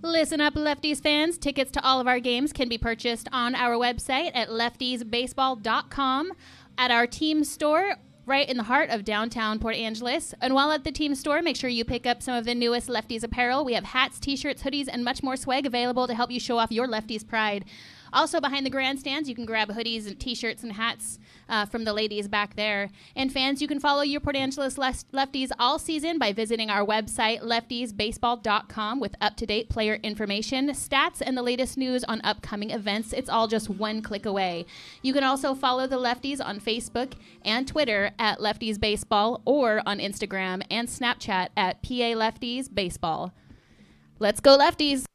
Listen up, Lefties fans. Tickets to all of our games can be purchased on our website at leftiesbaseball.com, at our team store right in the heart of downtown Port Angeles. And while at the team store, make sure you pick up some of the newest Lefties apparel. We have hats, t-shirts, hoodies, and much more swag available to help you show off your Lefties pride. Also, behind the grandstands, you can grab hoodies and t-shirts and hats from the ladies back there. And fans, you can follow your Port Angeles Lefties all season by visiting our website, leftiesbaseball.com, with up-to-date player information, stats, and the latest news on upcoming events. It's all just one click away. You can also follow the Lefties on Facebook and Twitter at Lefties Baseball, or on Instagram and Snapchat at PA Lefties Baseball. Let's go, Lefties!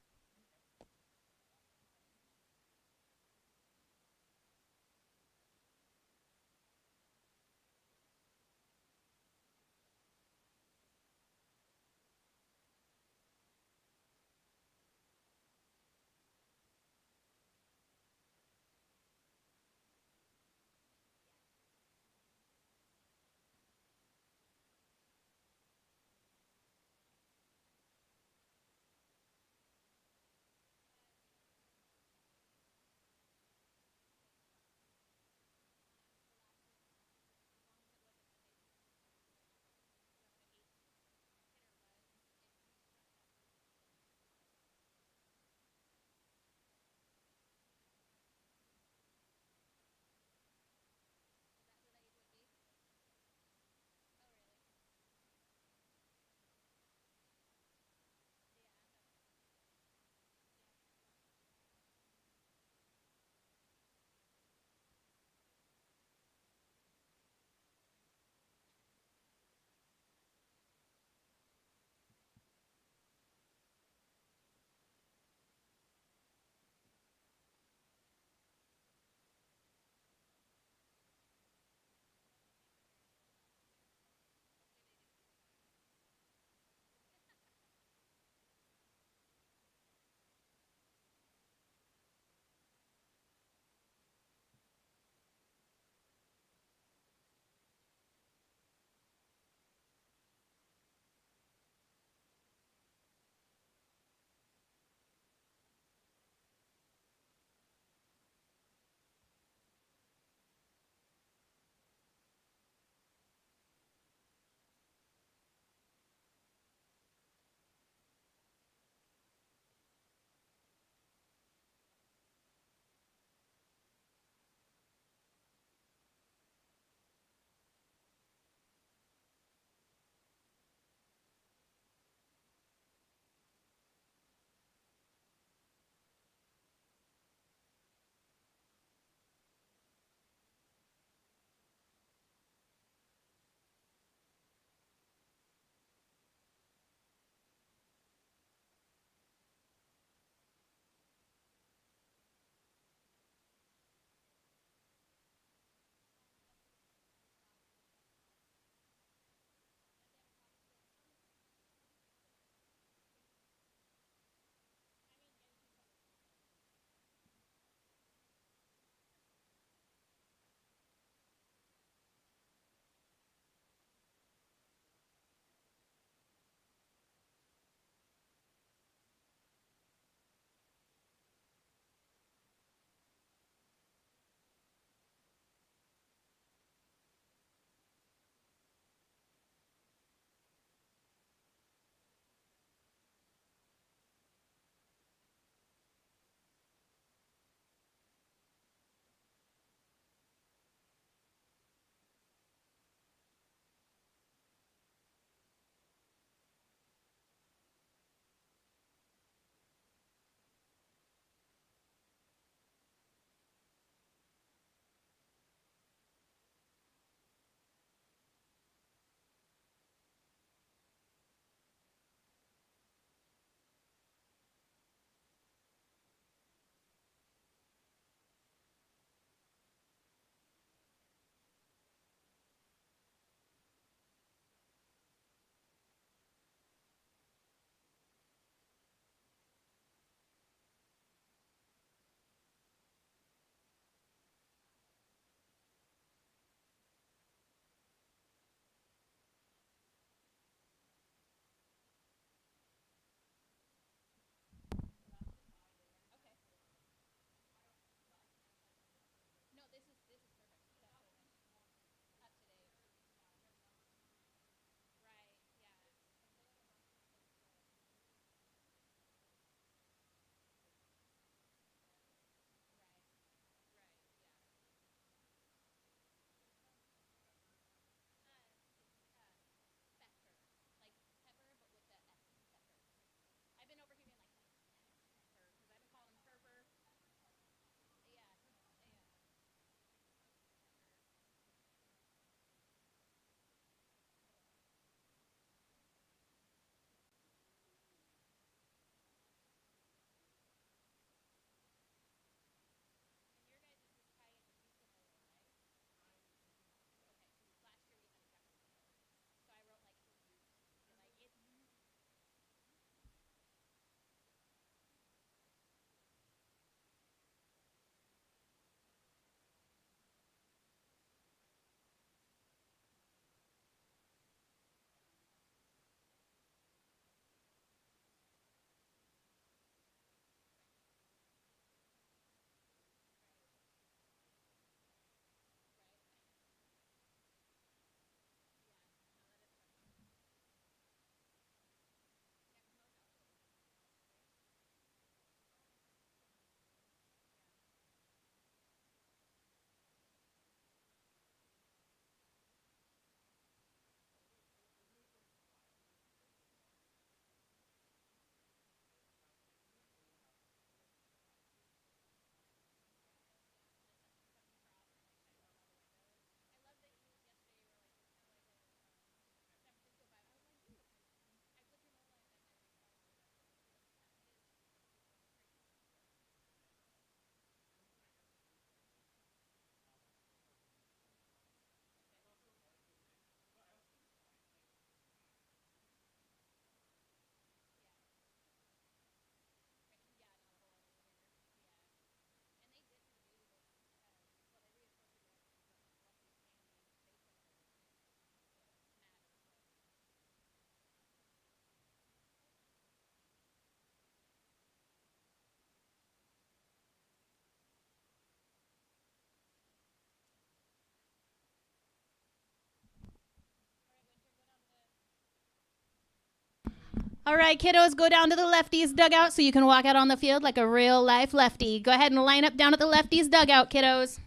All right, kiddos, go down to the Lefties dugout so you can walk out on the field like a real life lefty. Go ahead and line up down at the Lefties dugout, kiddos.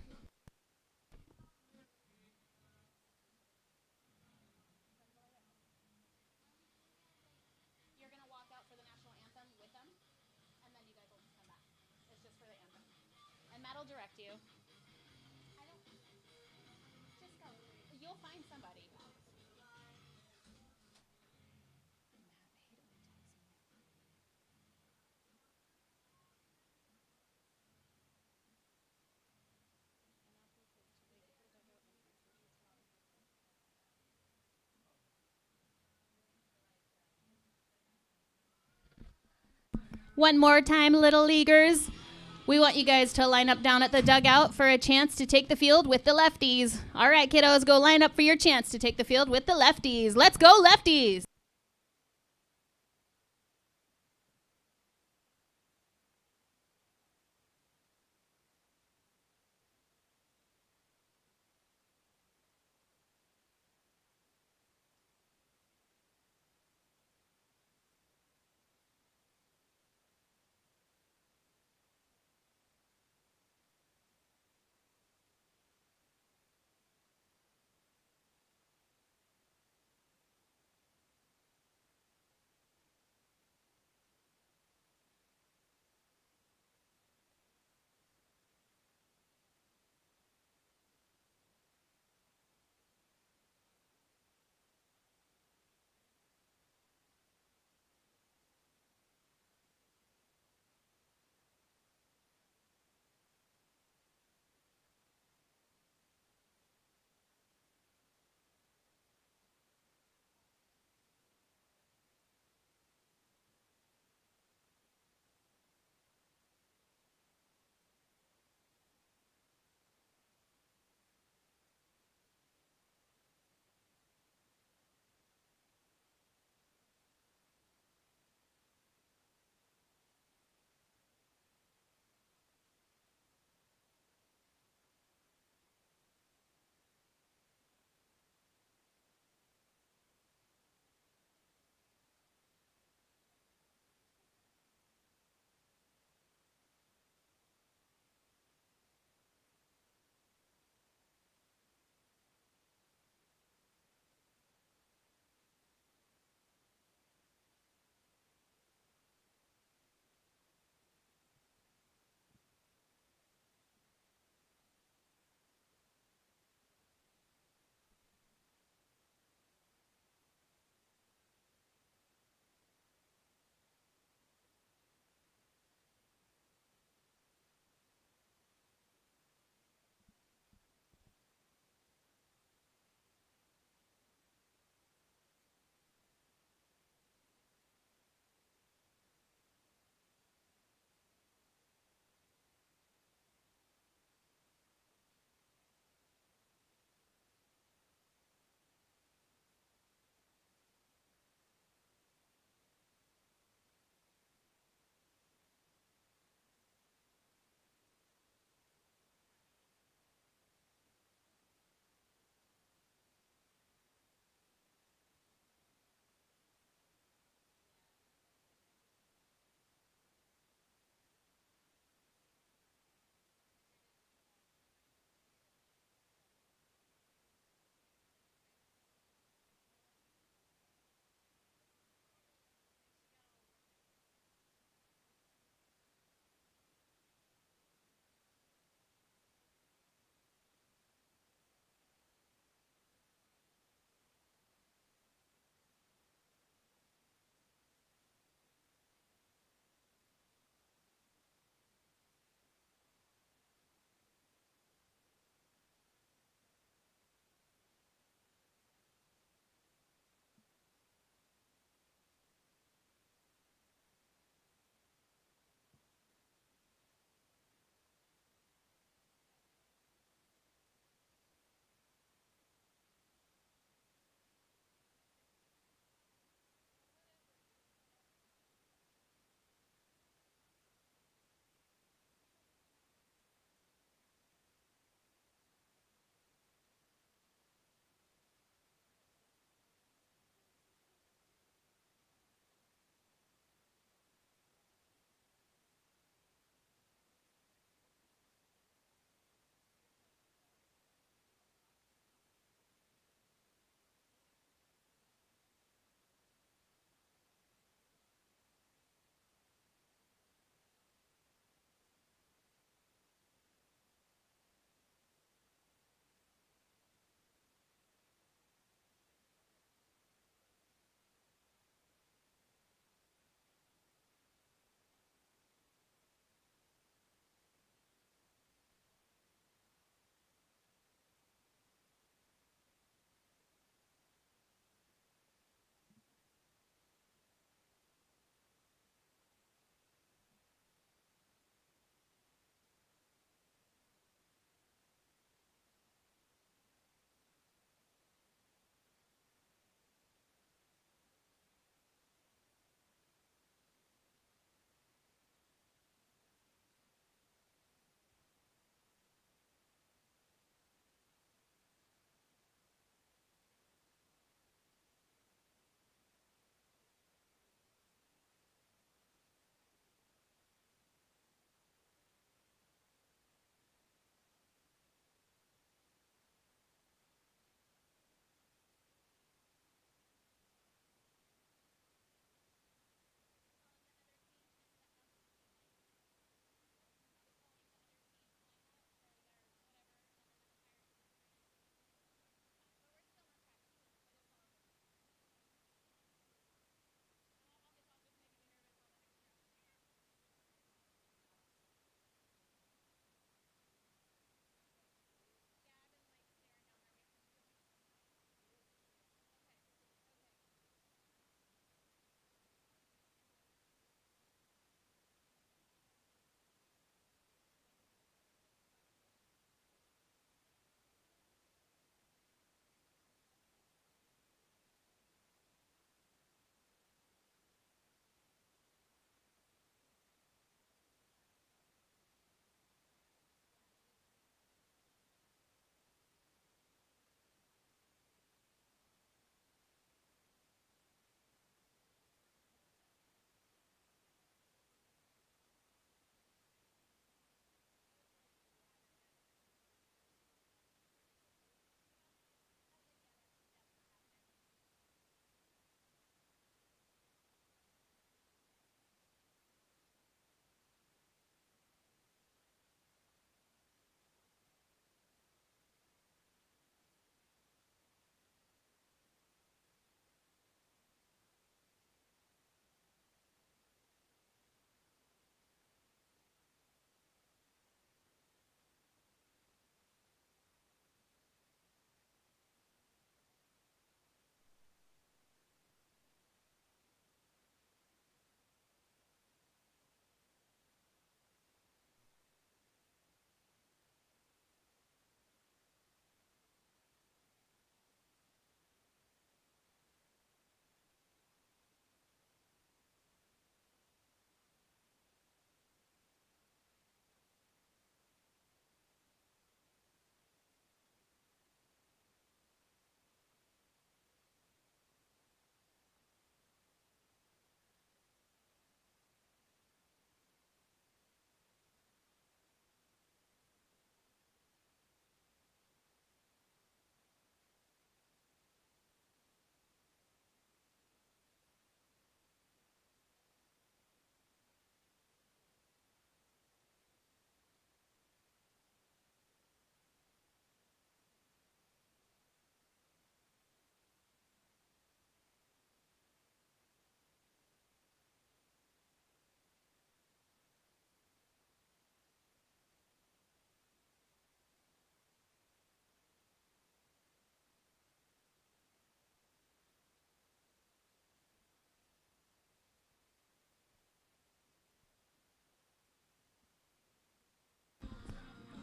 You're going to walk out for the national anthem with them, and then you guys will come back. It's just for the anthem. And Matt will direct you. Just go. You'll find somebody. One more time, Little Leaguers. We want you guys to line up down at the dugout for a chance to take the field with the Lefties. All right, kiddos, go line up for your chance to take the field with the Lefties. Let's go, Lefties!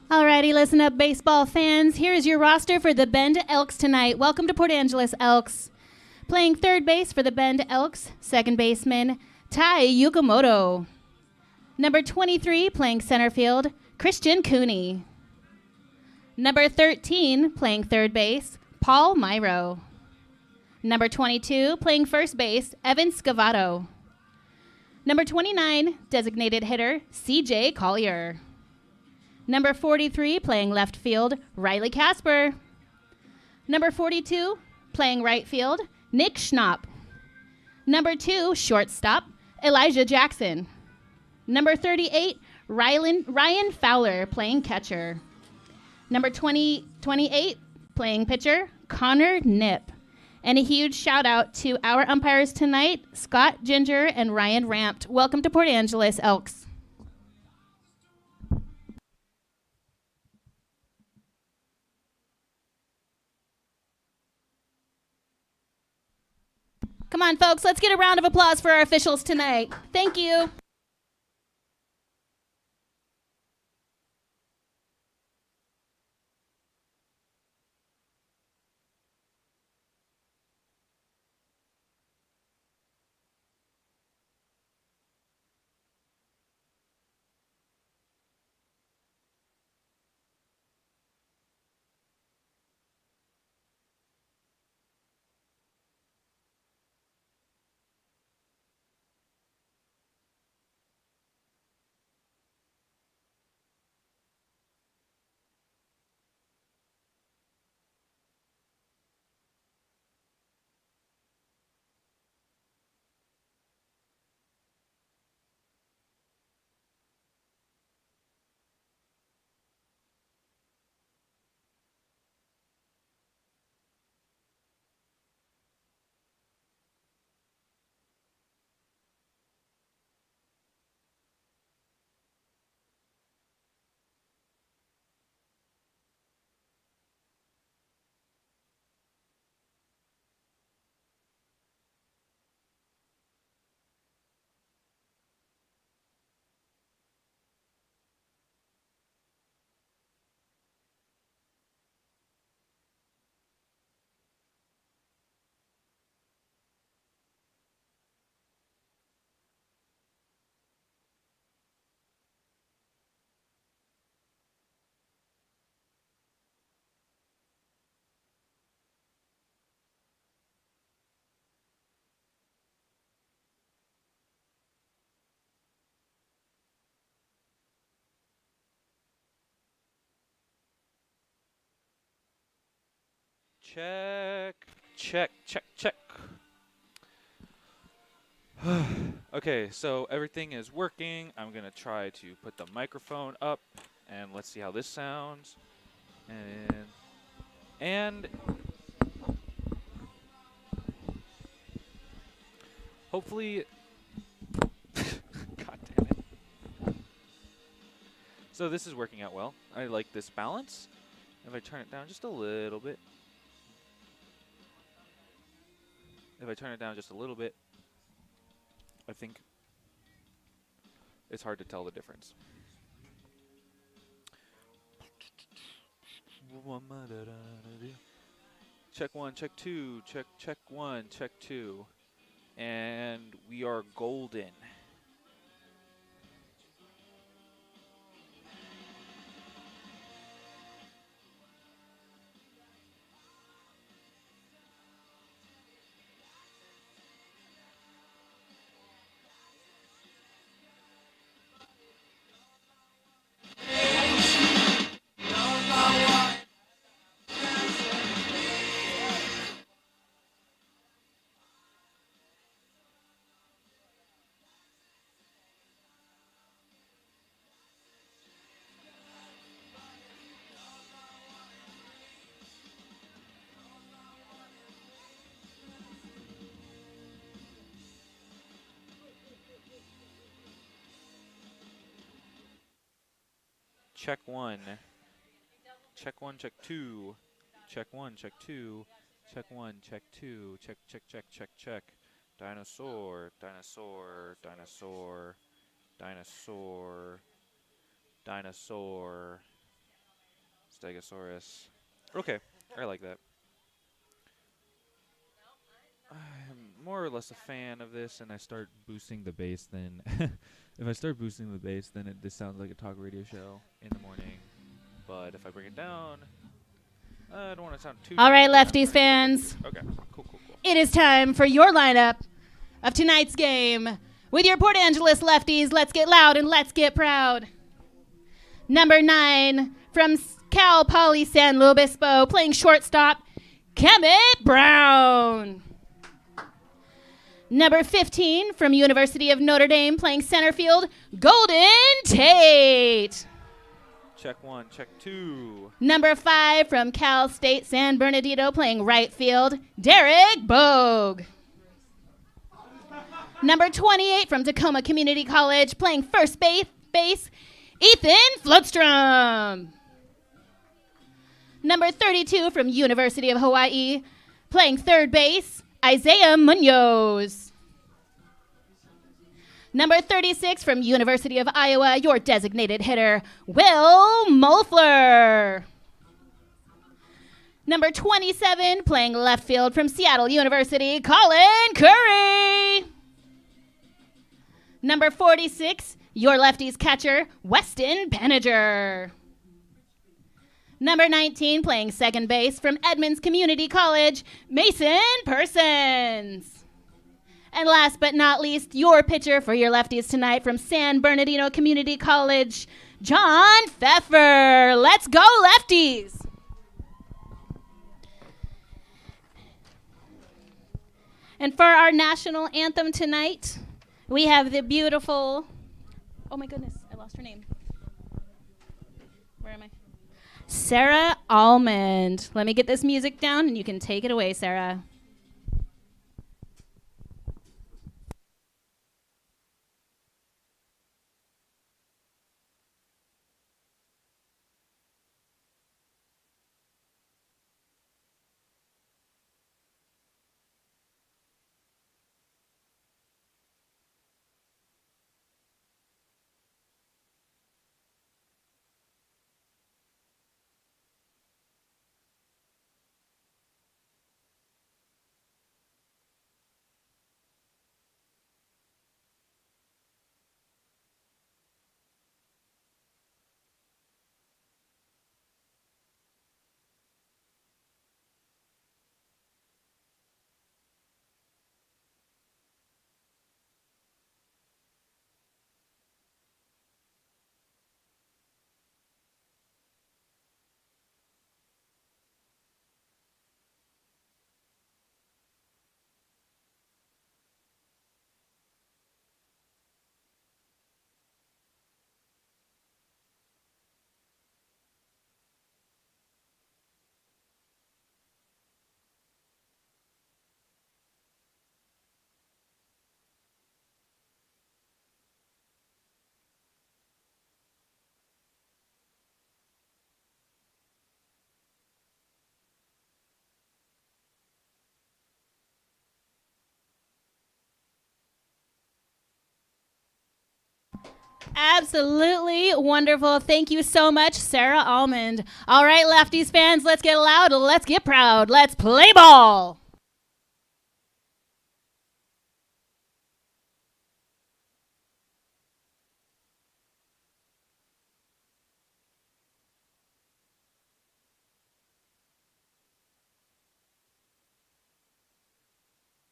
Alrighty, listen up, baseball fans. Here is your roster for the Bend Elks tonight. Welcome to Port Angeles Elks. Playing third base for the Bend Elks, second baseman Tai Yukamoto. Number 23, playing center field, Christian Cooney. Number 13, playing third base, Paul Myro. Number 22, playing first base, Evan Scavato. Number 29, designated hitter, CJ Collier. Number 43, playing left field, Riley Casper. Number 42, playing right field, Nick Schnapp. Number 2, shortstop, Elijah Jackson. Number 38, Ryan Fowler, playing catcher. Number 28, playing pitcher, Connor Knipp. And a huge shout out to our umpires tonight, Scott Ginger and Ryan Rampt. Welcome to Port Angeles Elks. Come on, folks, let's get a round of applause for our officials tonight. Thank you. Check, check, check, check. Okay, so everything is working. I'm gonna try to put the microphone up, and let's see how this sounds. And hopefully, God damn it. So this is working out well. I like this balance. If I turn it down just a little bit. If I turn it down just a little bit, I think it's hard to tell the difference. Check one, check two, check one, check two. And we are golden. Check one. Check one, check two. Check one, check two. Check one, check two. Check, check, check, check, check. Dinosaur, dinosaur, dinosaur, dinosaur, dinosaur, Stegosaurus. Okay, I like that. I'm more or less a fan of this, and I start boosting the bass, then if I start boosting the bass, then this sounds like a talk radio show in the morning. But if I bring it down, I don't want to sound too. All right, Lefties fans. Okay, cool. It is time for your lineup of tonight's game. With your Port Angeles Lefties, let's get loud and let's get proud. Number 9 from Cal Poly San Luis Obispo, playing shortstop, Kemet Brown. Number 15 from University of Notre Dame, playing center field, Golden Tate. Check 1, check 2. Number 5 from Cal State San Bernardino, playing right field, Derek Bogue. Number 28 from Tacoma Community College, playing first base, Ethan Flotstrom. Number 32 from University of Hawaii, playing third base, Isaiah Munoz. Number 36 from University of Iowa, your designated hitter, Will Mulfler. Number 27, playing left field from Seattle University, Colin Curry. Number 46, your Lefties catcher, Weston Penninger. Number 19, playing second base from Edmonds Community College, Mason Persons. And last but not least, your pitcher for your Lefties tonight from San Bernardino Community College, John Pfeffer. Let's go, Lefties! And for our national anthem tonight, we have the beautiful, oh my goodness, I lost her name. Where am I? Sarah Almond. Let me get this music down and you can take it away, Sarah. Absolutely wonderful. Thank you so much, Sarah Almond. All right, Lefties fans, let's get loud, let's get proud, let's play ball.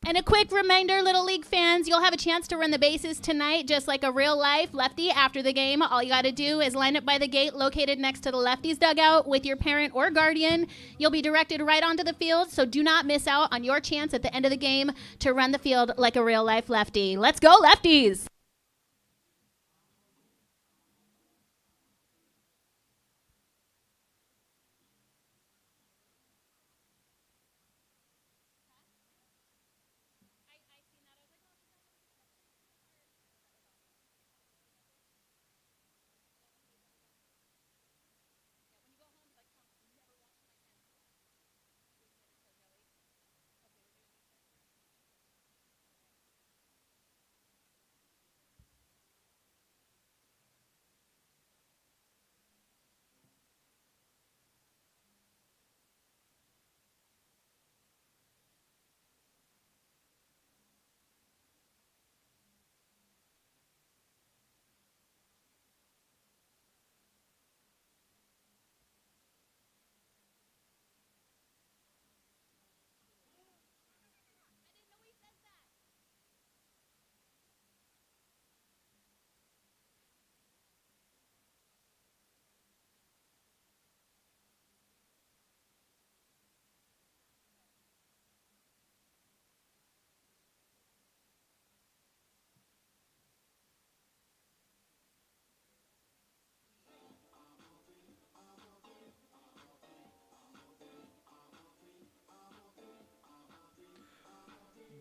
And a quick reminder, Little League fans, you'll have a chance to run the bases tonight, just like a real-life lefty after the game. All you got to do is line up by the gate located next to the Lefties dugout with your parent or guardian. You'll be directed right onto the field, so do not miss out on your chance at the end of the game to run the field like a real-life lefty. Let's go, Lefties!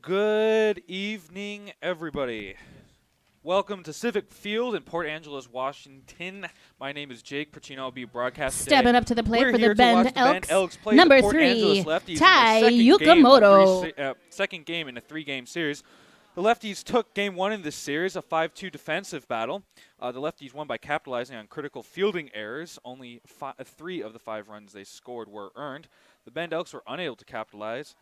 Good evening, everybody. Welcome to Civic Field in Port Angeles, Washington. My name is Jake Pacino. I'll be broadcasting today. Stepping up to the plate We're for here the to watch Bend the Bend Elks. Elks play Number the Port 3, Angeles Lefties Tai in the Yukamoto. second game in a 3-game series. The Lefties took Game 1 in this series, a 5-2 defensive battle. The Lefties won by capitalizing on critical fielding errors. Only 3 of the 5 runs they scored were earned. The Bend Elks were unable to capitalize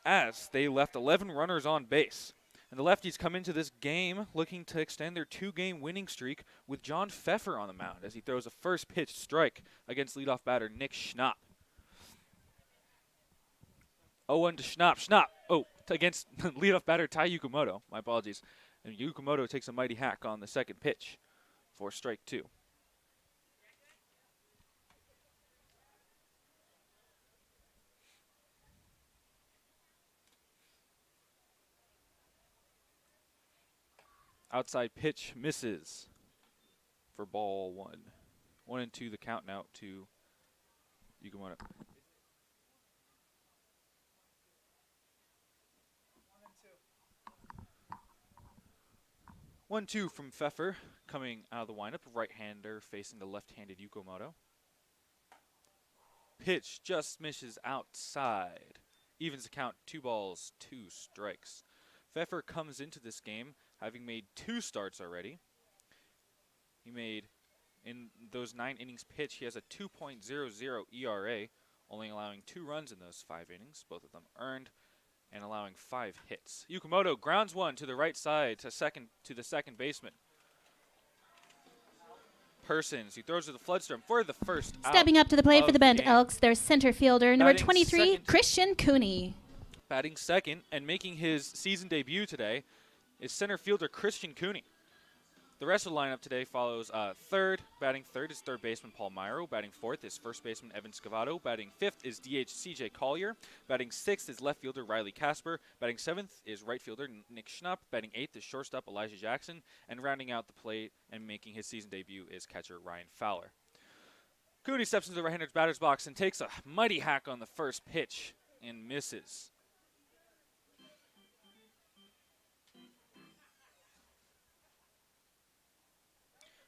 as they left 11 runners on base. And the Lefties come into this game looking to extend their 2-game winning streak with John Pfeffer on the mound as he throws a first pitch strike against leadoff batter Nick Schnapp. 0-1 to Schnapp. Against leadoff batter Tai Yukamoto. My apologies. And Yukamoto takes a mighty hack on the second pitch for strike 2. Outside pitch misses for ball 1. 1-2 the count now to Yukamoto. 1-2 from Pfeffer coming out of the windup. Right-hander facing the left-handed Yukamoto. Pitch just misses outside. Evens the count, 2 balls, 2 strikes. Pfeffer comes into this game having made 2 starts already. He made, in those 9 innings pitched, he has a 2.00 ERA, only allowing 2 runs in those 5 innings, both of them earned, and allowing 5 hits. Yukamoto grounds one to the right side to the second baseman. Persons, he throws to the Floodstrom for the first out. Stepping up to the plate for the Bend game. Elks, their center fielder, number Batting 23, second. Christian Cooney. Batting second and making his season debut today is center fielder Christian Cooney. The rest of the lineup today follows third. Batting third is third baseman Paul Myro. Batting fourth is first baseman Evan Scavato. Batting fifth is DH CJ Collier. Batting sixth is left fielder Riley Casper. Batting seventh is right fielder Nick Schnapp. Batting eighth is shortstop Elijah Jackson. And rounding out the plate and making his season debut is catcher Ryan Fowler. Cooney steps into the right-hander batter's box and takes a mighty hack on the first pitch and misses.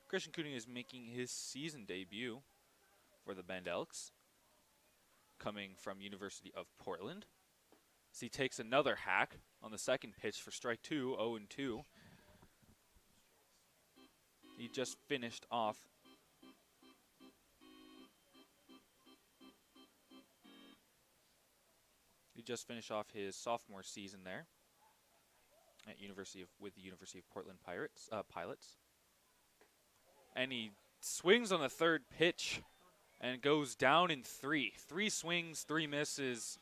Christian Cooney is making his season debut for the Bend Elks, coming from University of Portland. So he takes another hack on the second pitch for strike 2, 0-2. He just finished off his sophomore season there at with the University of Portland Pilots. And he swings on the third pitch and goes down in 3. 3 swings, 3 misses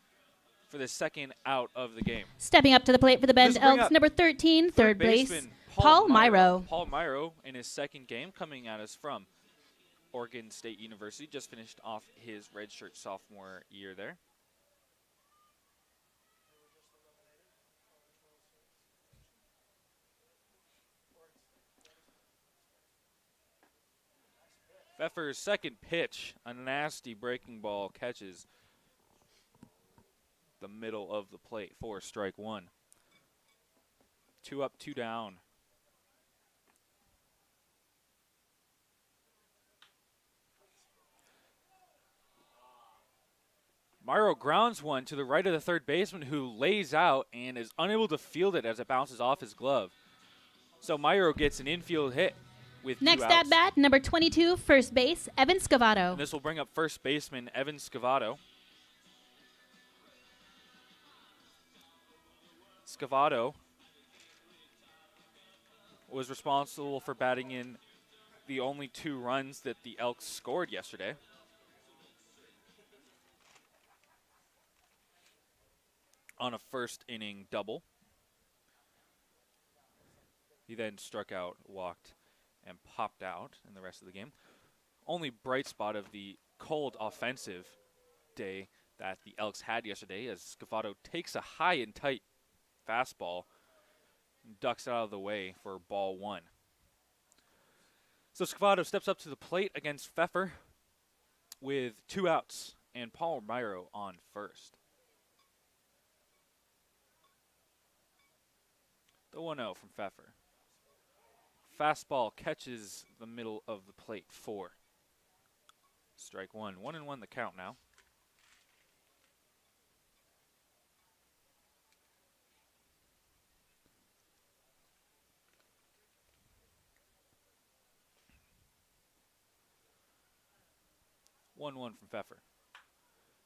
for the second out of the game. Stepping up to the plate for the Bend Elks, number 13, third base, Paul Myro. Paul Myro in his second game coming at us from Oregon State University. Just finished off his redshirt sophomore year there. Pfeffer's second pitch, a nasty breaking ball, catches the middle of the plate for strike 1. 2 up, 2 down. Myro grounds one to the right of the third baseman who lays out and is unable to field it as it bounces off his glove. So Myro gets an infield hit. Next at bat, number 22, first base, Evan Scavato. And this will bring up first baseman Evan Scavato. Scavato was responsible for batting in the only 2 runs that the Elks scored yesterday. On a first inning double. He then struck out, walked, and popped out in the rest of the game. Only bright spot of the cold offensive day that the Elks had yesterday as Scavato takes a high and tight fastball and ducks out of the way for ball 1. So Scavato steps up to the plate against Pfeffer with 2 outs and Paul Myro on first. The 1-0 from Pfeffer. Fastball catches the middle of the plate. 4. Strike 1. 1-1 the count now. One from Pfeffer.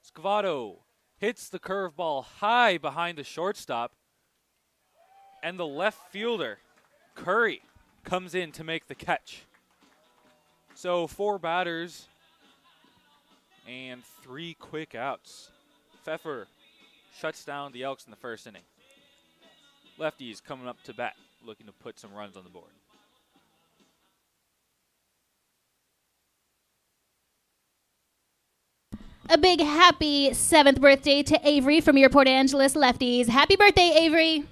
Scavato hits the curveball high behind the shortstop, and the left fielder, Curry, comes in to make the catch. So 4 batters and 3 quick outs. Pfeffer shuts down the Elks in the first inning. Lefties coming up to bat, looking to put some runs on the board. A big happy 7th birthday to Avery from your Port Angeles Lefties. Happy birthday, Avery.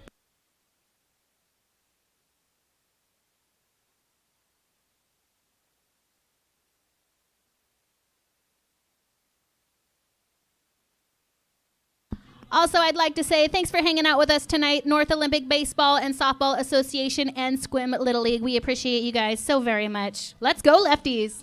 Also, I'd like to say thanks for hanging out with us tonight, North Olympic Baseball and Softball Association and Squim Little League. We appreciate you guys so very much. Let's go, Lefties.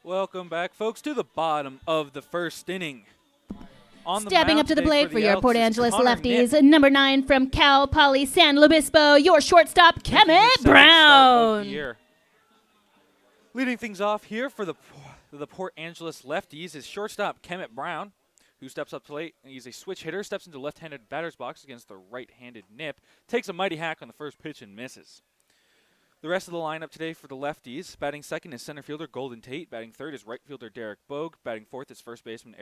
Welcome back, folks, to the bottom of the first inning. Stepping up to the plate for your Port Angeles Lefties, Nip. number 9 from Cal Poly San Luis Obispo, your shortstop, Kemet Brown. Leading things off here for the Port Angeles Lefties is shortstop Kemet Brown, who steps up to plate. He's a switch hitter, steps into left-handed batter's box against the right-handed Nip, takes a mighty hack on the first pitch and misses. The rest of the lineup today for the Lefties, batting second is center fielder Golden Tate, batting third is right fielder Derek Bogue, batting fourth is first baseman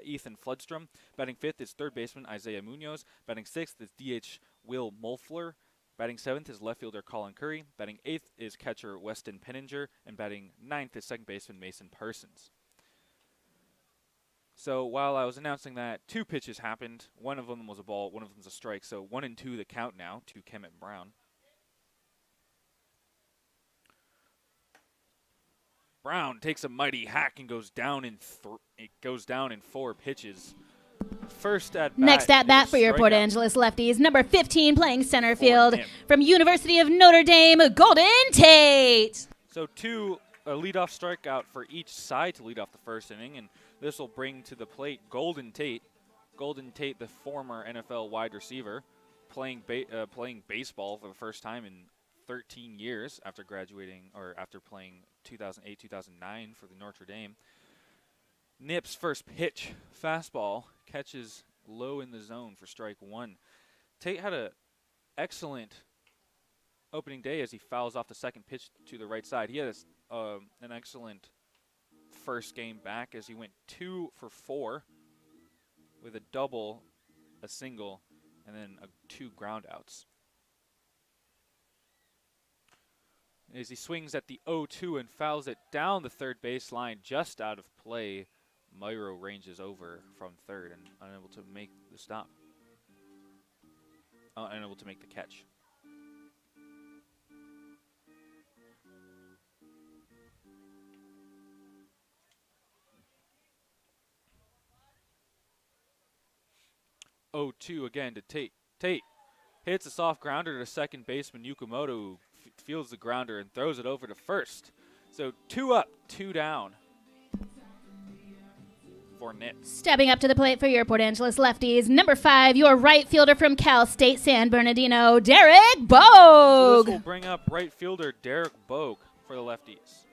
Ethan Floodstrom, batting fifth is third baseman Isaiah Munoz, batting sixth is DH Will Mulfler, batting seventh is left fielder Colin Curry, batting eighth is catcher Weston Penninger, and batting ninth is second baseman Mason Parsons. So while I was announcing that, 2 pitches happened. One of them was a ball, one of them was a strike, so 1-2 the count now to Kemet Brown. Brown takes a mighty hack and goes down in 4 pitches. First at bat. Next at bat for your Port Angeles Lefties, number 15 playing center field from University of Notre Dame, Golden Tate. So 2 leadoff strikeout for each side to lead off the first inning, and this will bring to the plate Golden Tate. Golden Tate, the former NFL wide receiver, playing baseball for the first time in 13 years after graduating or after playing 2008-2009 for the Notre Dame. Nip's first pitch, fastball, catches low in the zone for strike 1. Tate had an excellent opening day as he fouls off the second pitch to the right side. He had an excellent first game back as he went 2 for 4 with a double, a single, and then 2 ground outs. As he swings at the 0-2 and fouls it down the third baseline, just out of play, Myro ranges over from third and unable to make the stop. Unable to make the catch. Oh, 2 again to Tate. Tate hits a soft grounder to second baseman Yukamoto, who fields the grounder and throws it over to first. So 2 up, 2 down for Nip. Stepping up to the plate for your Port Angeles Lefties, number 5, your right fielder from Cal State San Bernardino, Derek Bogue. So this will bring up right fielder Derek Bogue for the Lefties.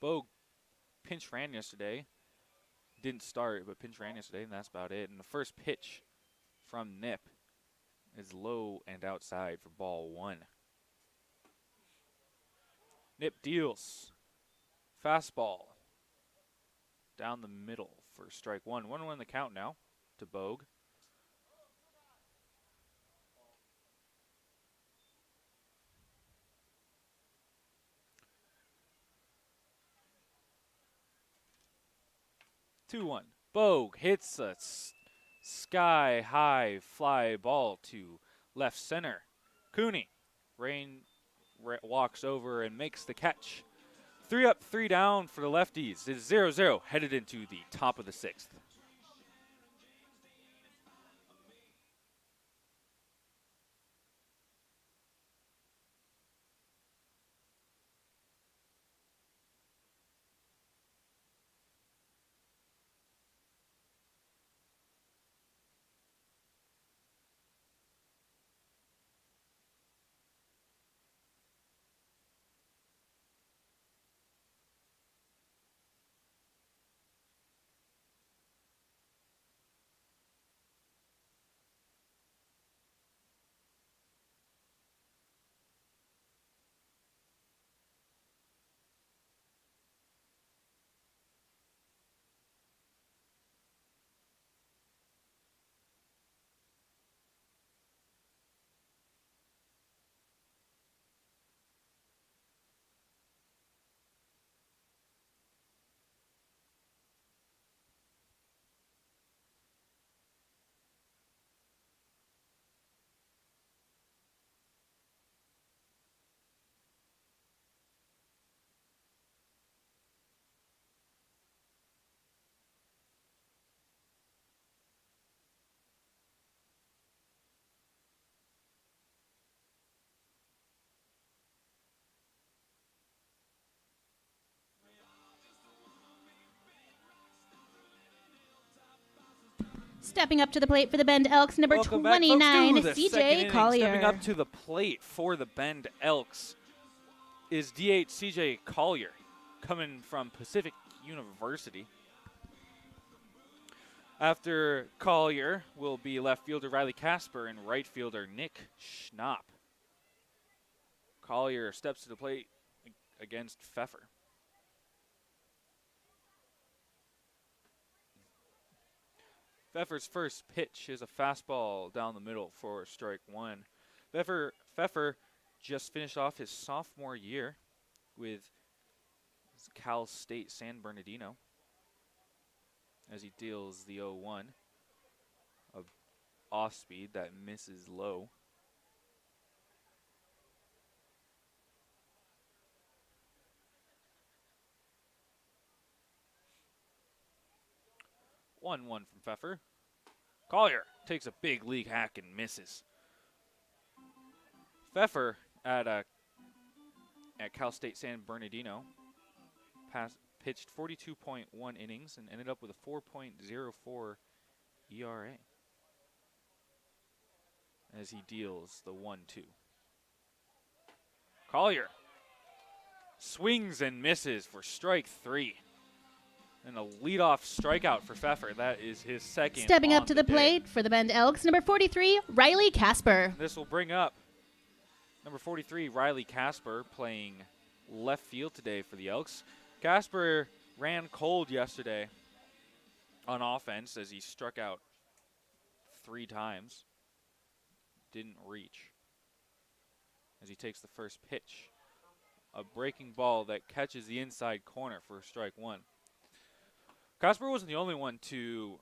Bogue pinch ran yesterday. Didn't start, but pinch ran yesterday, and that's about it. And the first pitch from Nip is low and outside for ball 1. Nip deals. Fastball down the middle for strike 1. 1-1 the count now to Bogue. Bogue hits a sky-high fly ball to left center. Cooney walks over and makes the catch. 3 up, 3 down for the Lefties. It's 0-0 headed into the top of the 6th. Stepping up to the plate for the Bend Elks, number Welcome 29, back, folks, to the second CJ inning. Collier. Stepping up to the plate for the Bend Elks is DH CJ Collier, coming from Pacific University. After Collier will be left fielder Riley Casper and right fielder Nick Schnapp. Collier steps to the plate against Pfeffer. Pfeffer's first pitch is a fastball down the middle for strike 1. Pfeffer just finished off his sophomore year with Cal State San Bernardino as he deals the 0-1, a off speed that misses low. One from Pfeffer. Collier takes a big league hack and misses. Pfeffer at Cal State San Bernardino pitched 42.1 innings and ended up with a 4.04 ERA as he deals the 1-2. Collier swings and misses for strike 3. And a leadoff strikeout for Pfeffer. That is his second. Stepping up to the day. plate for the Bend Elks, number 43, Riley Casper. This will bring up number 43, Riley Casper, playing left field today for the Elks. Casper ran cold yesterday on offense as he struck out 3 times. Didn't reach as he takes the first pitch. A breaking ball that catches the inside corner for strike 1. Casper wasn't the only one to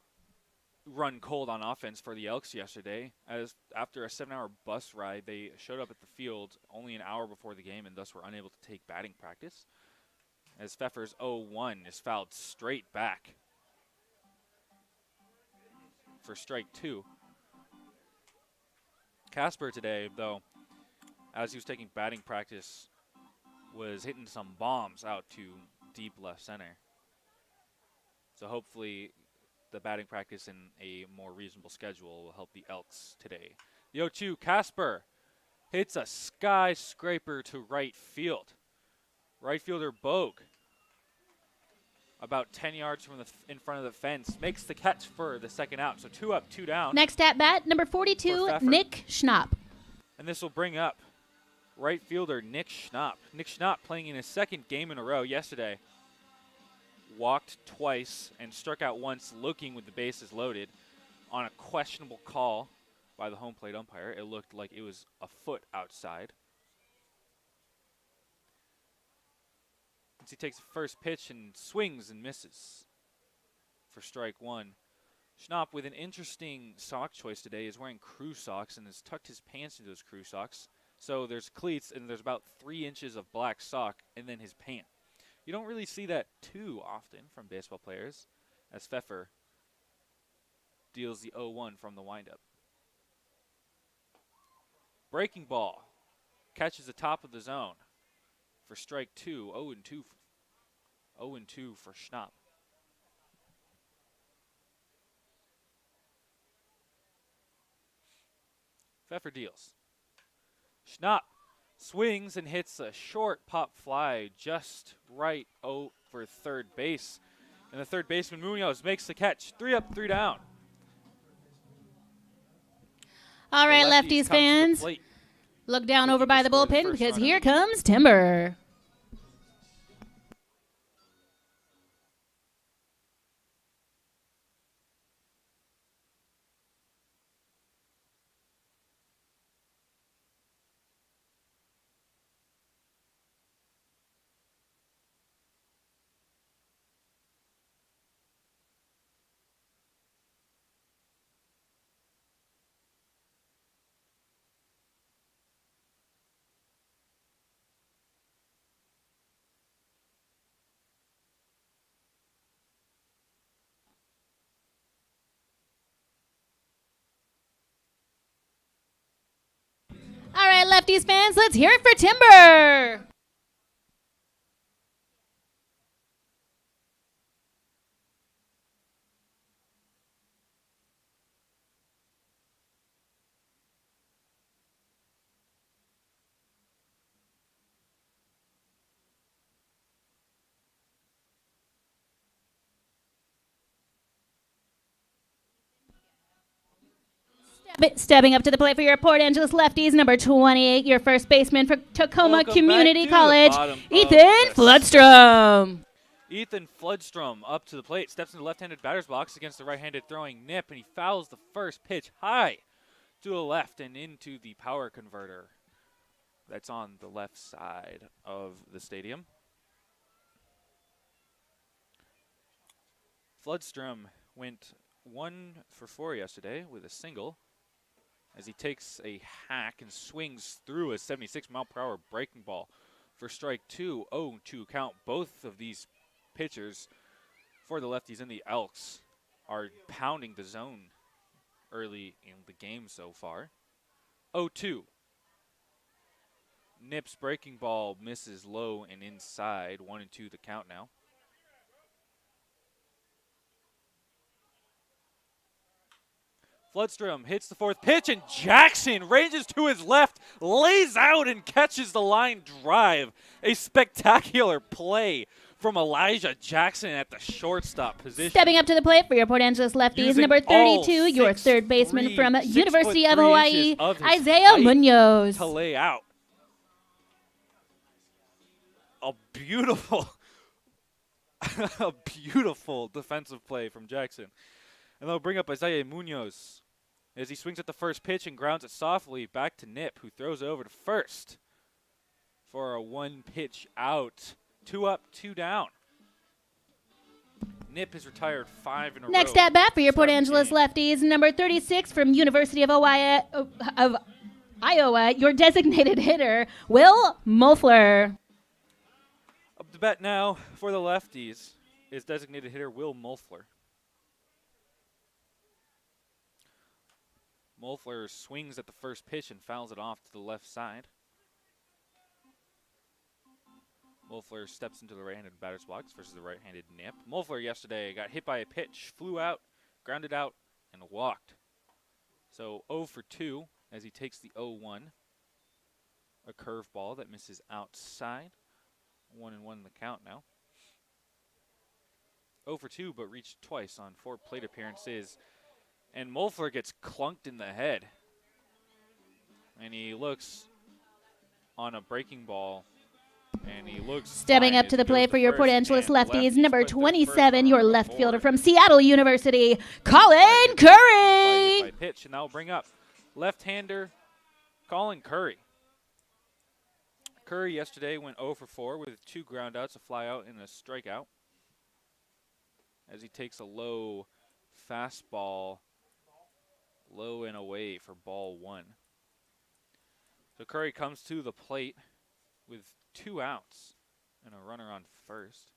run cold on offense for the Elks yesterday, as after a 7-hour bus ride, they showed up at the field only an hour before the game and thus were unable to take batting practice, as Pfeffer's 0-1 is fouled straight back for strike 2. Casper today, though, as he was taking batting practice, was hitting some bombs out to deep left center. So hopefully the batting practice in a more reasonable schedule will help the Elks today. The 0-2, Casper hits a skyscraper to right field. Right fielder Bogue, about 10 yards from in front of the fence, makes the catch for the second out. So 2 up, 2 down. Next at bat, number 42, Nick Schnapp. And this will bring up right fielder Nick Schnapp. Nick Schnapp playing in his second game in a row yesterday. Walked twice and struck out once looking with the bases loaded on a questionable call by the home plate umpire. It looked like it was a foot outside. He takes the first pitch and swings and misses for strike one. Schnapp, with an interesting sock choice today, is wearing crew socks and has tucked his pants into his crew socks. So there's cleats and there's about 3 inches of black sock and then his pant. You don't really see that too often from baseball players, as Pfeffer deals the 0-1 from the windup. Breaking ball catches the top of the zone for strike 2. 0-2 for Schnapp. Pfeffer deals. Schnapp swings and hits a short pop fly just right over third base. And the third baseman, Munoz, makes the catch. 3 up, 3 down. All right, Lefties fans, look down over by the bullpen because here comes Timber. All right, Lefties fans, let's hear it for Timber. Stepping up to the plate for your Port Angeles Lefties, number 28, your first baseman for Tacoma Community College, Ethan Floodstrom. Ethan Floodstrom up to the plate, steps into the left-handed batter's box against the right-handed throwing Nip, and he fouls the first pitch high to the left and into the power converter that's on the left side of the stadium. Floodstrom went 1 for 4 yesterday with a single as he takes a hack and swings through a 76-mile-per-hour breaking ball for strike 2. 0-2 count. Both of these pitchers for the Lefties and the Elks are pounding the zone early in the game so far. 0-2. Nip's breaking ball misses low and inside. 1-2 the count now. Floodstrom hits the fourth pitch, and Jackson ranges to his left, lays out, and catches the line drive. A spectacular play from Elijah Jackson at the shortstop position. Stepping up to the plate for your Port Angeles Lefties, number 32, your third baseman from University of Hawaii, Isaiah Munoz. To lay out. A beautiful, a beautiful defensive play from Jackson. And they'll bring up Isaiah Munoz as he swings at the first pitch and grounds it softly back to Nip, who throws it over to first for a 1-pitch out. 2 up, 2 down. Nip has retired 5 in a row. Next at bat for your Port Angeles Lefties, number 36 from University of Iowa, your designated hitter, Will Mulfler. Up to bat now for the Lefties is designated hitter Will Mulfler. Molfler swings at the first pitch and fouls it off to the left side. Molfler steps into the right-handed batter's box versus the right-handed Nip. Molfler yesterday got hit by a pitch, flew out, grounded out, and walked. So 0 for 2 as he takes the 0-1. A curveball that misses outside. 1-1 in the count now. 0 for 2, but reached twice on 4 plate appearances. And Molfler gets clunked in the head. And he looks on a breaking ball. And he looks stepping up to the plate for your Port Angeles Lefties, number 27, your left fielder from Seattle University, Colin Curry. By pitch, and that will bring up left-hander Colin Curry. Curry yesterday went 0 for 4 with 2 groundouts, a flyout, and a strikeout. As he takes a low fastball, low and away for ball 1. So Curry comes to the plate with 2 outs and a runner on first.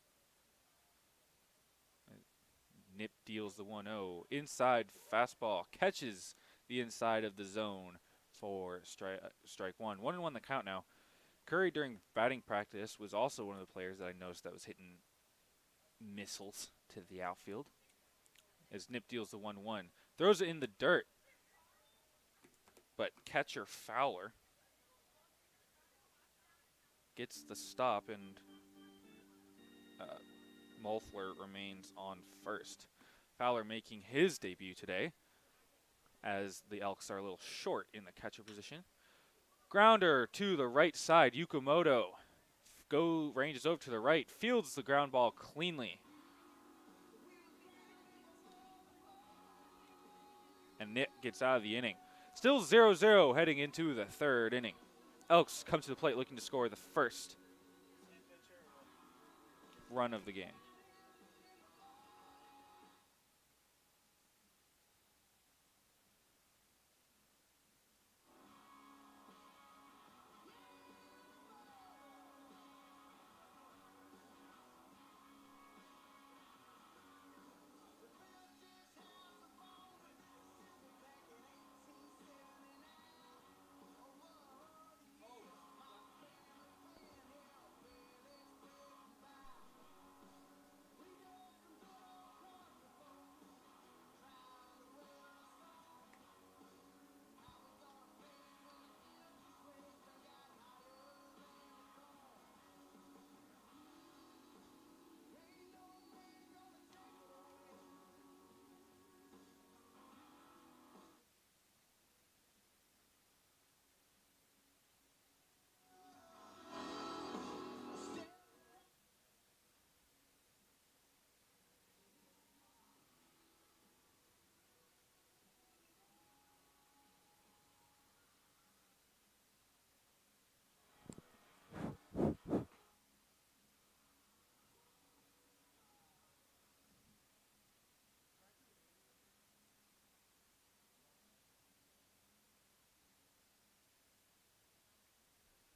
Nip deals the 1-0. Inside fastball catches the inside of the zone for strike 1. 1-1 the count now. Curry during batting practice was also one of the players that I noticed that was hitting missiles to the outfield. As Nip deals the 1-1. Throws it in the dirt. But catcher Fowler gets the stop, and Molfler remains on first. Fowler making his debut today, as the Elks are a little short in the catcher position. Grounder to the right side. Yukamoto ranges over to the right, fields the ground ball cleanly. And Nip gets out of the inning. Still 0-0 heading into the 3rd inning. Elks come to the plate looking to score the first run of the game.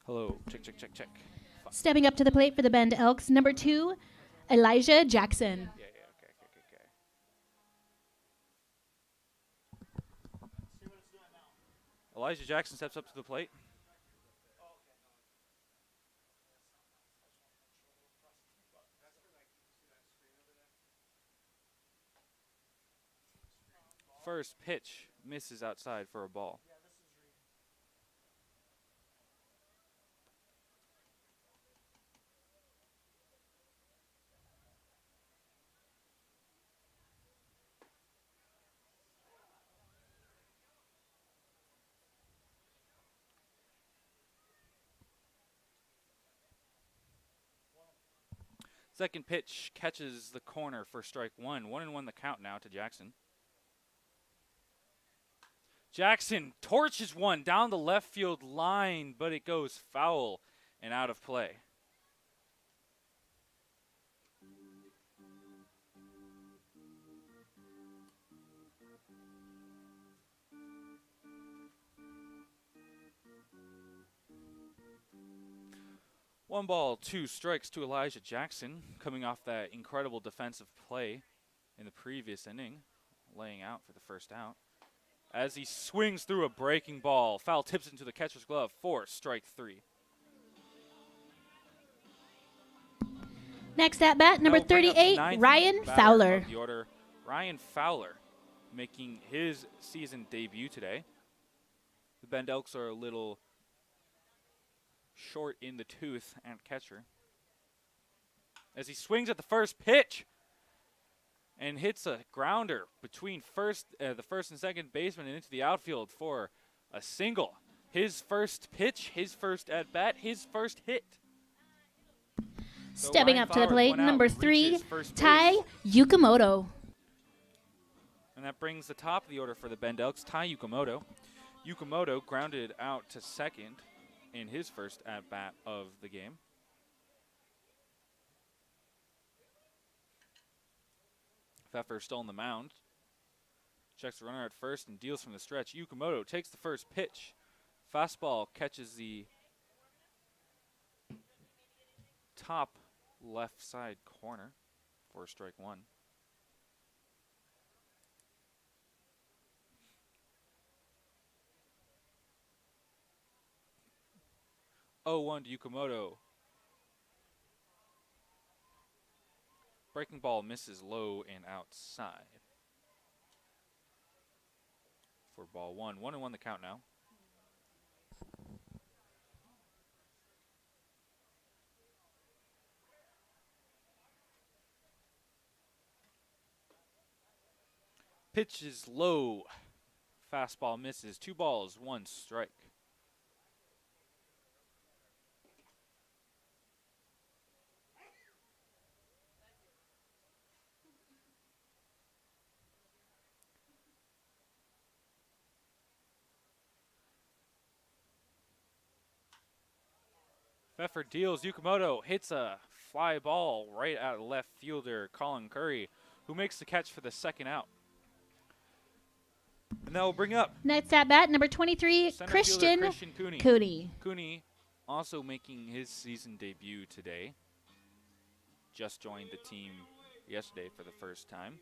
Hello, check, check, check, check. Stepping up to the plate for the Bend Elks, number 2, Elijah Jackson. Okay. Elijah Jackson steps up to the plate. First pitch misses outside for a ball. Second pitch catches the corner for strike 1. 1-1 the count now to Jackson. Jackson torches one down the left field line, but it goes foul and out of play. One ball, 2 strikes to Elijah Jackson, coming off that incredible defensive play in the previous inning, laying out for the first out. as he swings through a breaking ball. Foul tips into the catcher's glove for strike 3. Next at bat, number 38, Ryan Fowler. The order, Ryan Fowler, making his season debut today. The Bend Elks are a little short in the tooth at catcher, as he swings at the first pitch and hits a grounder between the first and second baseman and into the outfield for a single. His first pitch, his first at bat, his first hit. So Stepping Ryan up to the Fowler plate, went out, number 3, reaches first Tai base. Yukamoto. And that brings the top of the order for the Bend Elks, Tai Yukamoto. Yukamoto grounded out to second in his first at-bat of the game. Pfeffer still on the mound. Checks the runner at first and deals from the stretch. Yukamoto takes the first pitch. Fastball catches the top left side corner for strike 1. Oh, 1 to Yukamoto. Breaking ball misses low and outside for ball 1. 1-1 the count now. Pitch is low. Fastball misses. 2 balls, 1 strike. Pfeffer deals. Yukamoto hits a fly ball right at left fielder Colin Curry, who makes the catch for the second out. And that will bring up Next at bat, number 23, Christian Cooney. Cooney also making his season debut today. Just joined the team yesterday for the first time.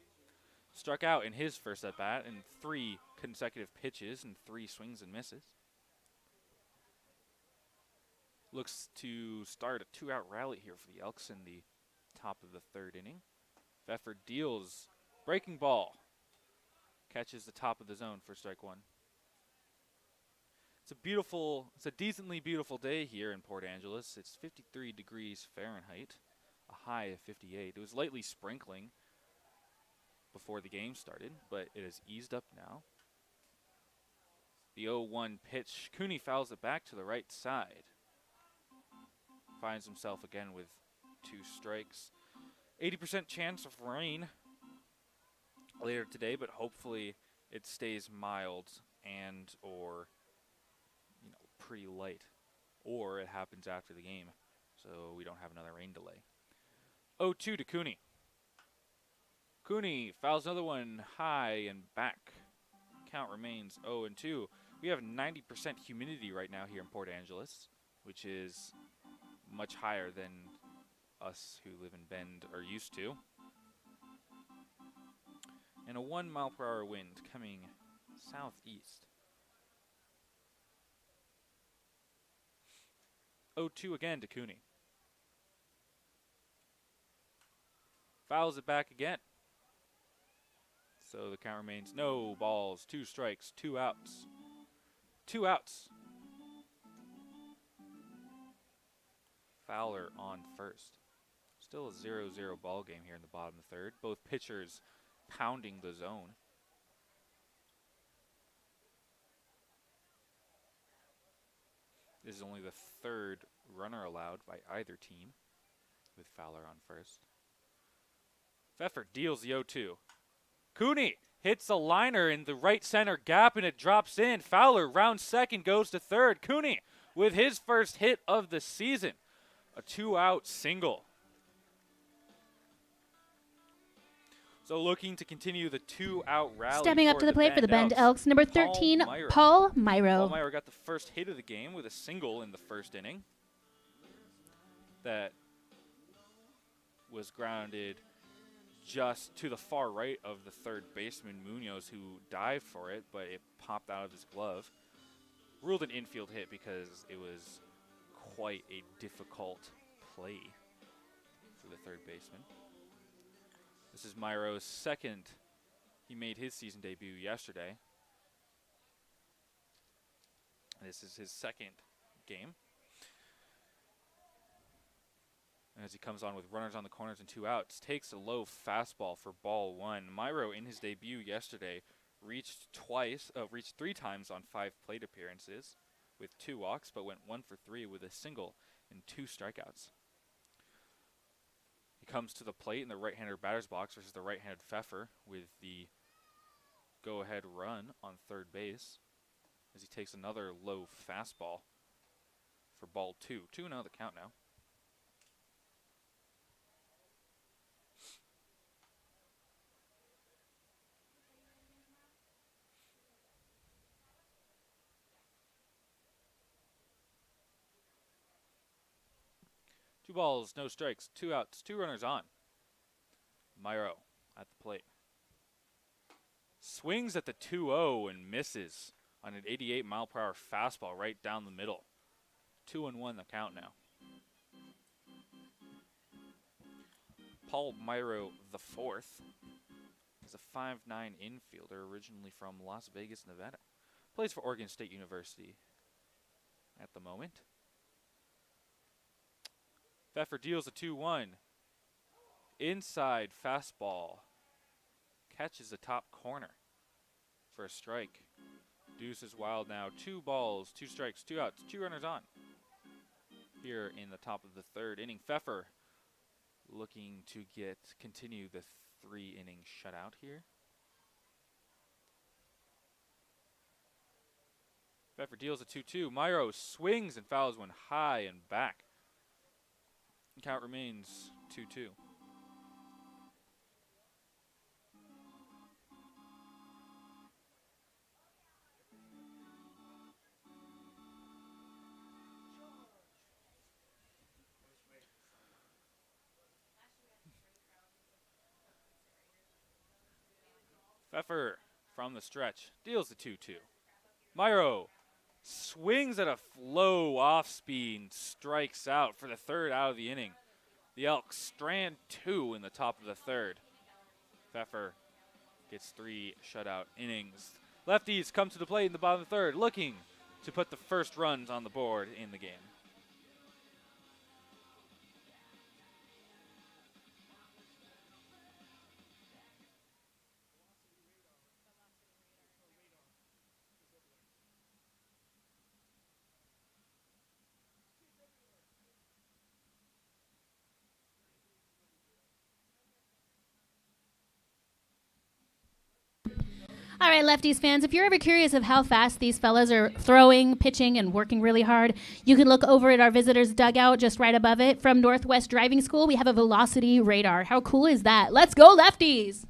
Struck out in his first at bat in 3 consecutive pitches and 3 swings and misses. Looks to start a 2-out rally here for the Elks in the top of the 3rd inning. Pfeffer deals. Breaking ball. Catches the top of the zone for strike 1. It's a decently beautiful day here in Port Angeles. It's 53 degrees Fahrenheit, a high of 58. It was lightly sprinkling before the game started, but it has eased up now. The 0-1 pitch. Cooney fouls it back to the right side. Finds himself again with 2 strikes. 80% chance of rain later today, but hopefully it stays mild and or pretty light, or it happens after the game so we don't have another rain delay. 0-2 to Cooney. Cooney fouls another one high and back. Count remains 0-2. We have 90% humidity right now here in Port Angeles, which is much higher than us who live in Bend are used to. And a 1-mile-per-hour wind coming southeast. 0-2 again to Cooney. Fouls it back again. So the count remains no balls, 2 strikes, 2 outs. 2 outs. Fowler on first. Still a 0-0 ball game here in the bottom of the 3rd. Both pitchers pounding the zone. This is only the 3rd runner allowed by either team, with Fowler on first. Pfeffer deals the 0-2. Cooney hits a liner in the right center gap and it drops in. Fowler rounds second, goes to 3rd. Cooney with his first hit of the season. A 2-out single. So looking to continue the 2-out rally. Stepping up to the plate for the Bend Elks, number 13, Paul Myro. Paul Myro got the first hit of the game with a single in the 1st inning. That was grounded just to the far right of the 3rd baseman, Munoz, who dived for it, but it popped out of his glove. Ruled an infield hit because it was quite a difficult play for the third baseman. This is Myro's second. He made his season debut yesterday. This is his second game. As he comes on with runners on the corners and 2 outs, takes a low fastball for ball 1. Myro, in his debut yesterday, reached 3 times on 5 plate appearances with 2 walks, but went 1 for 3 with a single and 2 strikeouts. He comes to the plate in the right-hander batter's box versus the right-handed Pfeffer with the go-ahead run on third base as he takes another low fastball for ball 2. 2-0 the count now. Two balls, no strikes, 2 outs, 2 runners on. Myro at the plate. Swings at the 2-0 and misses on an 88-mile-per-hour fastball right down the middle. 2-1 the count now. Paul Myro IV is a 5'9" infielder originally from Las Vegas, Nevada. Plays for Oregon State University at the moment. Pfeffer deals a 2-1. Inside fastball. Catches the top corner for a strike. Deuce is wild now. 2 balls, 2 strikes, 2 outs, 2 runners on. Here in the top of the third inning, Pfeffer looking to continue the 3-inning shutout here. Pfeffer deals a 2-2. Myro swings and fouls one high and back. Count remains 2-2. Pfeffer from the stretch deals the 2-2. Myro swings at a low off speed, strikes out for the 3rd out of the inning. The Elks strand 2 in the top of the 3rd. Pfeffer gets 3 shutout innings. Lefties come to the plate in the bottom of the 3rd, looking to put the first runs on the board in the game. All right, Lefties fans, if you're ever curious of how fast these fellas are throwing, pitching, and working really hard, you can look over at our visitors' dugout just right above it. From Northwest Driving School, we have a velocity radar. How cool is that? Let's go, Lefties!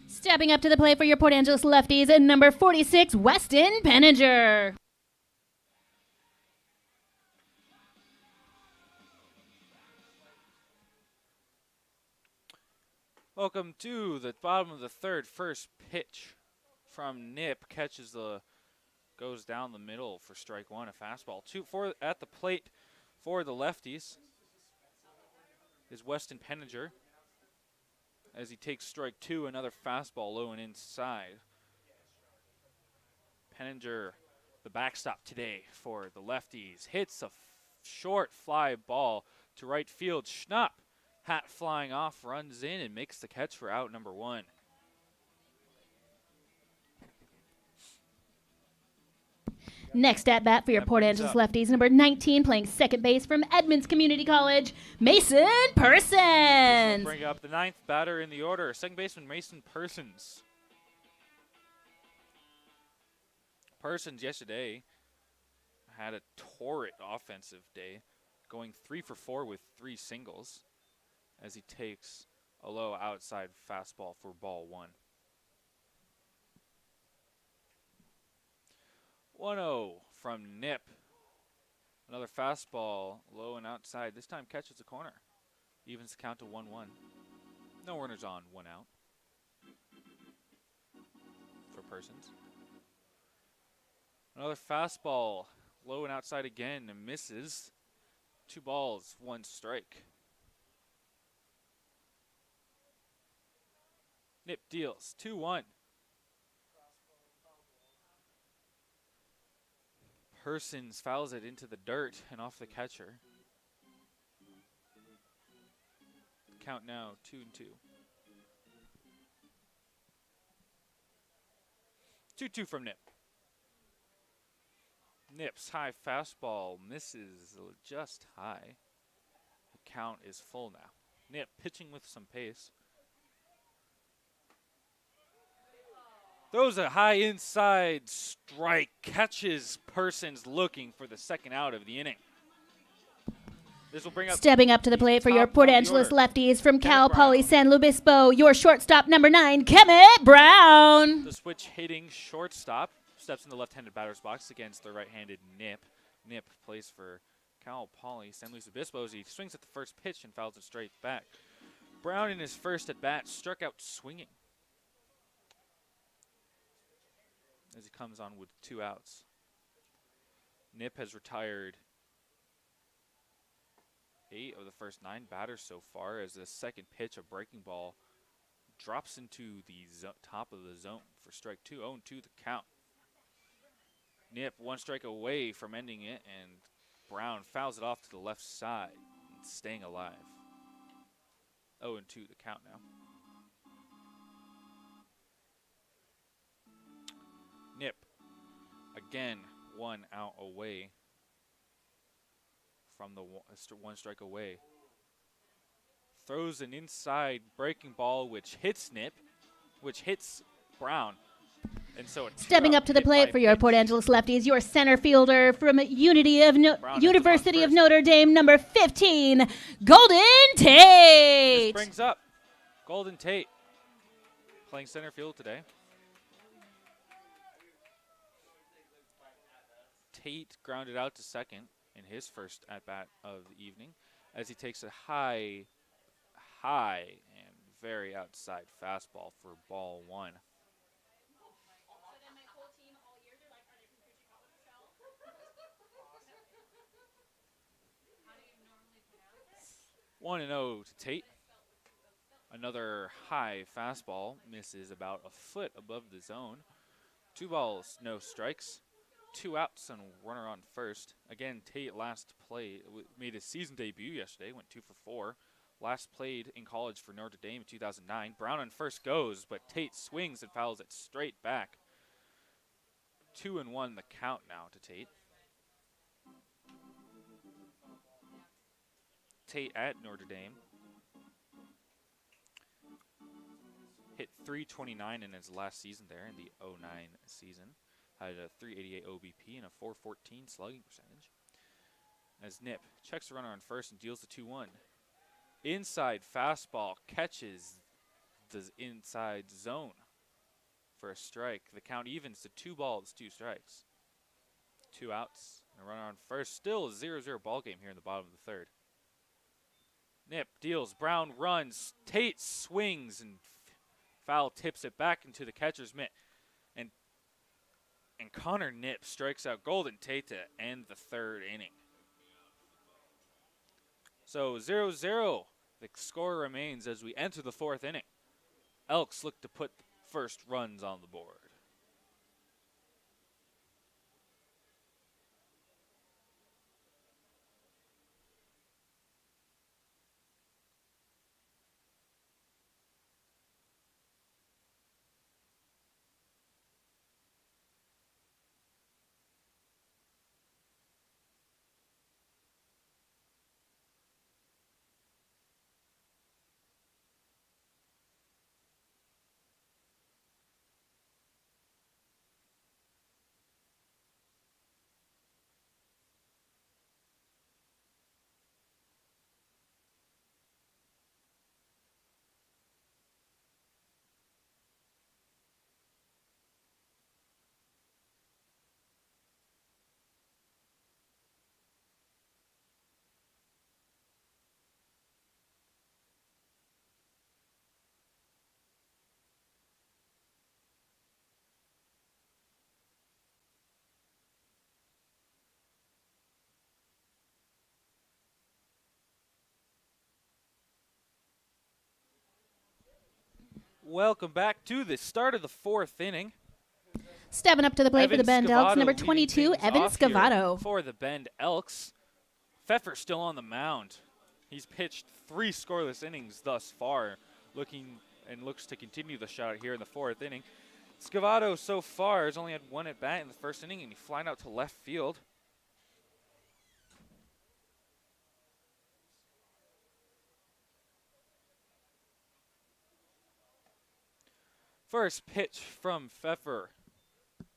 Stepping up to the plate for your Port Angeles Lefties at number 46, Weston Penninger. Welcome to the bottom of the 3rd. First pitch from Nip goes down the middle for strike 1, a fastball. 2-4 at the plate for the Lefties is Weston Penninger. As he takes strike 2, another fastball low and inside. Penninger, the backstop today for the Lefties, hits a short fly ball to right field. Schnupp, hat flying off, runs in and makes the catch for out number 1. Next at bat for your That Port brings Angeles up- Lefties, number 19, playing second base from Edmonds Community College, Mason Persons. Bring up the 9th batter in the order, second baseman Mason Persons. Persons yesterday had a torrid offensive day, going 3 for 4 with 3 singles as he takes a low outside fastball for ball 1. 1-0 from Nip. Another fastball, low and outside. This time catches the corner. Evens the count to 1-1. No runners on, 1 out for Persons. Another fastball, low and outside again, and misses. 2 balls, 1 strike. Nip deals, 2-1. Persons fouls it into the dirt and off the catcher. Count now 2-2. 2-2 from Nip. Nip's high fastball misses just high. The count is full now. Nip pitching with some pace. Throws a high inside strike. Catches Persons looking for the second out of the inning. This will bring up Stepping up to the plate for your top Port of the Angeles order. Lefties from Cal Brown. Poly San Luis Obispo, your shortstop, number 9, Kemet Brown. The switch hitting shortstop steps in the left-handed batter's box against the right-handed Nip. Nip plays for Cal Poly San Luis Obispo as he swings at the first pitch and fouls it straight back. Brown in his first at-bat struck out swinging as he comes on with 2 outs. Nip has retired 8 of the first 9 batters so far as the second pitch, a breaking ball, drops into the top of the zone for strike 2. 0-2 the count. Nip 1 strike away from ending it, and Brown fouls it off to the left side, staying alive. 0-2 the count now. Nip again 1 out away from the 1 strike away. Throws an inside breaking ball which hits Nip, which hits Brown. And so Stepping up to the plate for your Port Angeles Lefties, your center fielder from University of Notre Dame, number 15, Golden This Tate. brings up Golden Tate playing center field today. Tate grounded out to second in his first at-bat of the evening as he takes a high and very outside fastball for ball 1. One and 0 to Tate. Another high fastball misses about a foot above the zone. 2 balls, no strikes. 2 outs and runner on first. Again, Tate last played, made his season debut yesterday, went 2 for 4. Last played in college for Notre Dame in 2009. Brown on first goes, but Tate swings and fouls it straight back. 2-1 the count now to Tate. Tate at Notre Dame hit .329 in his last season there in the 09 season. Had a .388 OBP and a .414 slugging percentage. As Nip checks the runner on first and deals the 2-1. Inside fastball catches the inside zone for a strike. The count evens to 2 balls, 2 strikes. 2 outs and a runner on first. Still a 0-0 ball game here in the bottom of the 3rd. Nip deals, Brown runs, Tate swings and foul tips it back into the catcher's mitt. And Connor Nip strikes out Golden Tate to end the 3rd inning. So 0-0, the score remains as we enter the 4th inning. Elks look to put the first runs on the board. Welcome back to the start of the 4th inning. Stepping up to the plate for the Bend Elks, number leading 22, things Evan off here Scavato. For the Bend Elks. Pfeffer still on the mound. He's pitched 3 scoreless innings thus far, looks to continue the shutout here in the 4th inning. Scavato so far has only had 1 at bat in the 1st inning, and he's flying out to left field. First pitch from Pfeffer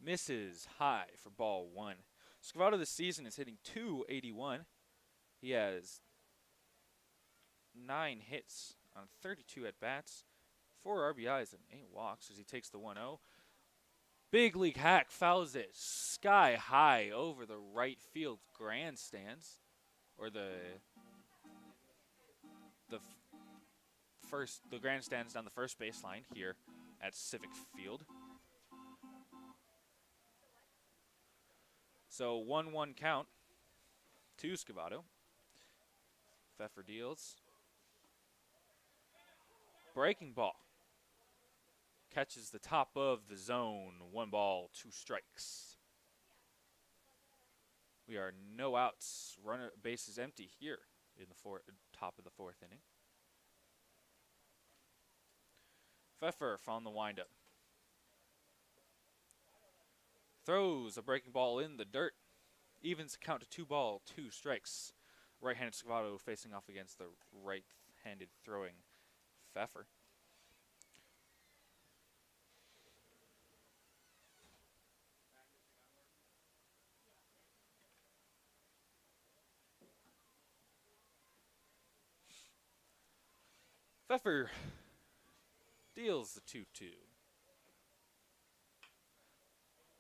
misses high for ball 1. Scavato this season is hitting .281. He has 9 hits on 32 at-bats, 4 RBIs and 8 walks as he takes the 1-0. Big league hack fouls it sky high over the right field grandstands, or the grandstands down the first baseline here at Civic Field. So 1-1 count to Scavato. Pfeffer deals. Breaking ball. Catches the top of the zone. 1 ball, 2 strikes. We are no outs. Runner bases empty here in the top of the 4th inning. Pfeffer on the windup. Throws a breaking ball in the dirt. Evens the count to 2 ball, 2 strikes. Right-handed Scavato facing off against the right-handed throwing Pfeffer. Pfeffer deals the 2-2.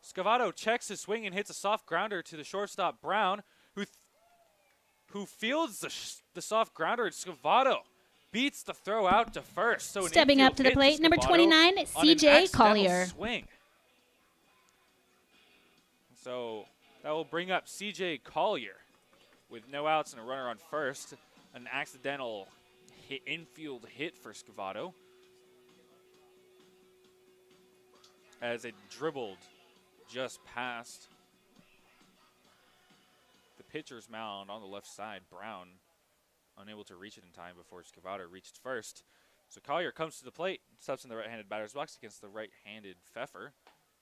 Scavato checks his swing and hits a soft grounder to the shortstop Brown, who fields the soft grounder. Scavato beats the throw out to first. So stepping up to the plate, number 29, CJ Collier. Swing. So that will bring up CJ Collier with no outs and a runner on first. An accidental infield hit for Scavato as it dribbled just past the pitcher's mound on the left side. Brown unable to reach it in time before Scavato reached first. So Collier comes to the plate, steps in the right-handed batter's box against the right-handed Pfeffer,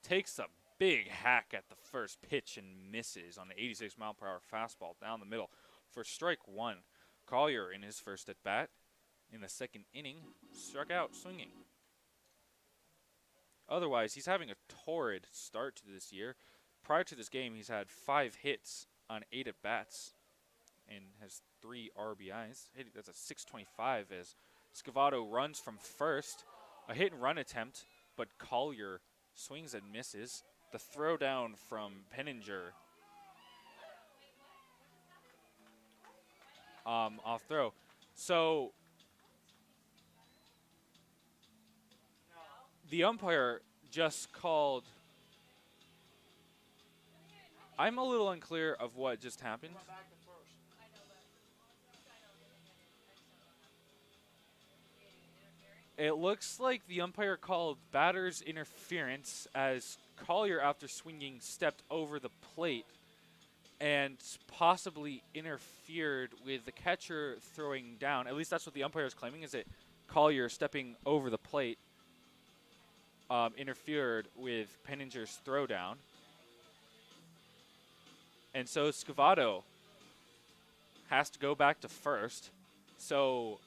takes a big hack at the first pitch and misses on an 86-mile-per-hour fastball down the middle for strike 1. Collier in his first at-bat in the 2nd inning struck out swinging. Otherwise, he's having a torrid start to this year. Prior to this game, he's had 5 hits on 8 at-bats and has 3 RBIs. That's a 625 as Scavato runs from first. A hit-and-run attempt, but Collier swings and misses. The throw down from Peninsula. Off throw. So the umpire just called. I'm a little unclear of what just happened. It looks like the umpire called batter's interference as Collier, after swinging, stepped over the plate and possibly interfered with the catcher throwing down. At least that's what the umpire is claiming, is that Collier stepping over the plate interfered with Penninger's throw down. And so Scavato has to go back to first. So,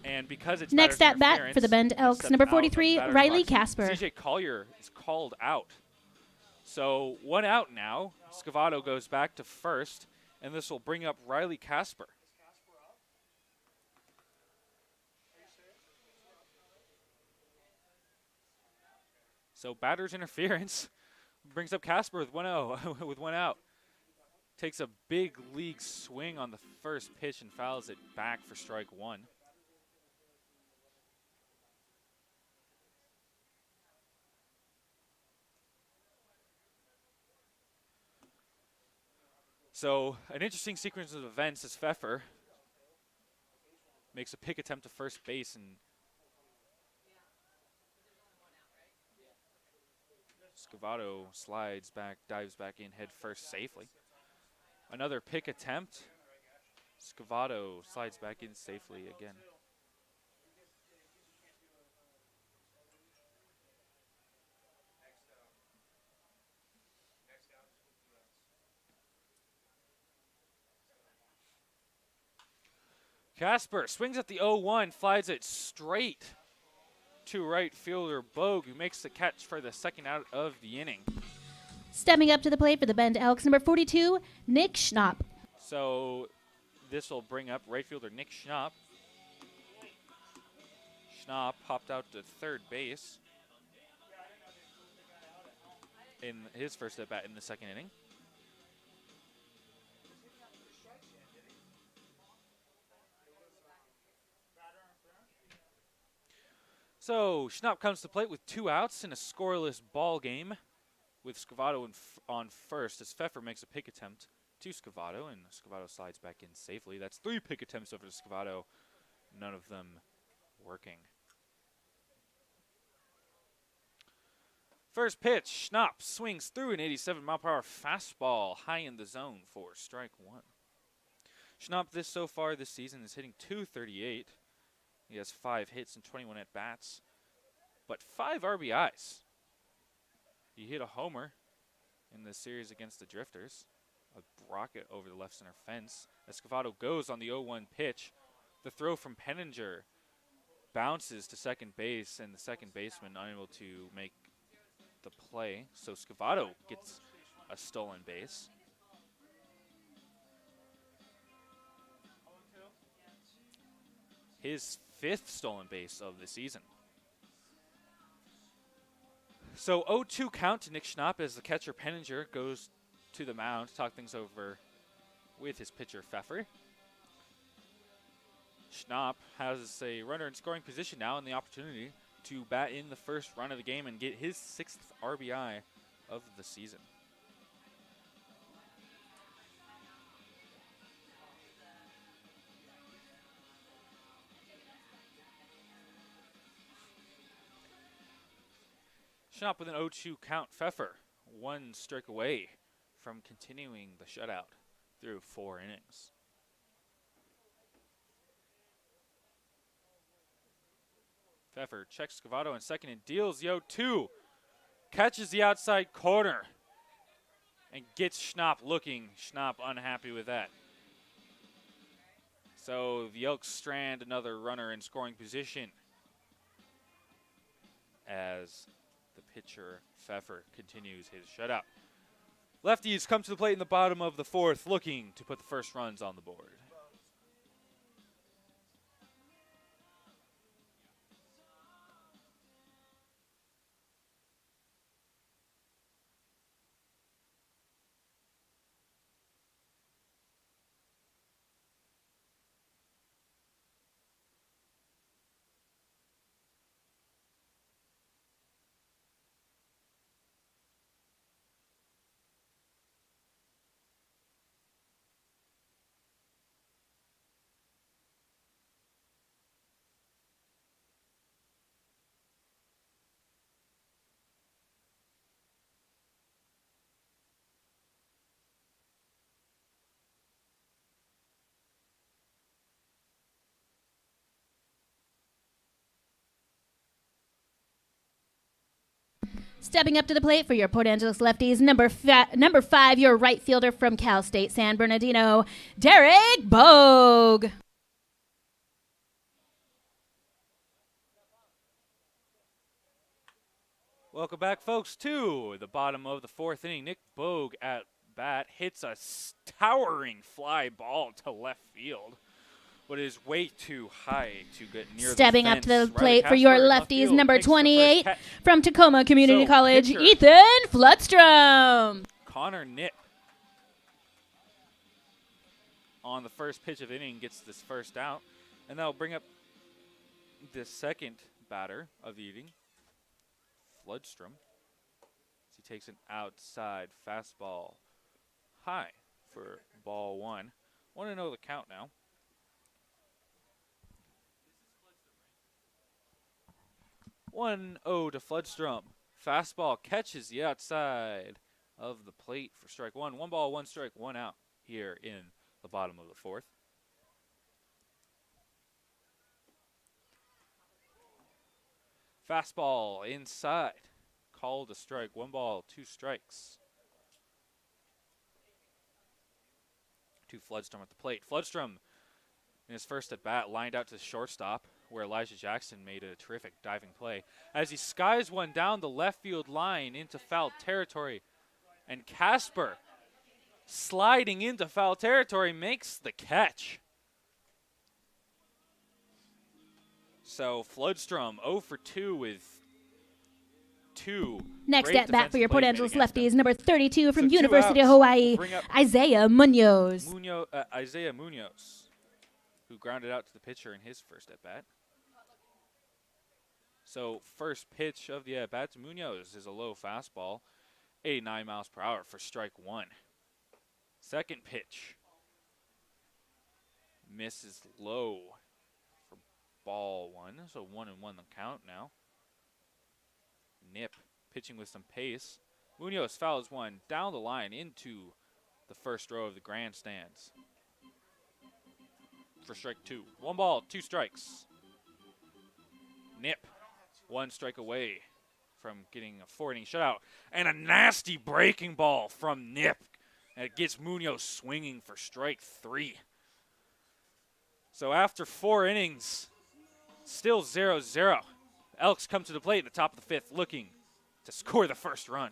and because it's next at bat for the Bend Elks, number 43, Riley Casper. CJ Collier is called out. So 1 out now. Scavato goes back to first, and this will bring up Riley Casper. So batter's interference brings up Casper with 1-0 with 1 out. Takes a big league swing on the first pitch and fouls it back for strike 1. So an interesting sequence of events as Pfeffer makes a pick attempt to first base and Scavato slides back, dives back in head first safely. Another pick attempt. Scavato slides back in safely again. Casper swings at the 0-1, flies it straight to right fielder Bogue, who makes the catch for the second out of the inning. Stepping up to the plate for the Bend Elks, number 42, Nick Schnapp. So this will bring up right fielder Nick Schnapp. Schnapp popped out to third base in his first at bat in the second inning. So Schnapp comes to plate with 2 outs in a scoreless ball game, with Scavato on first as Pfeffer makes a pick attempt to Scavato, and Scavato slides back in safely. That's 3 pick attempts over to Scavato, none of them working. First pitch, Schnapp swings through an 87-mile-per-hour fastball high in the zone for strike 1. Schnapp so far this season is hitting .238. He has 5 hits and 21 at-bats, but 5 RBIs. He hit a homer in the series against the Drifters, a rocket over the left center fence. Escovedo goes on the 0-1 pitch. The throw from Penninger bounces to second base, and the second baseman unable to make the play. So Scavato gets a stolen base. His 5th stolen base of the season. So 0-2 count to Nick Schnapp as the catcher Penninger goes to the mound to talk things over with his pitcher Pfeffer. Schnapp has a runner in scoring position now and the opportunity to bat in the first run of the game and get his 6th RBI of the season. Schnapp with an 0-2 count. Pfeffer 1 strike away from continuing the shutout through 4 innings. Pfeffer checks Scavato in second and deals the 0-2. Catches the outside corner and gets Schnapp looking. Schnapp unhappy with that. So the Elks strand another runner in scoring position as the pitcher Pfeffer continues his shutout. Lefties come to the plate in the bottom of the 4th, looking to put the first runs on the board. Stepping up to the plate for your Port Angeles Lefties, number 5, your right fielder from Cal State San Bernardino, Derek Bogue. Welcome back, folks, to the bottom of the 4th inning. Nick Bogue at bat hits a towering fly ball to left field, but is way too high to get near the fence. Stepping up to the plate for your Lefties, number 28 from Tacoma Community College, pitcher Ethan Floodstrom. Connor Knipp on the first pitch of the inning gets this first out, and that'll bring up the second batter of the inning, Floodstrom. He takes an outside fastball high for ball 1. Want to know the count now. 1-0 to Floodstrom. Fastball catches the outside of the plate for strike one. 1 ball, 1 strike, 1 out here in the bottom of the 4th. Fastball inside. Called a strike. 1 ball, 2 strikes. To Floodstrom at the plate. Floodstrom, in his first at bat, lined out to the shortstop, where Elijah Jackson made a terrific diving play. As he skies one down the left field line into foul territory, and Casper, sliding into foul territory, makes the catch. So Floodstrom 0 for 2 with 2. Next great at bat for your Port defensive Angeles plays Lefties, number 32 from So 2 University of outs. Hawaii, Bring up Isaiah Munoz. Isaiah Munoz, who grounded out to the pitcher in his first at bat. So first pitch of the at bat to Munoz is a low fastball, 89 miles per hour for strike 1. Second pitch misses low for ball 1, so 1-1 the count now. Nip pitching with some pace. Munoz fouls one down the line into the first row of the grandstands for strike 2. 1 ball, 2 strikes. Nip, 1 strike away from getting a 4-inning shutout. And a nasty breaking ball from Nip. And it gets Munoz swinging for strike 3. So after 4 innings, still 0-0. Elks come to the plate at the top of the 5th looking to score the first run.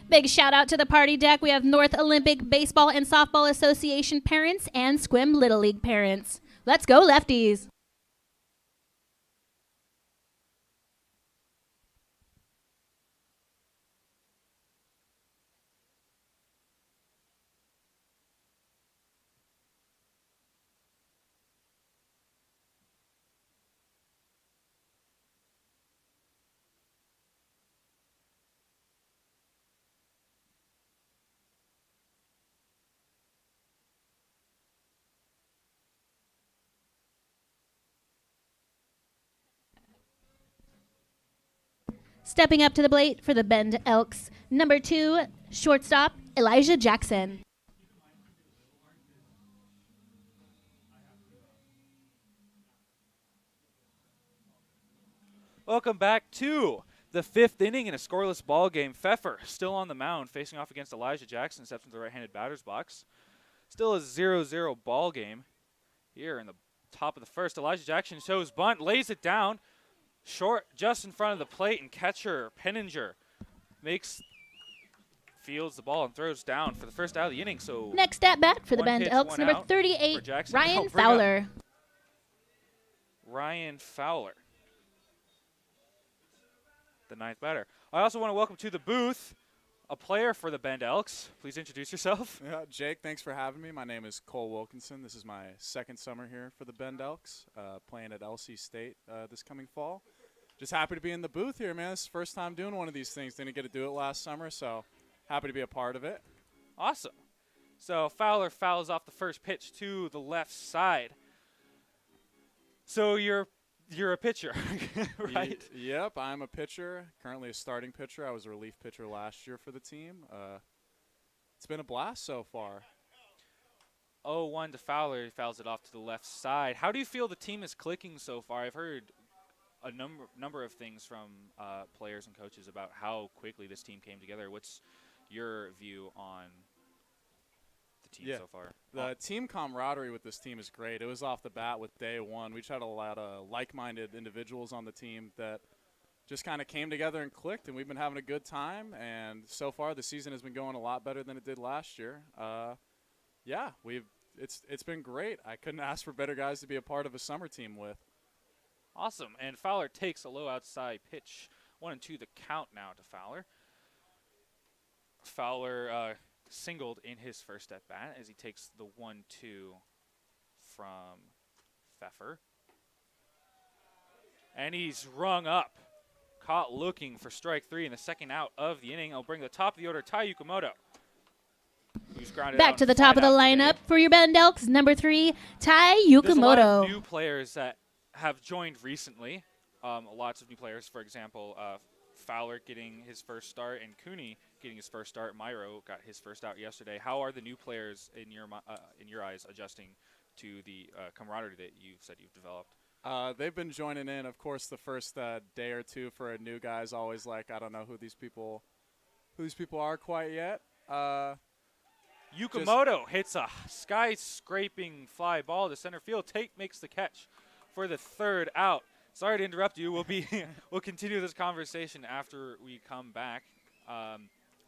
Big shout out to the party deck. We have North Olympic Baseball and Softball Association parents and Squim Little League parents. Let's go, Lefties. Stepping up to the plate for the Bend Elks, number 2, shortstop, Elijah Jackson. Welcome back to the 5th inning in a scoreless ball game. Pfeffer still on the mound, facing off against Elijah Jackson, steps into the right-handed batter's box. Still a 0-0 ball game here in the top of the 1st. Elijah Jackson shows bunt, lays it down, short just in front of the plate, and catcher Penninger fields the ball and throws down for the first out of the inning. So next at bat for the one Bend pitch, Elks, one number out 38, for Jackson. Ryan Bring up Fowler. Ryan Fowler, the 9th batter. I also want to welcome to the booth a player for the Bend Elks. Please introduce yourself. Yeah, Jake, thanks for having me. My name is Cole Wilkinson. This is my 2nd summer here for the Bend Elks, playing at LC State this coming fall. Just happy to be in the booth here, man. This is the first time doing one of these things. Didn't get to do it last summer, so happy to be a part of it. Awesome. So Fowler fouls off the first pitch to the left side. So you're a pitcher, right? Yep, I'm a pitcher, currently a starting pitcher. I was a relief pitcher last year for the team. It's been a blast so far. 0-1 to Fowler. He fouls it off to the left side. How do you feel the team is clicking so far? I've heard a number of things from players and coaches about how quickly this team came together. What's your view on the team so far? The team camaraderie with this team is great. It was off the bat with day one. We just had a lot of like-minded individuals on the team that just kind of came together and clicked, and we've been having a good time. And so far, the season has been going a lot better than it did last year. Yeah, it's been great. I couldn't ask for better guys to be a part of a summer team with. Awesome. And Fowler takes a low outside pitch. 1-2 the count now to Fowler. Fowler singled in his first at bat as he takes the 1-2 from Pfeffer. And he's rung up. Caught looking for strike 3 in the second out of the inning. I'll bring the top of the order, Tai Yukamoto, who's grounded Back out to the and top of the flied out lineup today. for your Bend Elks, number 3, Tai There's a lot of Yukamoto. new players that have joined recently. Lots of new players. For example, Fowler getting his first start and Cooney getting his first start. Myro got his first out yesterday. How are the new players in your eyes adjusting to the camaraderie that you've said you've developed? They've been joining in. Of course, the first day or two for a new guy is always like, I don't know who these people are quite yet. Yukamoto hits a sky-scraping fly ball to center field. Tate makes the catch for the third out. Sorry to interrupt you. We'll continue this conversation after we come back.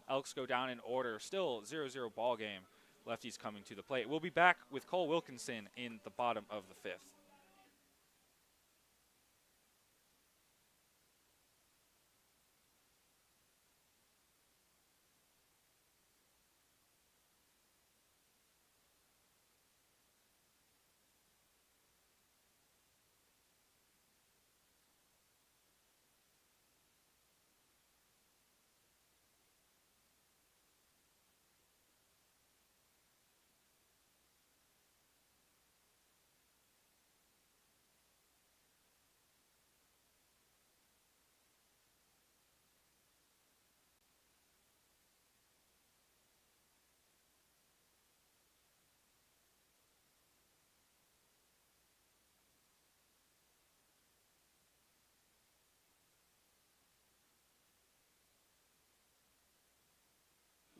Elks go down in order. Still 0-0 ball game. Lefties coming to the plate. We'll be back with Cole Wilkinson in the bottom of the fifth.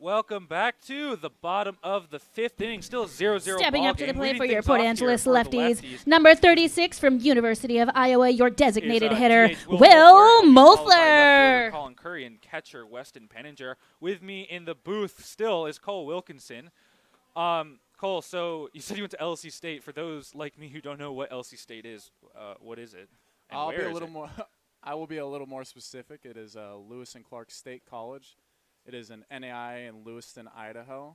Welcome back to the bottom of the fifth inning. Still 0-0 Stepping ball up to the game. plate Leading for your things Port off here Angeles for the Lefties, number 36 from University of Iowa, your designated hitter, DH Will and followed by left fielder Moeffler. Colin Curry and catcher Weston Penninger. With me in the booth still is Cole Wilkinson. Cole, so you said you went to LC State. For those like me who don't know what LC State is, what is it? And I'll be where a is little it? more. I will be a little more specific. It is Lewis and Clark State College. It is an NAI in Lewiston, Idaho.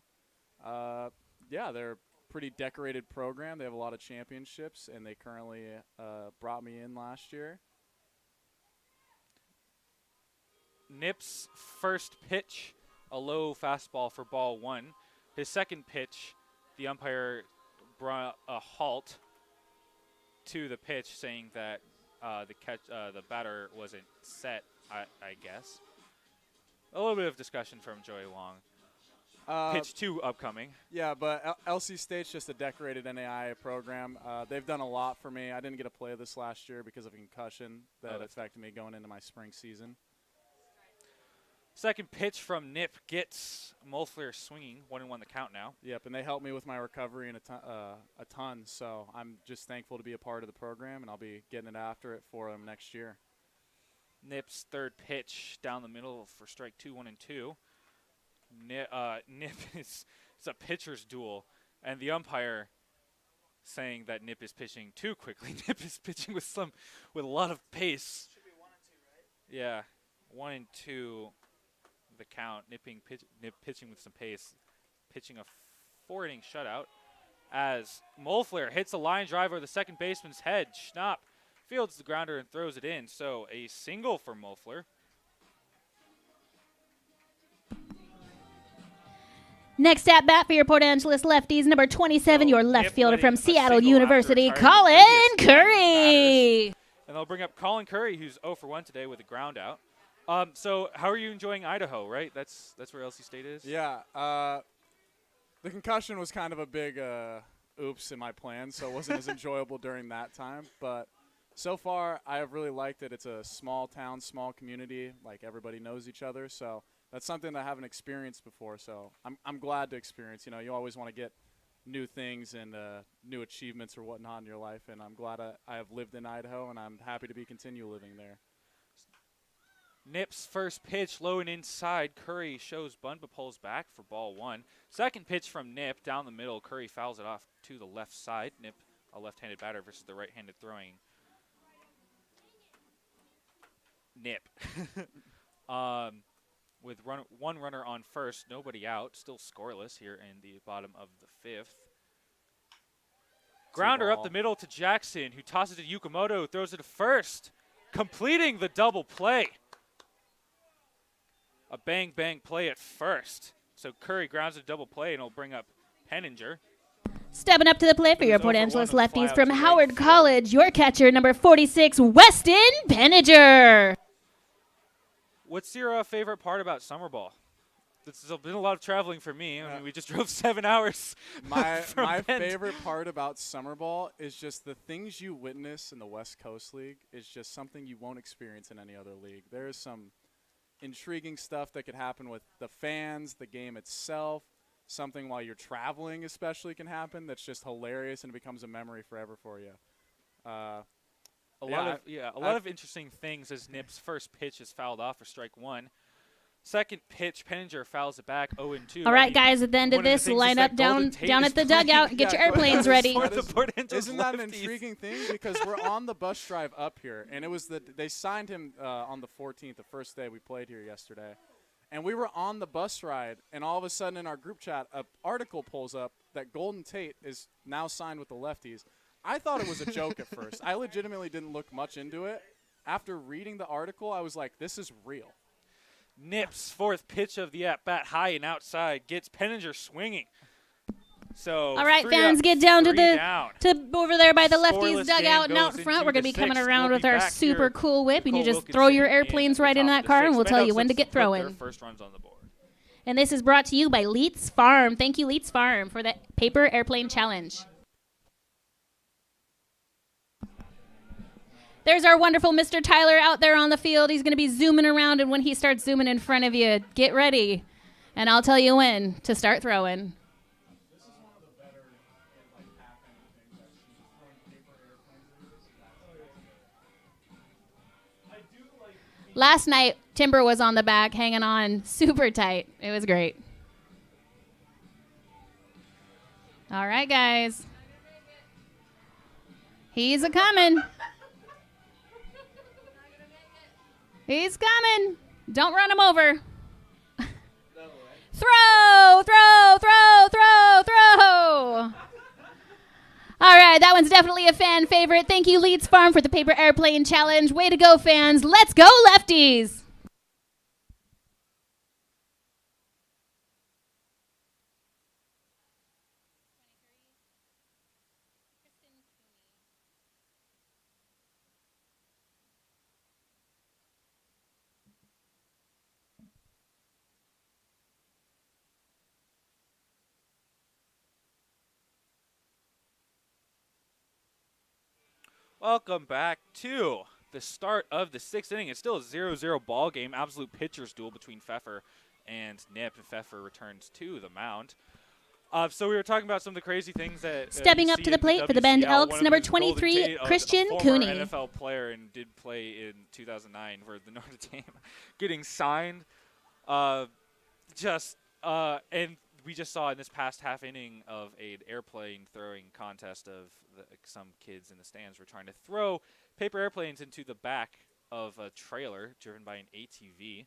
Yeah, they're a pretty decorated program. They have a lot of championships, and they currently brought me in last year. Nip's first pitch, a low fastball for ball one. His second pitch, the umpire brought a halt to the pitch, saying that the batter wasn't set, I guess. A little bit of discussion from Joey Long. Pitch 2 upcoming. Yeah, but LC State's just a decorated NAI program. They've done a lot for me. I didn't get to play this last year because of a concussion that affected me going into my spring season. Second pitch from Nip gets Moeffler swinging. 1-1 the count now. Yep, and they helped me with my recovery and a ton. So I'm just thankful to be a part of the program, and I'll be getting it after it for them next year. Nip's third pitch down the middle for strike 2, 1-2. Nip it's a pitcher's duel, and the umpire saying that Nip is pitching too quickly. Nip is pitching with a lot of pace. Should be 1 and 2, right? Yeah, 1-2 the count. Nip pitching with some pace, pitching a 4-inning shutout as Moeffler hits a line drive over the second baseman's head. Schnapp fields the grounder and throws it in. So a single for Moeffler. Next at bat for your Port Angeles Lefties, number 27, your left Nip fielder letting from a Seattle single University, after retiring Colin the previous Curry. batters. And they'll bring up Colin Curry, who's 0 for 1 today with a ground out. So how are you enjoying Idaho, right? That's where LC State is? Yeah, the concussion was kind of a big oops in my plans, so it wasn't as enjoyable during that time. But so far, I have really liked it. It's a small town, small community, like everybody knows each other. So that's something that I haven't experienced before. So I'm glad to experience. You know, you always want to get new things and new achievements or whatnot in your life, and I'm glad I have lived in Idaho, and I'm happy to continue living there. Nip's first pitch low and inside. Curry shows bunt but pulls back for ball 1. Second pitch from Nip down the middle. Curry fouls it off to the left side. Nip, a left-handed batter versus the right-handed throwing Nip. With one runner on first, nobody out, still scoreless here in the bottom of the 5th. Grounder up the middle to Jackson, who tosses it to Yukamoto, who throws it to first, completing the double play. A bang-bang play at first. So Curry grounds a double play, and it'll bring up Penninger. Stepping up to the plate for your Port Angeles Lefties from Howard College, your catcher, number 46, Weston Penninger. What's your favorite part about summer ball? This has been a lot of traveling for me. I mean, we just drove 7 hours. My favorite part about summer ball is just the things you witness in the West Coast League is just something you won't experience in any other league. There is some intriguing stuff that could happen with the fans, the game itself. Something while you're traveling especially can happen that's just hilarious and it becomes a memory forever for you. A lot of interesting things as Nip's first pitch is fouled off for strike 1. Second pitch, Penninger fouls it back 0-2. All right, guys, at the end of this, line up down at the dugout and get your airplanes ready. Isn't that an intriguing thing? Because we're on the bus drive up here, and it was they signed him on the 14th, the first day we played here yesterday. And we were on the bus ride, and all of a sudden in our group chat, an article pulls up that Golden Tate is now signed with the Lefties. I thought it was a joke at first. I legitimately didn't look much into it. After reading the article, I was like, this is real. Nip's fourth pitch of the at-bat, high and outside, gets Penninger swinging. So all right, fans, get down to over there by the Lefties Scoreless dugout and out front. We're going to be coming around with our super cool whip, and you just throw your airplanes right in that car, and we'll tell you when to get throwing. First runs on the board. And this is brought to you by Leets Farm. Thank you, Leets Farm, for the Paper Airplane Challenge. There's our wonderful Mr. Tyler out there on the field. He's going to be zooming around, and when he starts zooming in front of you, get ready. And I'll tell you when to start throwing. This is one of the better half-ended things I've seen. Throwing paper airplanes. Last night, Timber was on the back, hanging on super tight. It was great. All right, guys. He's a-coming. He's coming. Don't run him over. Throw, throw, throw, throw, throw. All right, that one's definitely a fan favorite. Thank you, Leeds Farm, for the Paper Airplane Challenge. Way to go, fans. Let's go, Lefties. Welcome back to the start of the 6th inning. It's still a 0-0 ball game. Absolute pitcher's duel between Pfeffer and Nip. And Pfeffer returns to the mound. So we were talking about some of the crazy things that stepping up to the plate for the Bend Elks, number 23, Christian Cooney. NFL player and did play in 2009 for the Notre Dame, getting signed. And we just saw in this past half inning of an airplane throwing contest of some kids in the stands were trying to throw paper airplanes into the back of a trailer driven by an ATV.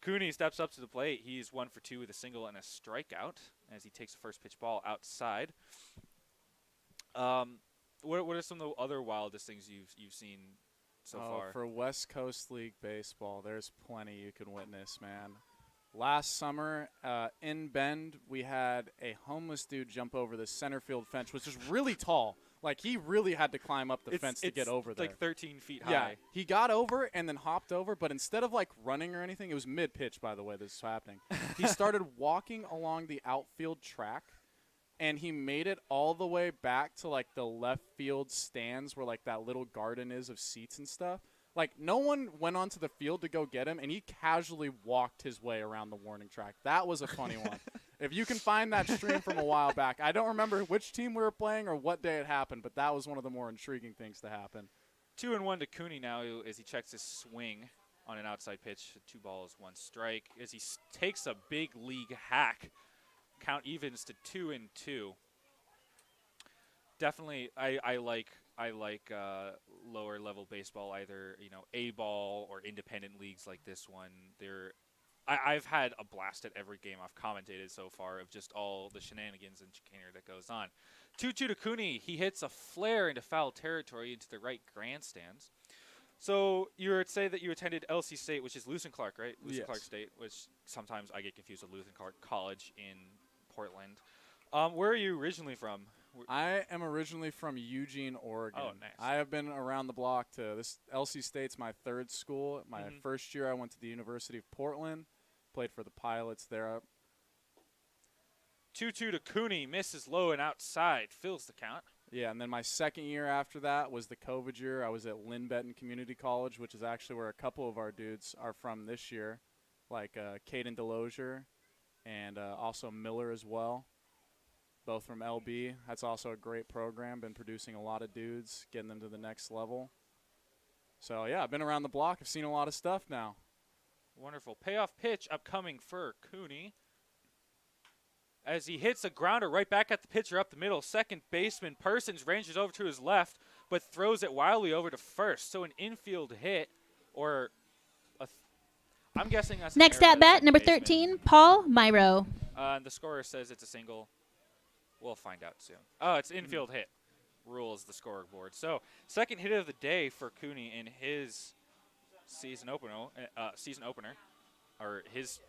Cooney steps up to the plate. He's 1 for 2 with a single and a strikeout as he takes the first pitch ball outside. What are some of the other wildest things you've seen so far? For West Coast League baseball, there's plenty you can witness, man. Last summer in Bend, we had a homeless dude jump over the center field fence, which is really tall. Like, he really had to climb up the fence to get over there. It's like 13 feet high. Yeah, he got over and then hopped over, but instead of, like, running or anything, it was mid-pitch, by the way, this is happening. He started walking along the outfield track, and he made it all the way back to, like, the left field stands where, like, that little garden is of seats and stuff. Like, no one went onto the field to go get him, and he casually walked his way around the warning track. That was a funny one. If you can find that stream from a while back, I don't remember which team we were playing or what day it happened, but that was one of the more intriguing things to happen. 2-1 to Cooney now as he checks his swing on an outside pitch. 2 balls, 1 strike. As he takes a big league hack. Count evens to 2-2. Definitely, I like lower level baseball, either A ball or independent leagues like this one. I've had a blast at every game I've commentated so far of just all the shenanigans and chicanery that goes on. 2-2 to Cooney. He hits a flare into foul territory into the right grandstands. So you would say that you attended LC State, which is Lewis and Clark, right? Lewis and Clark State, which sometimes I get confused with Lewis and Clark College in Portland. Where are you originally from? I am originally from Eugene, Oregon. Oh, nice. I have been around the block to this. LC State's my 3rd school. My first year, I went to the University of Portland, played for the Pilots there. 2-2 to Cooney, misses low and outside, fills the count. Yeah, and then my 2nd year after that was the COVID year. I was at Lynn Benton Community College, which is actually where a couple of our dudes are from this year, like Caden Delosier and also Miller as well. Both from LB. That's also a great program. Been producing a lot of dudes, getting them to the next level. So, yeah, I've been around the block. I've seen a lot of stuff now. Wonderful. Payoff pitch upcoming for Cooney. As he hits a grounder right back at the pitcher up the middle. Second baseman Persons ranges over to his left, but throws it wildly over to first. So an infield hit, or I'm guessing that's Next at bat, number 13, Paul Myro. The scorer says it's a single. We'll find out soon. Oh, it's infield hit. Rules the scoreboard. So, second hit of the day for Cooney in his season opener, or his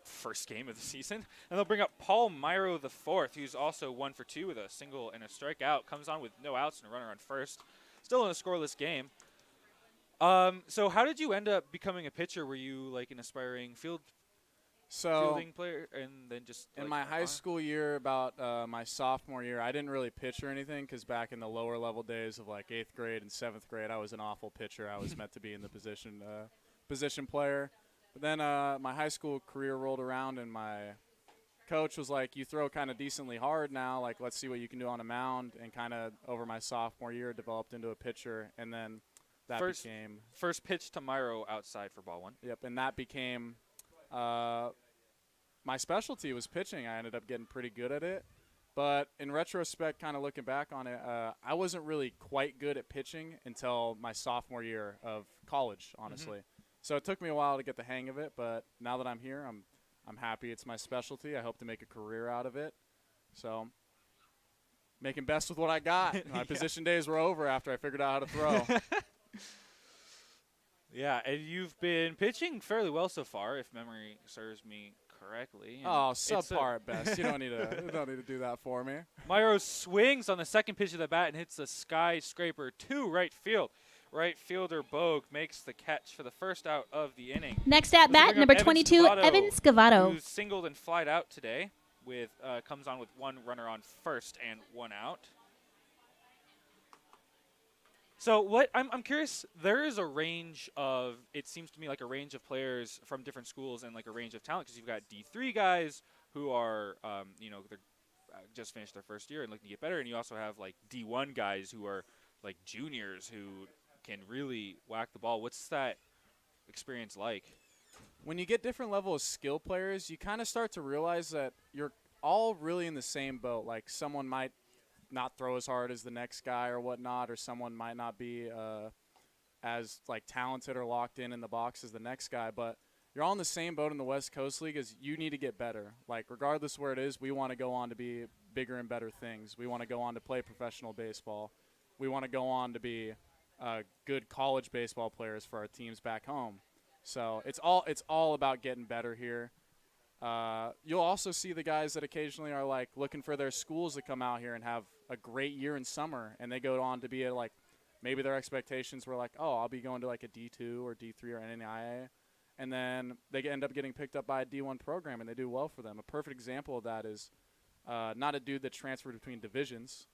first game of the season. And they'll bring up Paul Myro IV, who's also 1 for 2 with a single and a strikeout. Comes on with no outs and a runner on first. Still in a scoreless game. So, how did you end up becoming a pitcher? Were you like an aspiring fielding player, and then just in my high school year, about my sophomore year, I didn't really pitch or anything because back in the lower level days of like 8th grade and 7th grade, I was an awful pitcher. I was meant to be in the position player. But then my high school career rolled around, and my coach was like, "You throw kind of decently hard now. Like, let's see what you can do on a mound." And kind of over my sophomore year, developed into a pitcher, and then that became first pitch to Myro outside for ball 1. Yep, and that became. My specialty was pitching. I ended up getting pretty good at it. But in retrospect, kind of looking back on it, I wasn't really quite good at pitching until my sophomore year of college, honestly. So it took me a while to get the hang of it. But now that I'm here, I'm happy it's my specialty. I hope to make a career out of it. So making best with what I got. My position days were over after I figured out how to throw. Yeah, and you've been pitching fairly well so far, if memory serves me correctly. Oh, subpar at best. You don't need to do that for me. Myro swings on the second pitch of the bat and hits a skyscraper to right field. Right fielder Bogue makes the catch for the first out of the inning. Next at bat, number 22, Evan Scavato. Who's singled and flied out today. Comes on with 1 runner on first and 1 out. So I'm curious, there is a range of, it seems to me like a range of players from different schools and like a range of talent, because you've got D3 guys who are, they're just finished their first year and looking to get better, and you also have like D1 guys who are like juniors who can really whack the ball. What's that experience like? When you get different level of skill players, you kind of start to realize that you're all really in the same boat. Like someone might not throw as hard as the next guy or whatnot, or someone might not be as like talented or locked in the box as the next guy, but you're all in the same boat in the West Coast League. As you need to get better. Like regardless where it is, we want to go on to be bigger and better things. We want to go on to play professional baseball. We want to go on to be good college baseball players for our teams back home. So it's all about getting better here. You'll also see the guys that occasionally are like looking for their schools to come out here and have a great year in summer, and they go on to be like, maybe their expectations were like, oh, I'll be going to like a D2 or D3 or NAIA, and then they end up getting picked up by a D1 program and they do well for them. A perfect example of that is not a dude that transferred between divisions.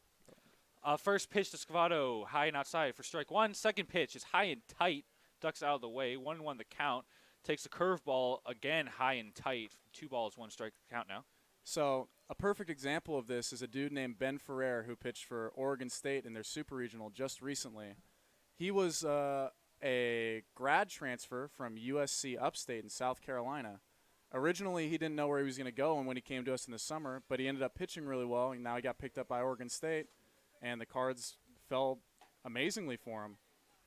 First pitch to Scavato, high and outside for strike 1. Second pitch is high and tight, ducks out of the way, 1-1 the count. Takes a curveball, again high and tight. 2 balls, 1 strike count now. So a perfect example of this is a dude named Ben Ferrer who pitched for Oregon State in their super regional just recently. He was a grad transfer from USC Upstate in South Carolina. Originally, he didn't know where he was going to go, and when he came to us in the summer, but he ended up pitching really well, and now he got picked up by Oregon State, and the cards fell amazingly for him.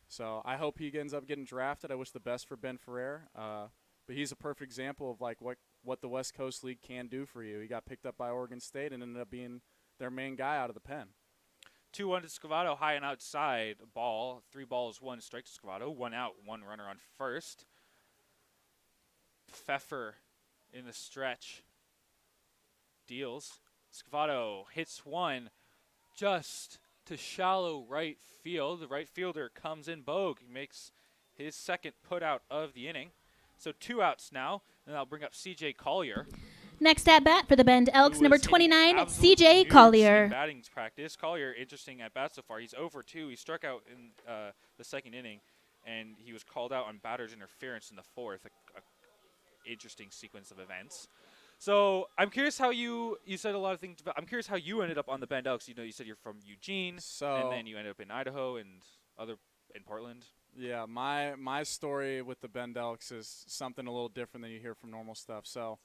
So I hope he ends up getting drafted. I wish the best for Ben Ferrer, but he's a perfect example of like what the West Coast League can do for you. He got picked up by Oregon State and ended up being their main guy out of the pen. 2-1 to Scavato, high and outside ball. 3 balls, 1 strike to Scavato. 1 out, 1 runner on first. Pfeffer in the stretch deals. Scavato hits 1 just to shallow right field. The right fielder comes in. Bogue makes his second put out of the inning. So 2 outs now, and I'll bring up C.J. Collier. Next at bat for the Bend Elks, number 29, C.J. In Collier. batting practice. Collier, interesting at bat so far. He's over 2. He struck out in the second inning, and he was called out on batter's interference in the fourth. A interesting sequence of events. So I'm curious how you said a lot of things. I'm curious how you ended up on the Bend Elks. You know, you said you're from Eugene, and then you ended up in Idaho and in Portland. Yeah, my story with the Bend Elks is something a little different than you hear from normal stuff. So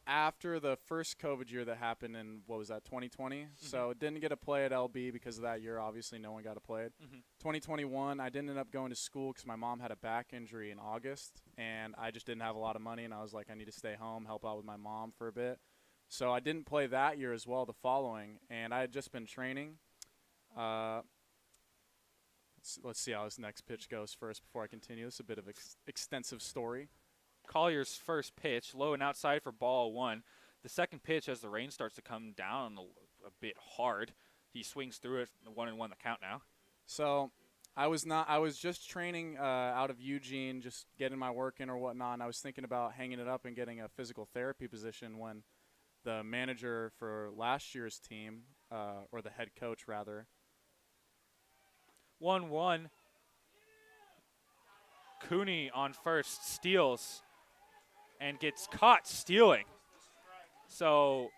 after the first COVID year that happened in, 2020? So didn't get to play at LB because of that year. Obviously, no one got to play it. 2021, I didn't end up going to school because my mom had a back injury in August, and I just didn't have a lot of money, and I was like, I need to stay home, help out with my mom for a bit. So I didn't play that year as well, the following, and I had just been training. Let's see how this next pitch goes first before I continue. It's a bit of extensive story. Collier's first pitch, low and outside for ball 1. The second pitch, as the rain starts to come down a bit hard, he swings through it. 1-1 the count now. So I was just training out of Eugene, just getting my work in or whatnot, and I was thinking about hanging it up and getting a physical therapy position when the manager for last year's team, or the head coach rather. 1-1. Cooney on first steals and gets caught stealing. So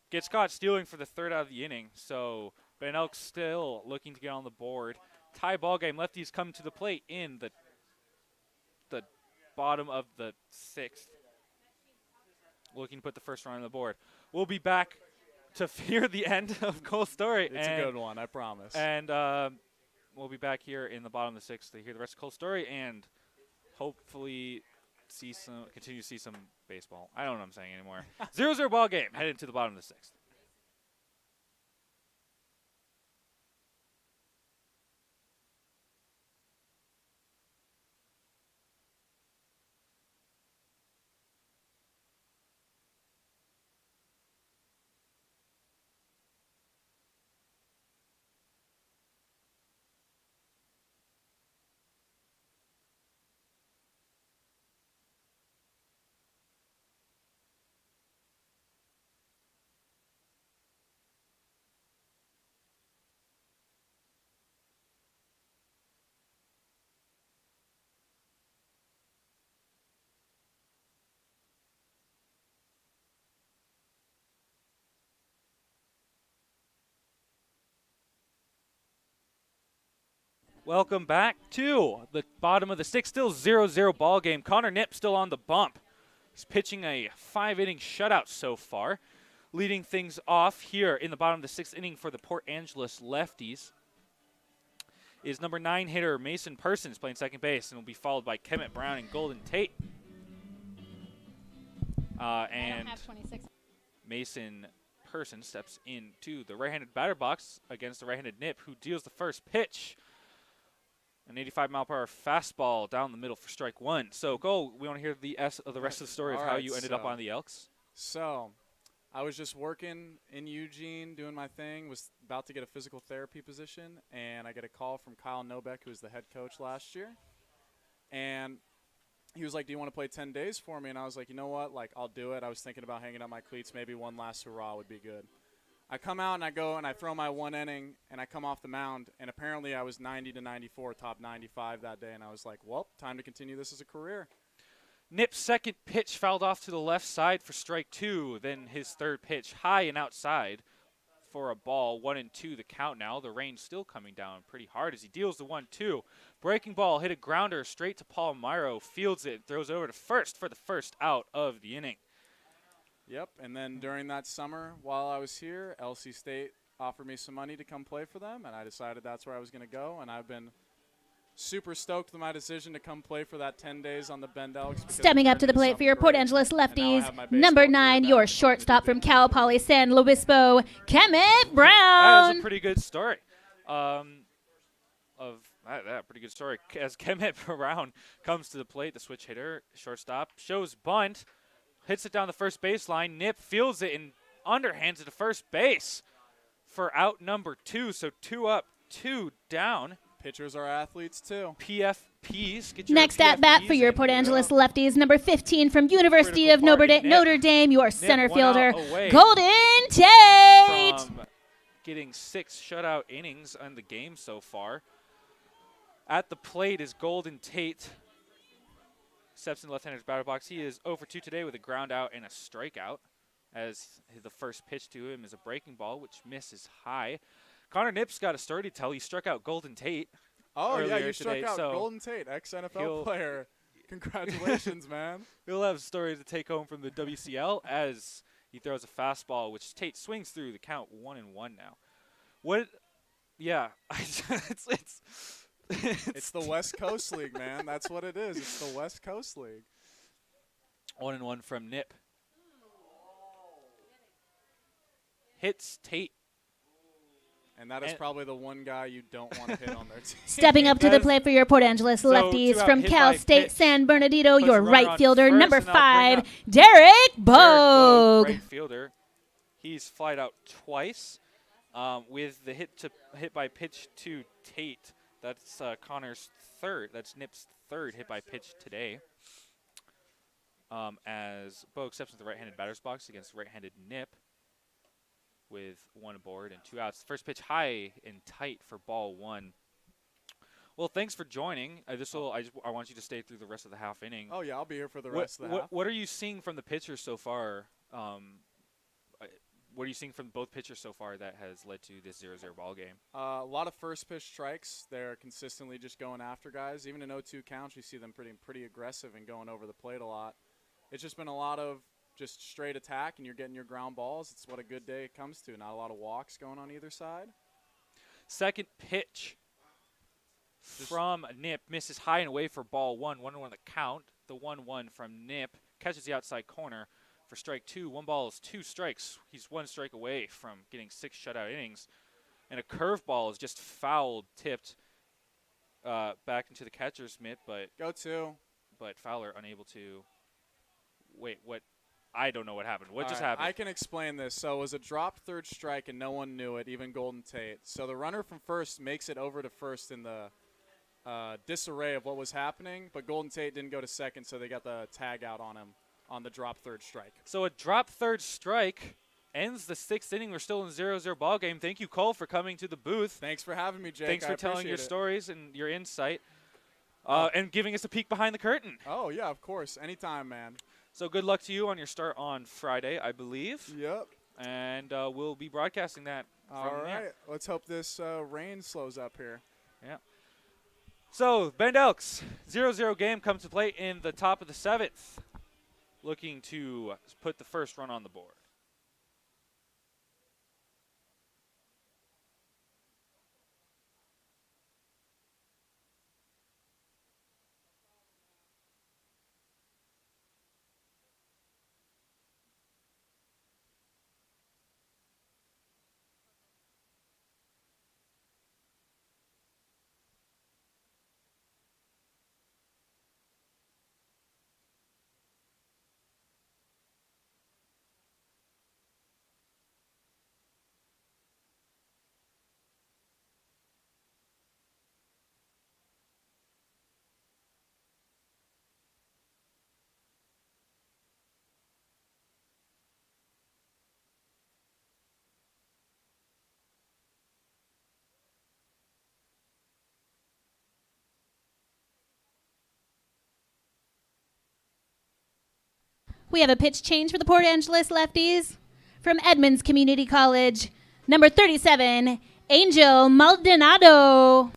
gets caught stealing for the third out of the inning. So Ben Elks still looking to get on the board. Tie ball game. Lefties come to the plate in the bottom of the 6th. Looking to put the first run on the board. We'll be back to hear the end of Cole's story. It's a good one, I promise. And we'll be back here in the bottom of the 6th to hear the rest of Cole's story and hopefully continue to see some baseball. I don't know what I'm saying anymore. 0-0 ball game headed to the bottom of the 6th. Welcome back to the bottom of the 6th. Still 0-0 ball game. Connor Knipp still on the bump. He's pitching a 5-inning shutout so far. Leading things off here in the bottom of the 6th inning for the Port Angeles Lefties is number 9 hitter Mason Persons playing second base, and will be followed by Kemet Brown and Golden Tate. And Mason Persons steps into the right-handed batter box against the right-handed Knipp, who deals the first pitch. An 85-mile-per-hour fastball down the middle for strike 1. So, Cole, we want to hear the rest of the story of how you ended up on the Elks. So, I was just working in Eugene, doing my thing, was about to get a physical therapy position, and I get a call from Kyle Nobeck, who was the head coach last year. And he was like, do you want to play 10 days for me? And I was like, you know what? Like, I'll do it. I was thinking about hanging up my cleats. Maybe one last hurrah would be good. I come out and I go and I throw my 1 inning and I come off the mound, and apparently I was 90 to 94, top 95 that day, and I was like, well, time to continue this as a career. Knipp's second pitch fouled off to the left side for strike 2. Then his third pitch high and outside for a ball. 1-2 the count now. The rain still coming down pretty hard as he deals the 1-2. Breaking ball, hit a grounder straight to Palmiro. Fields it, throws over to first for the first out of the inning. Yep, and then during that summer while I was here, LC State offered me some money to come play for them, and I decided that's where I was going to go, and I've been super stoked with my decision to come play for that 10 days on the Bend Elks. Stepping up to the plate for your Port Angeles Lefties, number 9, your shortstop from Cal Poly San Luis Obispo, Kemet Brown. That is a pretty good story. Pretty good story. As Kemet Brown comes to the plate, the switch hitter, shortstop, shows bunt, hits it down the first baseline. Nip fields it and underhands it to first base for out number 2. So 2 up, 2 down. Pitchers are athletes, too. PFPs. Next at bat for your Port Angeles Lefties, number 15 from University of Notre Dame, your center fielder, Golden Tate. From getting 6 shutout innings in the game so far. At the plate is Golden Tate. Steps in the left-hander's batter box. He is 0 for 2 today with a ground out and a strikeout, as the first pitch to him is a breaking ball, which misses high. Connor Nips got a story to tell. He struck out Golden Tate. Oh, yeah, you today, struck out Golden Tate, ex-NFL player. Congratulations, man. He'll have stories to take home from the WCL as he throws a fastball, which Tate swings through the count 1-1 now. What? Yeah, it's the West Coast League, man. That's what it is. It's the West Coast League. 1-1 from Nip. Hits Tate. And that is probably the one guy you don't want to hit on their team. Stepping up to the plate for your Port Angeles Lefties from Cal State San Bernardino, your right fielder, number 5, Derek Bogue. Right fielder. He's flied out twice with the hit by pitch to Tate. That's Connor's third. That's Nip's third hit by pitch today. As Bogue steps into the right-handed batter's box against right-handed Nip, with 1 aboard and 2 outs. First pitch high and tight for ball 1. Well, thanks for joining. I want you to stay through the rest of the half inning. Oh yeah, I'll be here for the rest of the half. What are you seeing from the pitchers so far? What are you seeing from both pitchers so far that has led to this 0-0 ball game? A lot of first pitch strikes. They're consistently just going after guys. Even in 0-2 counts, you see them pretty aggressive and going over the plate a lot. It's just been a lot of just straight attack, and you're getting your ground balls. It's what a good day comes to. Not a lot of walks going on either side. Second pitch from Nip. Misses high and away for ball 1. 1-1 the count. The 1-1 from Nip. Catches the outside corner for strike 2. 1 ball is 2 strikes. He's 1 strike away from getting 6 shutout innings. And a curveball is just foul tipped back into the catcher's mitt. But Fowler unable to. Wait, what? I don't know what happened. What just happened? I can explain this. So it was a drop third strike, and no one knew it, even Golden Tate. So the runner from first makes it over to first in the disarray of what was happening, but Golden Tate didn't go to second, so they got the tag out on him on the drop third strike. So a drop third strike ends the 6th inning. We're still in 0-0 ball game. Thank you, Cole, for coming to the booth. Thanks for having me, Jake. Thanks for telling your stories and your insight and giving us a peek behind the curtain. Oh, yeah, of course. Anytime, man. So good luck to you on your start on Friday, I believe. Yep. And we'll be broadcasting that. All right. Let's hope this rain slows up here. Yeah. So Bend Elks, 0-0 game comes to play in the top of the 7th, looking to put the first run on the board. We have a pitch change for the Port Angeles Lefties from Edmonds Community College. Number 37, Angel Maldonado.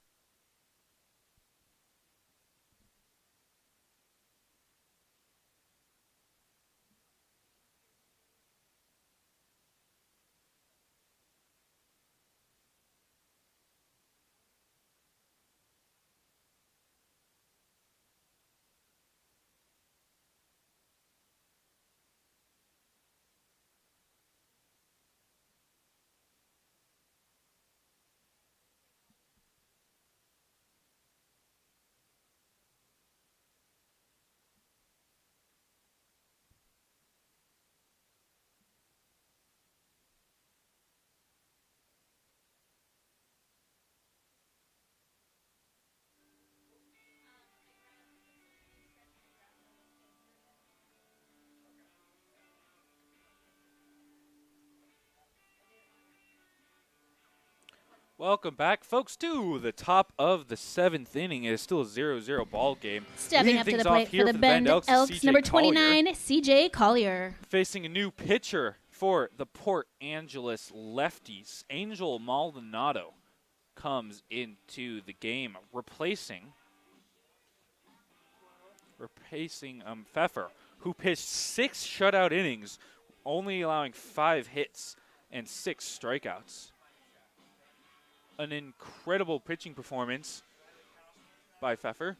Welcome back, folks, to the top of the 7th inning. It is still a 0-0 ball game. Stepping Leading up to things the off plate here for the Bend Elks, Elks, CJ number Collier, 29, CJ Collier. facing a new pitcher for the Port Angeles Lefties. Angel Maldonado comes into the game, replacing Pfeffer, who pitched 6 shutout innings, only allowing 5 hits and 6 strikeouts. An incredible pitching performance by Pfeffer.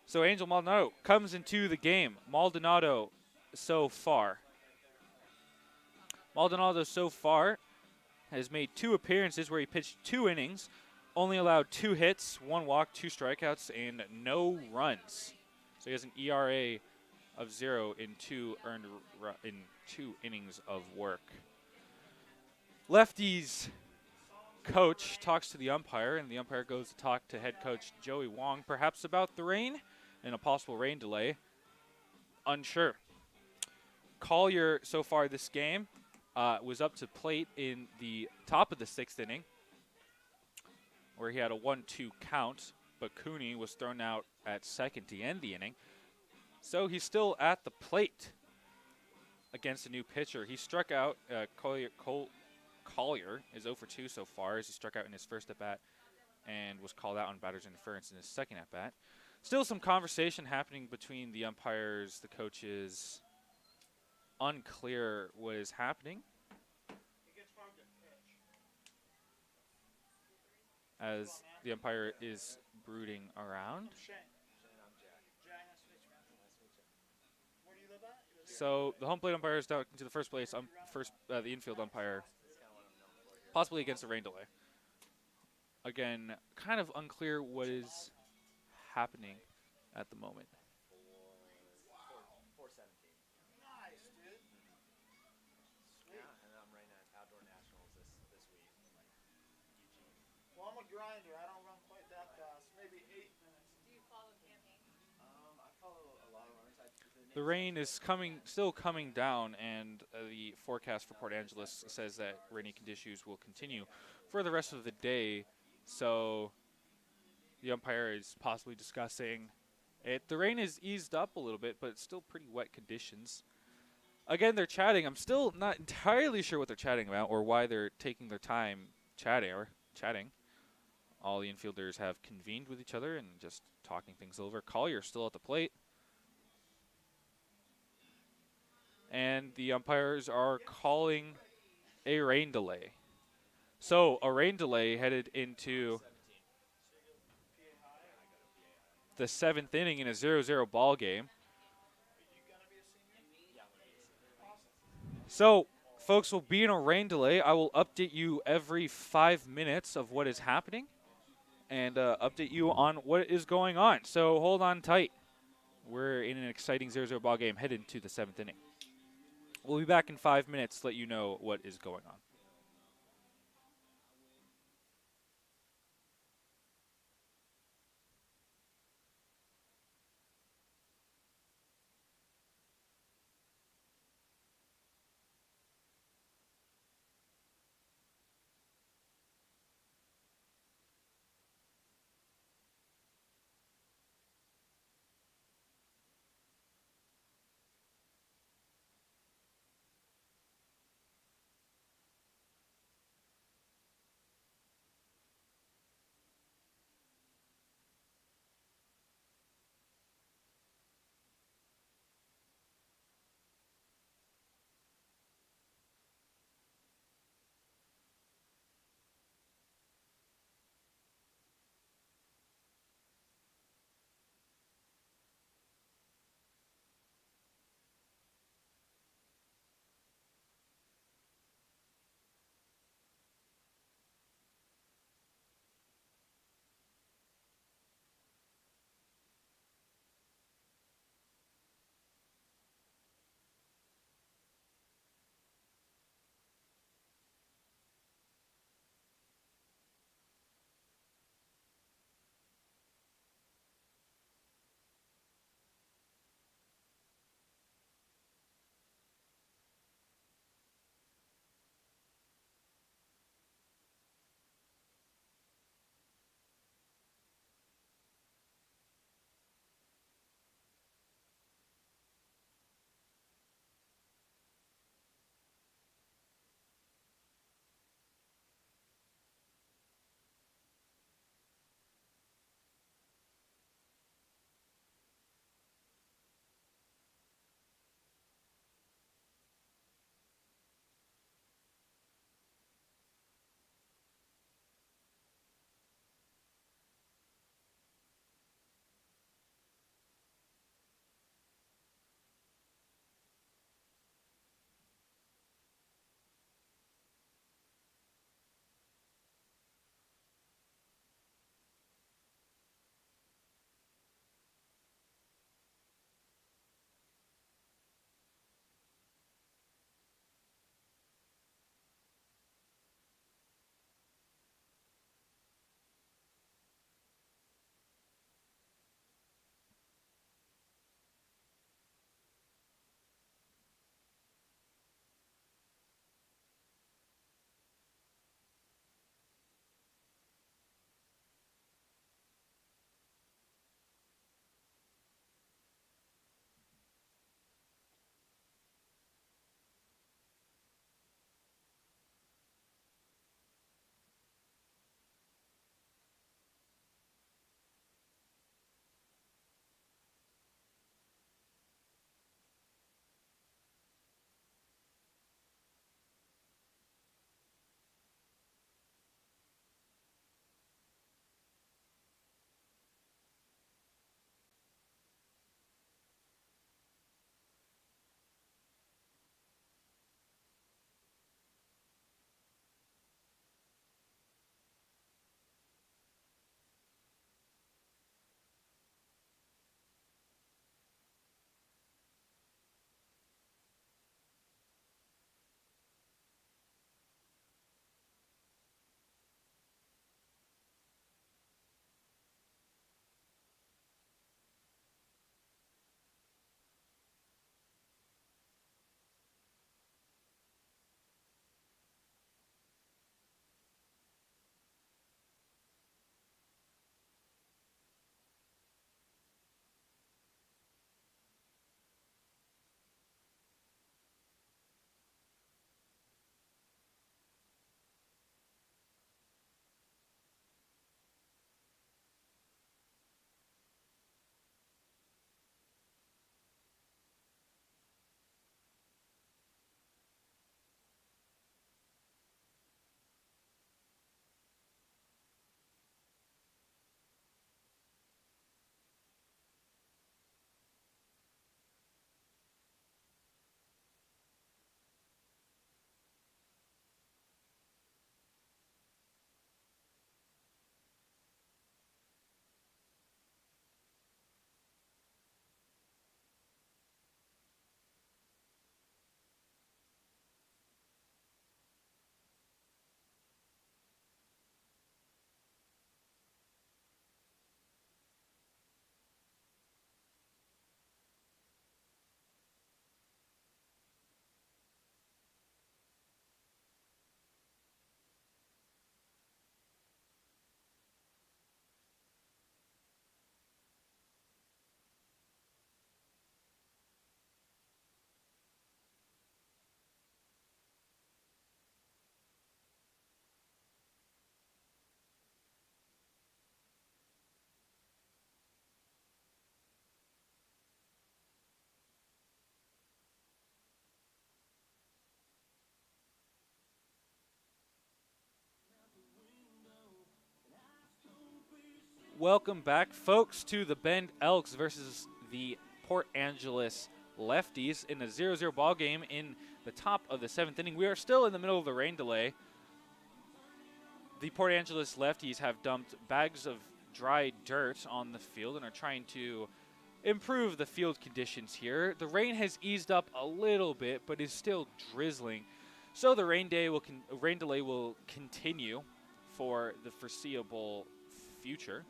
So Angel Maldonado comes into the game. Maldonado so far has made 2 appearances where he pitched 2 innings, only allowed 2 hits, 1 walk, 2 strikeouts, and no runs. So he has an ERA of 0 in 2 innings of work. Lefties coach talks to the umpire, and the umpire goes to talk to head coach Joey Wong, perhaps about the rain and a possible rain delay. Unsure. Collier, so far this game, was up to plate in the top of the 6th inning, where he had a 1-2 count, but Cooney was thrown out at second to end the inning. So he's still at the plate against a new pitcher. He struck out. Collier is 0 for 2 so far, as he struck out in his first at-bat and was called out on batter's interference in his second at-bat. Still some conversation happening between the umpires, the coaches. Unclear what is happening, as the umpire is brooding around. So the home plate umpire is down to the first place. The infield umpire, possibly against a rain delay. Again, kind of unclear what is happening at the moment. Well, I'm a grinder. I don't run quite that fast. Maybe 8 minutes. Do you follow camping? I follow a lot of runners. The rain is still coming down, and the forecast for Port Angeles says that rainy conditions will continue for the rest of the day. So the umpire is possibly discussing it. The rain has eased up a little bit, but it's still pretty wet conditions. Again, they're chatting. I'm still not entirely sure what they're chatting about or why they're taking their time chatting. All the infielders have convened with each other and just talking things over. Collier still at the plate. And the umpires are calling a rain delay. So a rain delay headed into the 7th inning in a 0-0 ball game. So folks, will be in a rain delay. I will update you every 5 minutes of what is happening and update you on what is going on. So hold on tight. We're in an exciting 0-0 ball game headed into the 7th inning. We'll be back in 5 minutes to let you know what is going on. Welcome back, folks, to the Bend Elks versus the Port Angeles Lefties in a 0-0 ball game in the top of the 7th inning. We are still in the middle of the rain delay. The Port Angeles Lefties have dumped bags of dry dirt on the field and are trying to improve the field conditions here. The rain has eased up a little bit, but is still drizzling. So the rain delay will continue for the foreseeable future.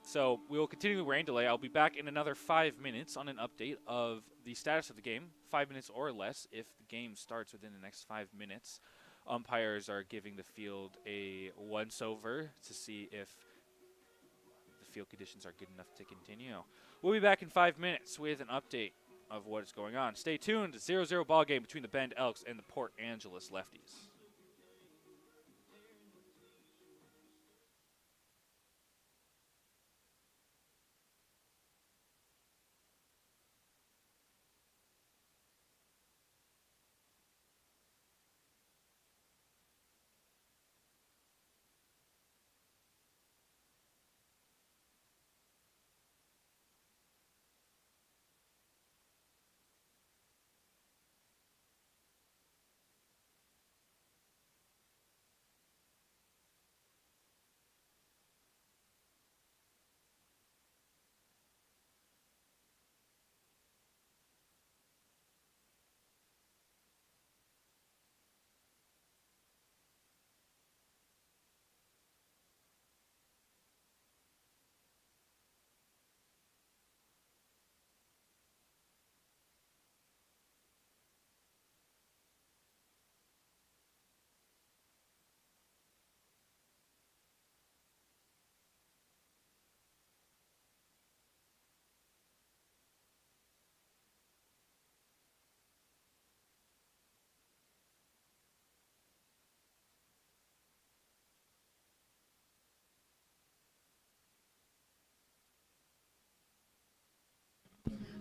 So we will continue the rain delay. I'll be back in another 5 minutes on an update of the status of the game, 5 minutes or less if the game starts within the next 5 minutes. Umpires are giving the field a once-over to see if the field conditions are good enough to continue. We'll be back in 5 minutes with an update of what is going on. Stay tuned. 0-0 ball game between the Bend Elks and the Port Angeles Lefties.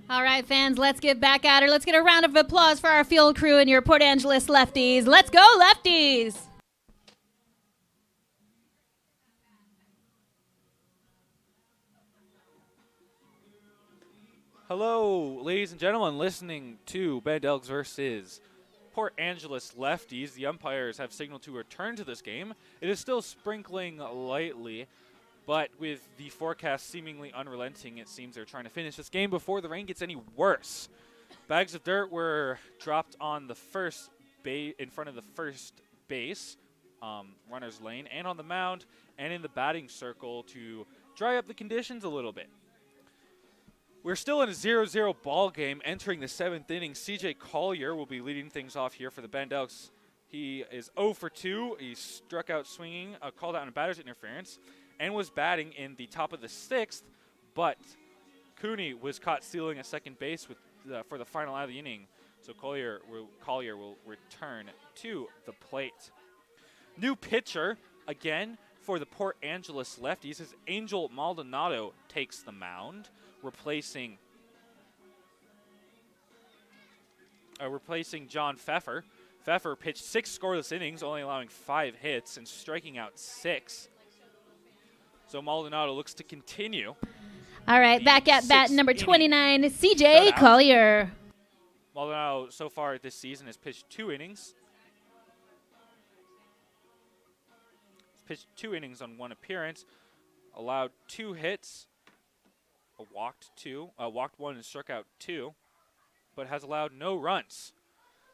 All right, fans, let's get back at her. Let's get a round of applause for our field crew and your Port Angeles Lefties. Let's go, Lefties! Hello, ladies and gentlemen, listening to Bend Elks versus Port Angeles Lefties. The umpires have signaled to return to this game. It is still sprinkling lightly, but with the forecast seemingly unrelenting, it seems they're trying to finish this game before the rain gets any worse. Bags of dirt were dropped on the first base, in front of the first base, runner's lane, and on the mound, and in the batting circle to dry up the conditions a little bit. We're still in a 0-0 ball game entering the 7th inning. CJ Collier will be leading things off here for the Bend Elks. He is 0 for 2. He struck out swinging, called out on batter's interference, and was batting in the top of the 6th, but Cooney was caught stealing a second base for the final out of the inning, so Collier will return to the plate. New pitcher, again, for the Port Angeles Lefties is Angel Maldonado takes the mound, replacing John Pfeffer. Pfeffer pitched 6 scoreless innings, only allowing 5 hits and striking out 6. So Maldonado looks to continue. All right, back at bat number 29, CJ Collier. Maldonado so far this season has pitched 2 innings. He's pitched 2 innings on 1 appearance, allowed 2 hits, walked 1 and struck out 2, but has allowed no runs.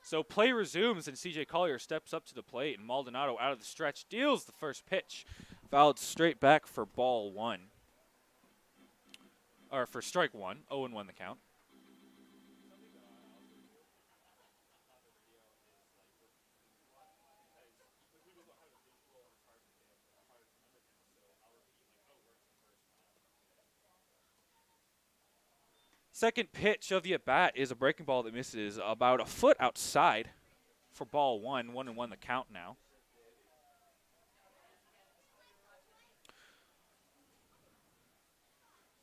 So play resumes and CJ Collier steps up to the plate, and Maldonado out of the stretch deals the first pitch. Fouled straight back for ball 1. Or for strike 1. 0-1 the count. Second pitch of the at-bat is a breaking ball that misses about a foot outside for ball 1. 1-1 the count now.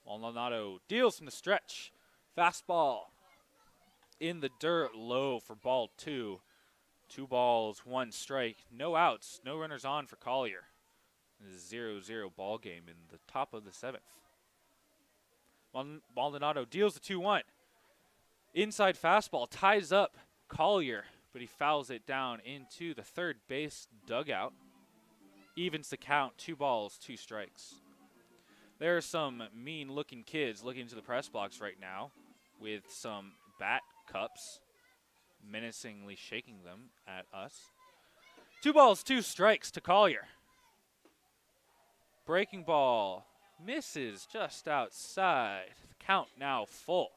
Maldonado deals from the stretch. Fastball in the dirt low for ball 2. 2 balls, 1 strike. No outs, no runners on for Collier. 0-0 ball game in the top of the 7th. Maldonado deals the 2-1. Inside fastball ties up Collier, but he fouls it down into the third base dugout. Evens the count, 2 balls, 2 strikes. There are some mean-looking kids looking into the press box right now with some bat cups, menacingly shaking them at us. 2 balls, 2 strikes to Collier. Breaking ball misses just outside. The count now full.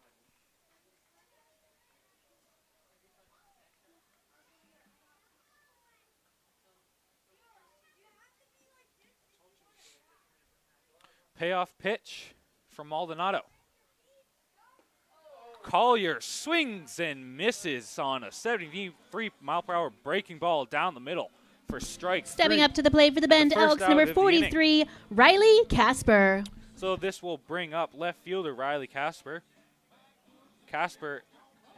Payoff pitch from Maldonado. Collier swings and misses on a 73-mile-per-hour breaking ball down the middle for strike 3. Stepping up to the plate for the Bend Elks, number 43, Riley Casper. So this will bring up left fielder Riley Casper. Casper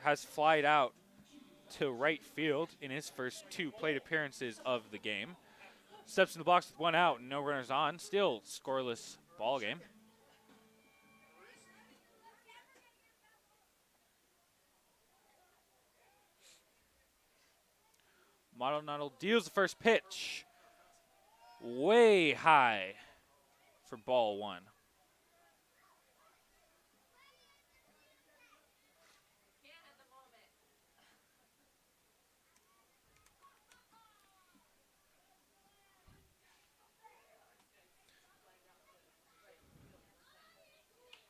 has flied out to right field in his first 2 plate appearances of the game. Steps in the box with 1 out and no runners on. Still scoreless ball game. Maldonado deals the first pitch. Way high for ball 1.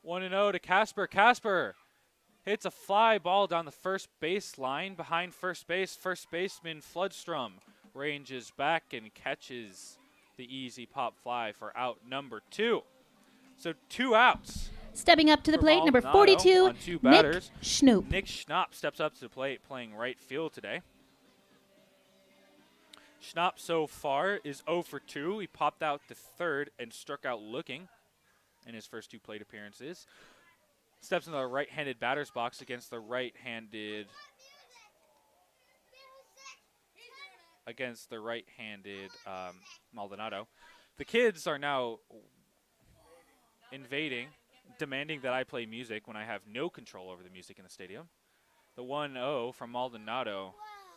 One and 0 to Casper. Casper hits a fly ball down the first base line behind first base. First baseman Floodstrom ranges back and catches the easy pop fly for out number 2. So 2 outs. Stepping up to the plate, number Maldonado 42, on 2 Nick batters. Schnoop. Nick Schnapp steps up to the plate playing right field today. Schnapp so far is 0 for 2. He popped out the third and struck out looking in his first 2 plate appearances. Steps in the right-handed batter's box against the right-handed Maldonado. The kids are now invading, demanding that I play music when I have no control over the music in the stadium. The 1-0 from Maldonado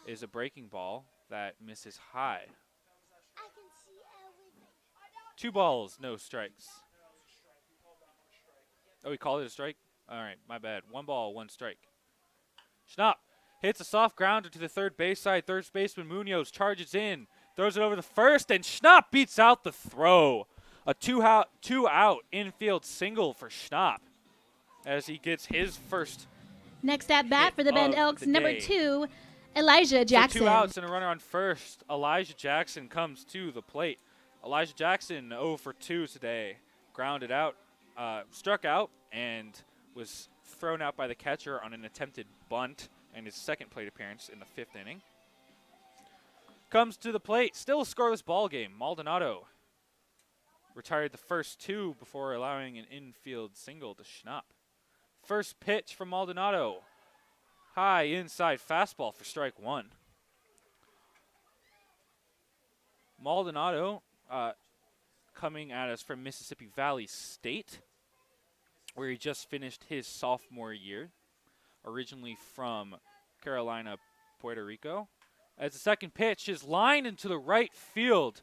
is a breaking ball that misses high. 2 balls, no strikes. Oh, he called it a strike? All right, my bad. 1 ball, 1 strike. Schnapp hits a soft grounder to the third base side. Third baseman Munoz charges in, throws it over the first, and Schnapp beats out the throw. A 2-out infield single for Schnapp as he gets his first. Next at bat for the Bend Elks, number day. 2, Elijah Jackson. So 2 outs and a runner on first. Elijah Jackson comes to the plate. Elijah Jackson 0 for 2 today. Grounded out, struck out, and was thrown out by the catcher on an attempted bunt and his second plate appearance in the 5th inning. Comes to the plate, still a scoreless ball game. Maldonado retired the first 2 before allowing an infield single to Schnapp. First pitch from Maldonado. High inside fastball for strike 1. Maldonado coming at us from Mississippi Valley State, where he just finished his sophomore year, originally from Carolina, Puerto Rico. As the second pitch is lined into the right field,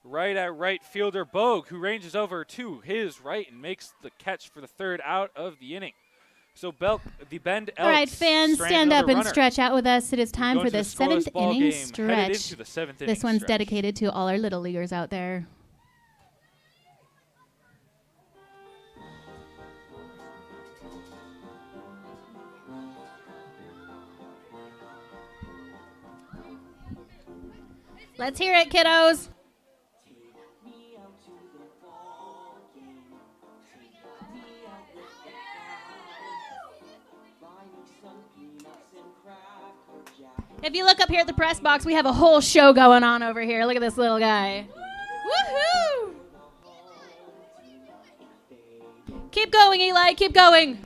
right at right fielder Bogue, who ranges over to his right and makes the catch for the 3rd out of the inning. So the Bend Elks. All right, fans, stand up and stretch out with us. It is time for the 7th inning stretch. This one's dedicated to all our little leaguers out there. Let's hear it, kiddos. If you look up here at the press box, we have a whole show going on over here. Look at this little guy. Woohoo! Keep going, Eli. Keep going.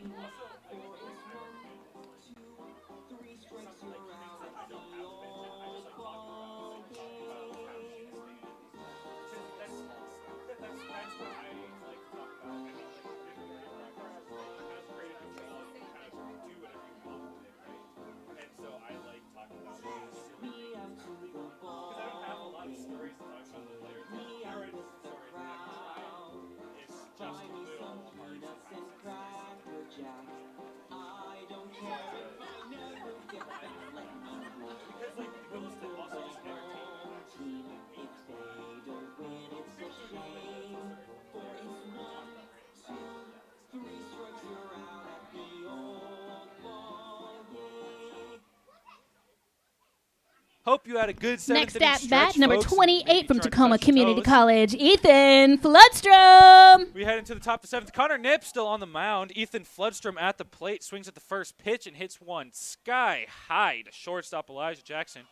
Hope you had a good 7th Next inning at stretch, bat, number folks, and 28 maybe from trying to Tacoma touch your Community toes. College, Ethan Floodstrom. We head into the top of the 7th. Connor Knipp still on the mound. Ethan Floodstrom at the plate, swings at the first pitch and hits one sky high to shortstop Elijah Jackson,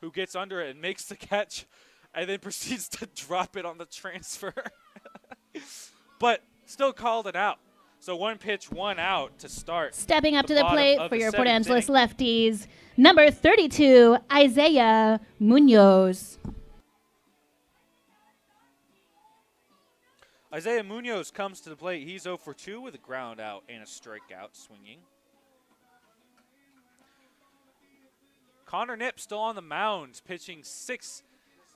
who gets under it and makes the catch and then proceeds to drop it on the transfer. But still called it out. So 1 pitch, 1 out to start. Stepping up to the bottom plate of for the your Port 7th Angeles inning. Lefties, number 32, Isaiah Munoz. Isaiah Munoz comes to the plate. He's 0 for 2 with a ground out and a strikeout swinging. Connor Knipp still on the mound, pitching 6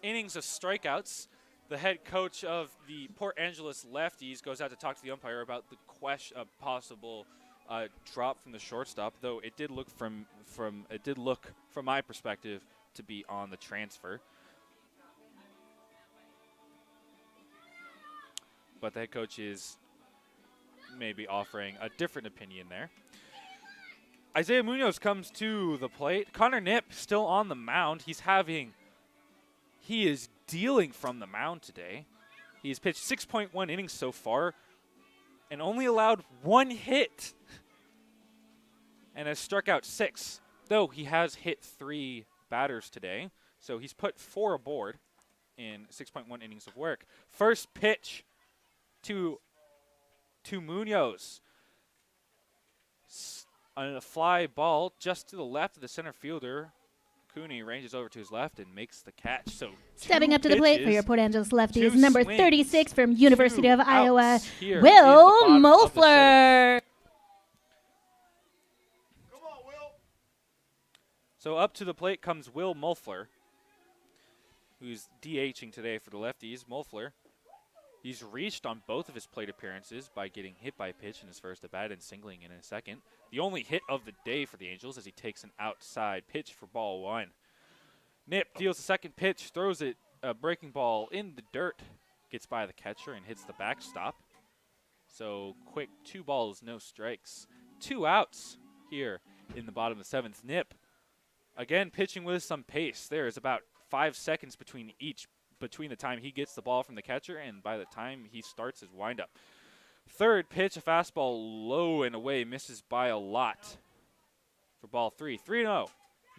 innings of strikeouts. The head coach of the Port Angeles Lefties goes out to talk to the umpire about the possible drop from the shortstop, though it did look from my perspective to be on the transfer. But the head coach is maybe offering a different opinion there. Isaiah Munoz comes to the plate. Connor Knipp still on the mound. He is dealing from the mound today. He's pitched 6.1 innings so far and only allowed 1 hit and has struck out 6, though he has hit 3 batters today. So he's put 4 aboard in 6.1 innings of work. First pitch to Munoz. On a fly ball just to the left of the center fielder. Cooney ranges over to his left and makes the catch. So Stepping up to the plate for your Port Angeles Lefties, 2 number swings, 36 from University 2 of Iowa, outs here in Will the bottom of the 7th. Moeffler. Come on, Will. So up to the plate comes Will Moeffler, who's DHing today for the Lefties. Moeffler, he's reached on both of his plate appearances by getting hit by a pitch in his first at-bat and singling in his second. The only hit of the day for the Angels as he takes an outside pitch for ball 1. Knipp deals the second pitch, throws it a breaking ball in the dirt, gets by the catcher and hits the backstop. So quick 2 balls, no strikes. 2 outs here in the bottom of the 7th. Knipp, again, pitching with some pace. There is about 5 seconds between the time he gets the ball from the catcher and by the time he starts his windup. Third pitch, a fastball low and away, misses by a lot for ball 3. 3-0.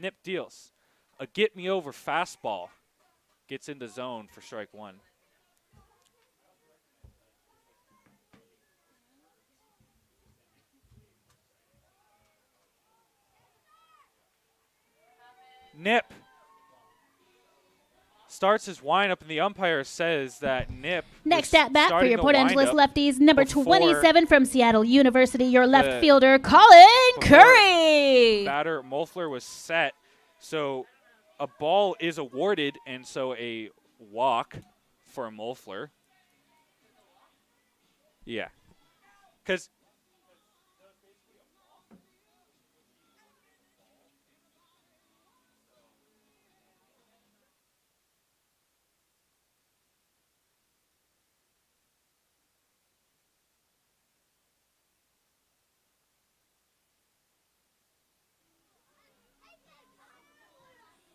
Knipp deals. A get-me-over fastball gets into zone for strike 1. Knipp starts his windup, and the umpire says that Knipp Next was at bat for starting your the Port Angeles windup Lefties, number before 27 from Seattle University, your left the- fielder, Colin before Curry. batter Moeffler was set. So a ball is awarded, and so a walk for Moeffler. Yeah. Because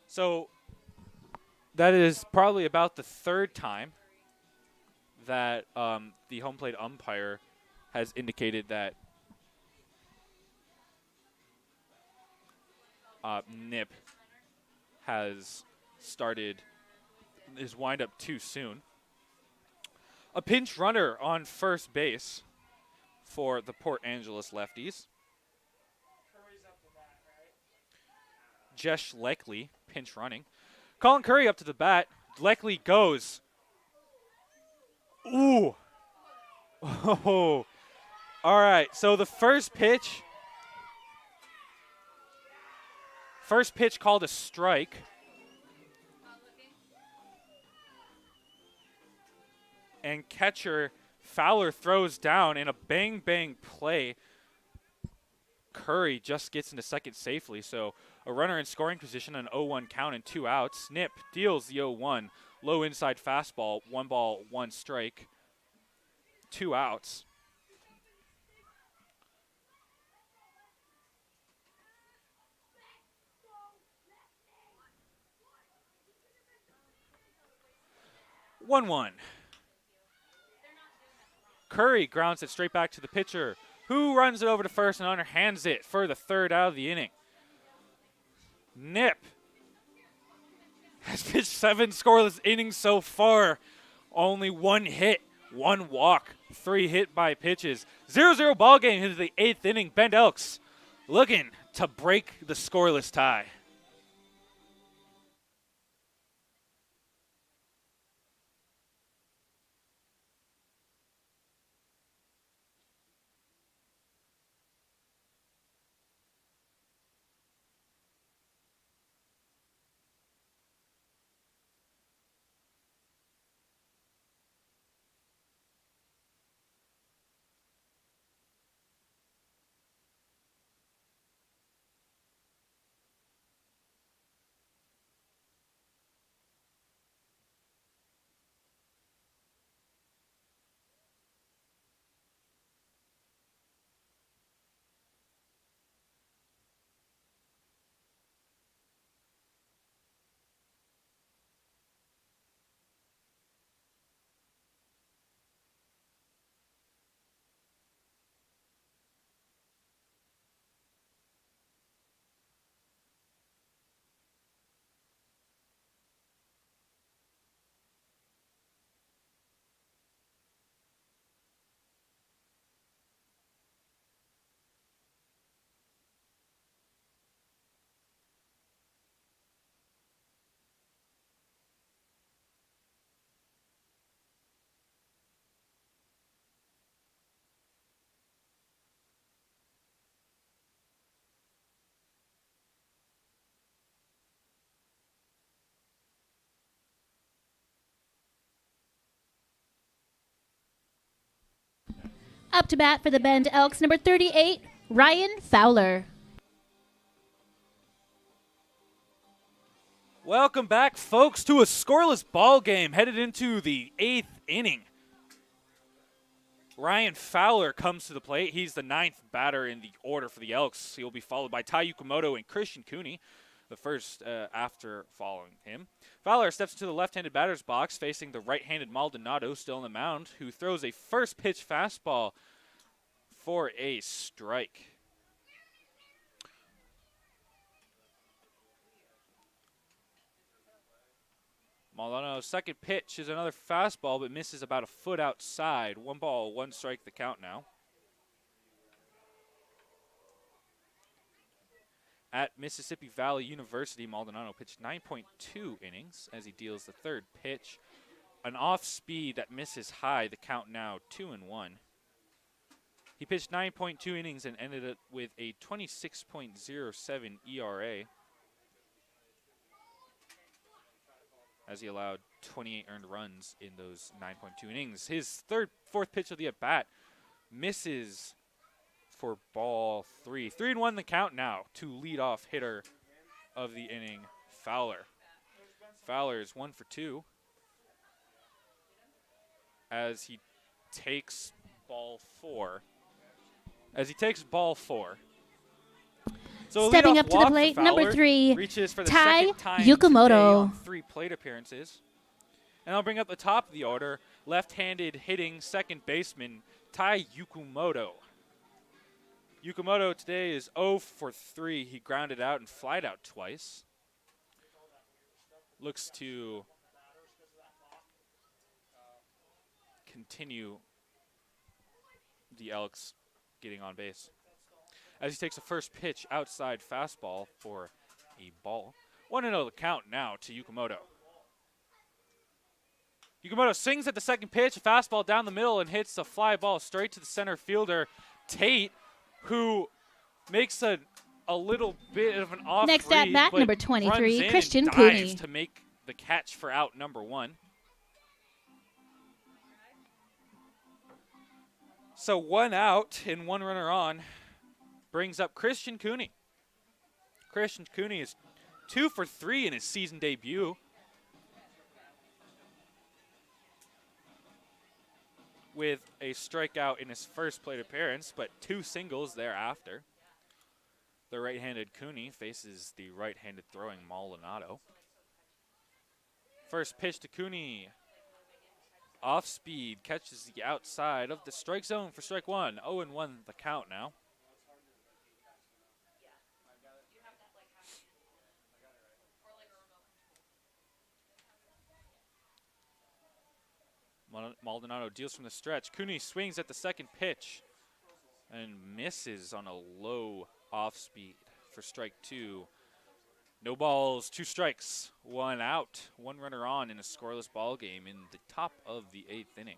so that is probably about the 3rd time that the home plate umpire has indicated that Knipp has started his windup too soon. A pinch runner on first base for the Port Angeles Lefties. Jesh Leckley, pinch running. Colin Curry up to the bat. Leckley goes. Ooh. Oh. All right, so the first pitch called a strike. And catcher Fowler throws down in a bang-bang play. Curry just gets into second safely, so a runner in scoring position, an 0-1 count and 2 outs. Knipp deals the 0-1. Low inside fastball, 1 ball, 1 strike, 2 outs. 1-1. Curry grounds it straight back to the pitcher, who runs it over to first and underhands it for the third out of the inning. Nip has pitched 7 scoreless innings so far. Only 1 hit, 1 walk, 3 hit by pitches. 0-0 ball game into the 8th inning. Bend Elks looking to break the scoreless tie. Up to bat for the Bend Elks, number 38, Ryan Fowler. Welcome back, folks, to a scoreless ball game headed into the 8th inning. Ryan Fowler comes to the plate. He's the 9th batter in the order for the Elks. He'll be followed by Tai Yukamoto and Christian Cooney, the first after following him. Fowler steps into the left-handed batter's box, facing the right-handed Maldonado, still on the mound, who throws a first-pitch fastball for a strike. Maldonado's second pitch is another fastball, but misses about a foot outside. 1 ball, 1 strike, the count now. At Mississippi Valley University, Maldonado pitched 9.2 innings as he deals the third pitch. An off speed that misses high, the count now 2-1. He pitched 9.2 innings and ended it with a 26.07 ERA as he allowed 28 earned runs in those 9.2 innings. His fourth pitch of the at-bat misses for ball 3. 3-1 the count now to leadoff hitter of the inning, Fowler. Fowler is 1 for 2 as he takes ball 4. So stepping up to the plate, number 3, reaches for the Tai second time Yukamoto. today on 3 plate appearances. And I'll bring up the top of the order, left-handed hitting second baseman Tai Yukamoto. Yukamoto today is 0 for 3. He grounded out and flied out twice. Looks to continue the Elks getting on base. As he takes a first pitch outside fastball for a ball. 1-0 the count now to Yukamoto. Yukamoto swings at the second pitch, a fastball down the middle, and hits a fly ball straight to the center fielder, Tate, who makes a little bit of an off Next read, at bat, but number runs 23, in Christian and dives Cooney. to make the catch for out number 1. So 1 out and 1 runner on brings up Christian Cooney. Christian Cooney is 2 for 3 in his season debut. With a strikeout in his first plate appearance, but 2 singles thereafter. The right-handed Cooney faces the right-handed throwing Maldonado. First pitch to Cooney Off speed, catches the outside of the strike zone for strike one. 0-1 the count now. Maldonado deals from the stretch. Cooney swings at the second pitch and misses on a low off speed for strike two. No balls, 2 strikes, 1 out, 1 runner on in a scoreless ball game in the top of the 8th inning.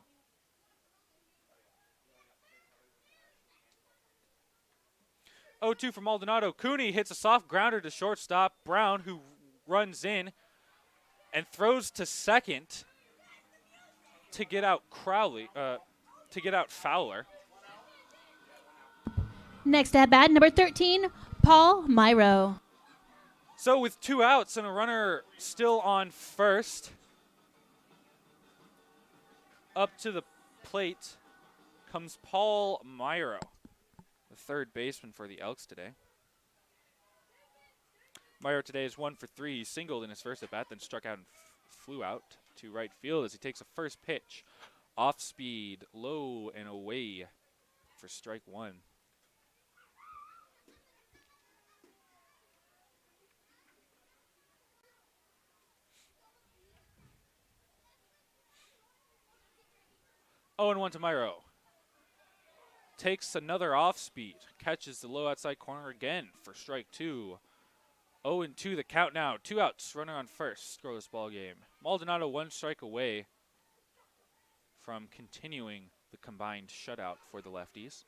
Oh, 2 for Maldonado. Cooney hits a soft grounder to shortstop. Brown, who runs in and throws to second to get out Fowler. Next at bat, number 13, Paul Myro. So with 2 outs and a runner still on first, up to the plate comes Paul Myro, the third baseman for the Elks today. Myro today is 1 for 3. He singled in his first at bat, then struck out and flew out to right field as he takes a first pitch. Off speed, low and away for strike one. Oh, and 1 to Myro. Takes another off speed. Catches the low outside corner again for strike two. 0-2 the count now. 2 outs. Runner on first. Scoreless ball game. Maldonado 1 strike away from continuing the combined shutout for the lefties.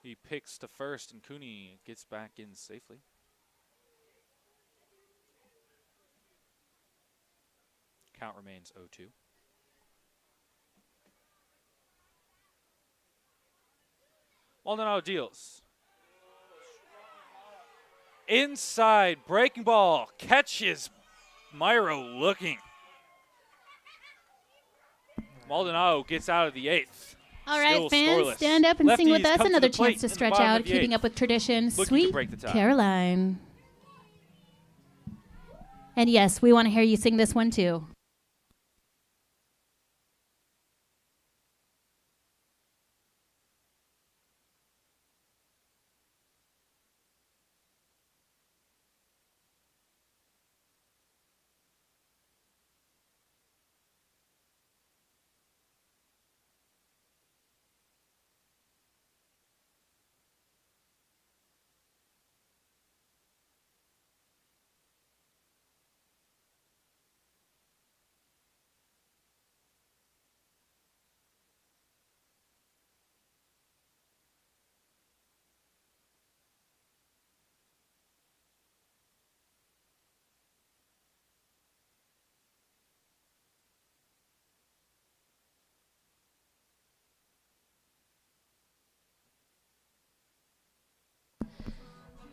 He picks to first and Cooney gets back in safely. Count remains 0-2. Maldonado deals. Inside, breaking ball, catches Myro looking. Maldonado gets out of the 8th. All right, Still fans, scoreless. stand up and sing with Lefties us. come to Another the plate chance to in the stretch bottom out, of the keeping 8th. up with tradition. Looking to Sweet break the tie. Caroline. And yes, we want to hear you sing this one too.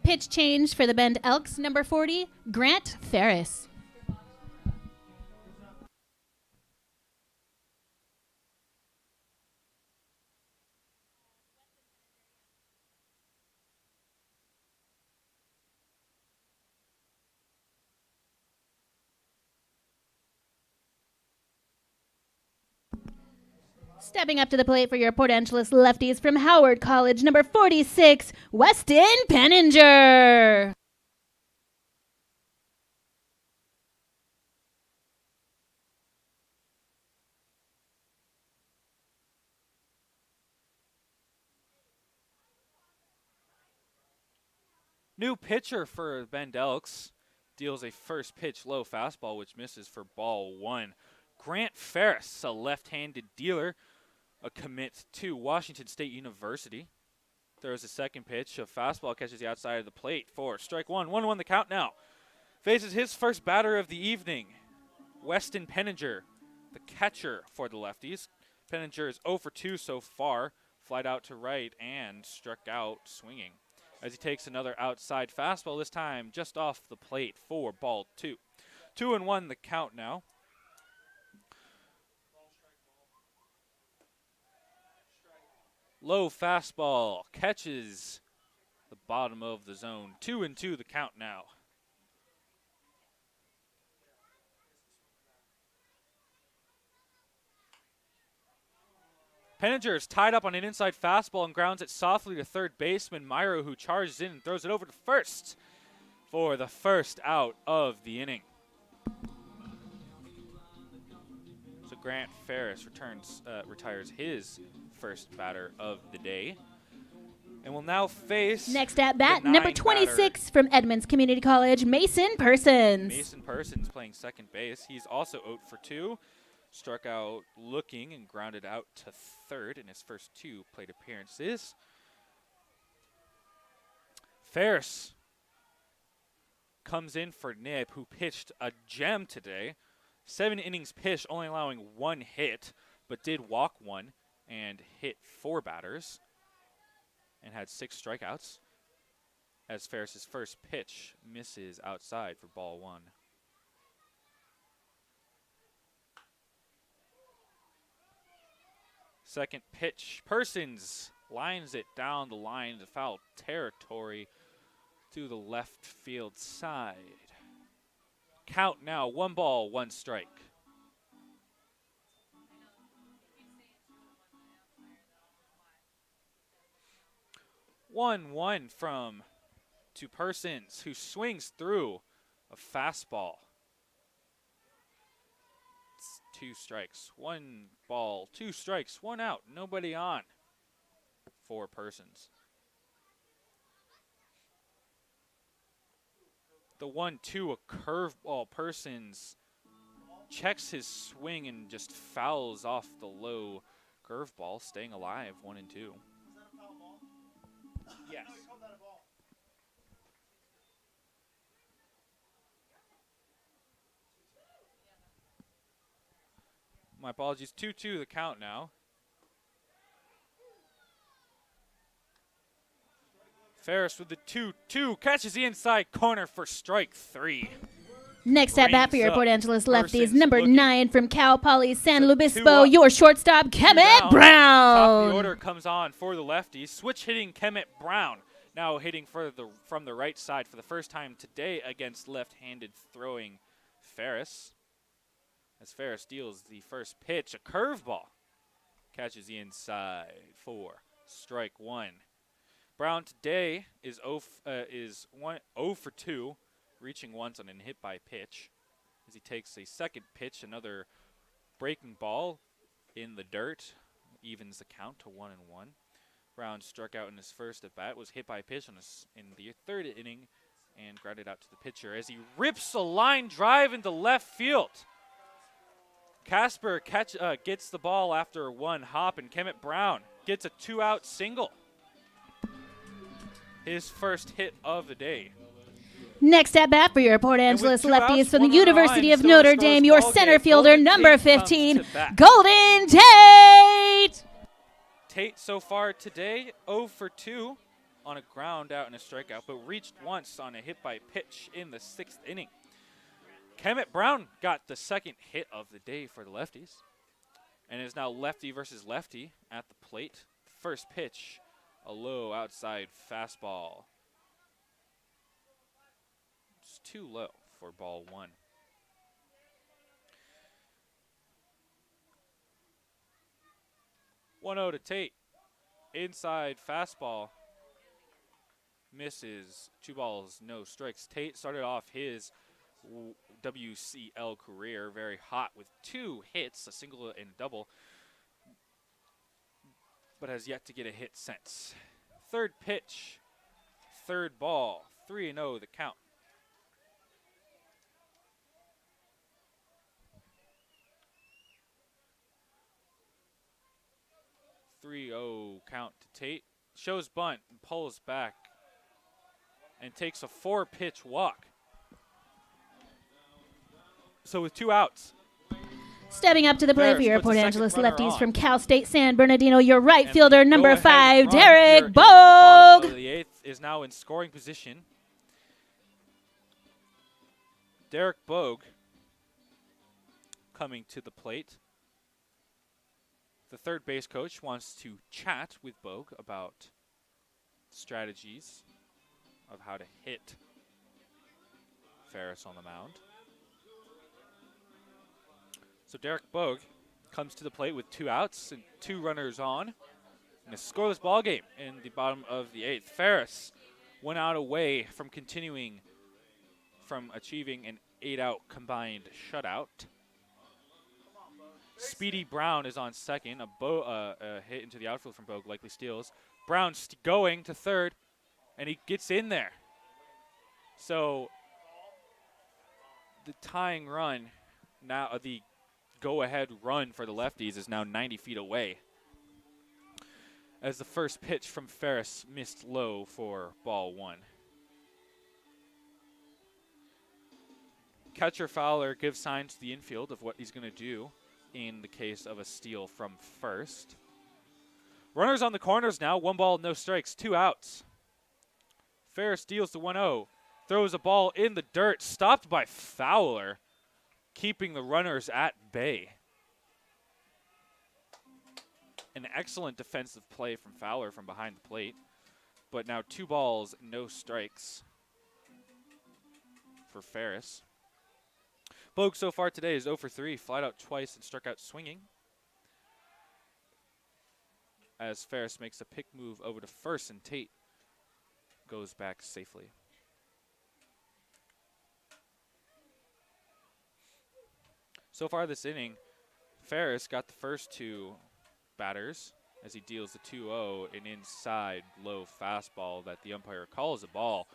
Pitch change for the Bend Elks, number 40, Grant Ferris. Stepping up to the plate for your Port Angeles Lefties from Howard College, number 46, Weston Penninger. New pitcher for Bend Elks. Deals a first pitch low fastball, which misses for ball 1. Grant Ferris, a left-handed dealer, a commit to Washington State University. Throws a second pitch. A fastball catches the outside of the plate for strike one. 1-1 the count now. Faces his first batter of the evening, Weston Penninger, the catcher for the Lefties. Penninger is 0 for 2 so far. Flied out to right and struck out swinging as he takes another outside fastball, this time just off the plate for ball 2. 2-1 the count now. Low fastball catches the bottom of the zone. 2-2 the count now. Penninger is tied up on an inside fastball and grounds it softly to third baseman Myro, who charges in and throws it over to first for the first out of the inning. So Grant Ferris retires his first batter of the day, and will now face Next at bat, the number 9 26 batter. from Edmonds Community College, Mason Persons. Mason Persons playing second base. He's also 0 for 2. Struck out looking and grounded out to third in his first 2 plate appearances. Ferris comes in for Nib, who pitched a gem today. 7 innings pitched, only allowing 1 hit, but did walk 1 and hit 4 batters and had 6 strikeouts, as Ferris's first pitch misses outside for ball 1. Second pitch, Persons lines it down the line to foul territory to the left field side. Count now, 1 ball, 1 strike. One from to Persons, who swings through a fastball. It's 2 strikes, 1 ball, 2 strikes, 1 out, nobody on for Persons. The 1-2, a curveball. Persons checks his swing and just fouls off the low curveball, staying alive, 1-2. Is that a foul ball? Yes. How do you call that a ball? My apologies. 2-2 the count now. Ferris with the 2-2 catches the inside corner for strike 3. Next at bat for your Brings Port up Angeles Lefties, Persons number looking. 9 from Cal Poly San So Luis 2 Obispo, up, your shortstop, 2 Kemet down. Top of Brown. the order comes on for the Lefties. Switch hitting Kemet Brown, now hitting from the right side for the first time today against left-handed throwing Ferris. As Ferris deals the first pitch, a curveball. Catches the inside for strike 1. Brown today is 0 for 2, reaching once on a hit by pitch. As he takes a second pitch, another breaking ball in the dirt, evens the count to 1-1. Brown struck out in his first at bat, was hit by pitch in the third inning, and grounded out to the pitcher as he rips a line drive into left field. Casper gets the ball after 1 hop, and Kemet Brown gets a 2-out single. His first hit of the day. Next at bat for your Port And with Angeles 2 Lefties outs, from the 1 on University line, of still Notre scores Dame, your ball center game. fielder, Golden number Tate comes 15, to bat. Golden Tate. Tate so far today 0 for 2 on a ground out and a strikeout, but reached once on a hit by pitch in the 6th inning. Kemet Brown got the second hit of the day for the Lefties, and is now lefty versus lefty at the plate. First pitch, a low outside fastball. It's too low for ball 1. One-0 to Tate. Inside fastball. Misses. 2 balls, no strikes. Tate started off his WCL career very hot with 2 hits, a single and a double, but has yet to get a hit since. Third pitch, third ball, 3-0 the count. Count to Tate. Shows bunt and pulls back and takes a 4-pitch walk. So with 2 outs. Stepping up to the plate for Ferris your puts Port the Angeles second runner Lefties on. from Cal State San Bernardino, your right And fielder, the number go-ahead 5, run here Derek in the bottom of Bogue. the 8th is now in scoring position. Derek Bogue coming to the plate. The third base coach wants to chat with Bogue about strategies of how to hit Ferris on the mound. So Derek Bogue comes to the plate with 2 outs and 2 runners on. In a scoreless ball game in the bottom of the 8th. Ferris 1 out away from achieving an 8-out combined shutout. Speedy Brown is on second. A hit into the outfield from Bogue likely steals. Brown going to third, and he gets in there. So the tying run, now the go-ahead run for the Lefties is now 90 feet away, as the first pitch from Ferris missed low for ball 1. Catcher Fowler gives signs to the infield of what he's going to do in the case of a steal from first. Runners on the corners now. 1 ball, no strikes, 2 outs. Ferris deals to 1-0. Throws a ball in the dirt, stopped by Fowler, keeping the runners at bay. An excellent defensive play from Fowler from behind the plate. But now 2 balls, no strikes for Ferris. Bogue so far today is 0 for 3, flied out twice and struck out swinging, as Ferris makes a pick move over to first and Tate goes back safely. So far this inning, Ferris got the first 2 batters as he deals the 2-0, an inside low fastball that the umpire calls a ball.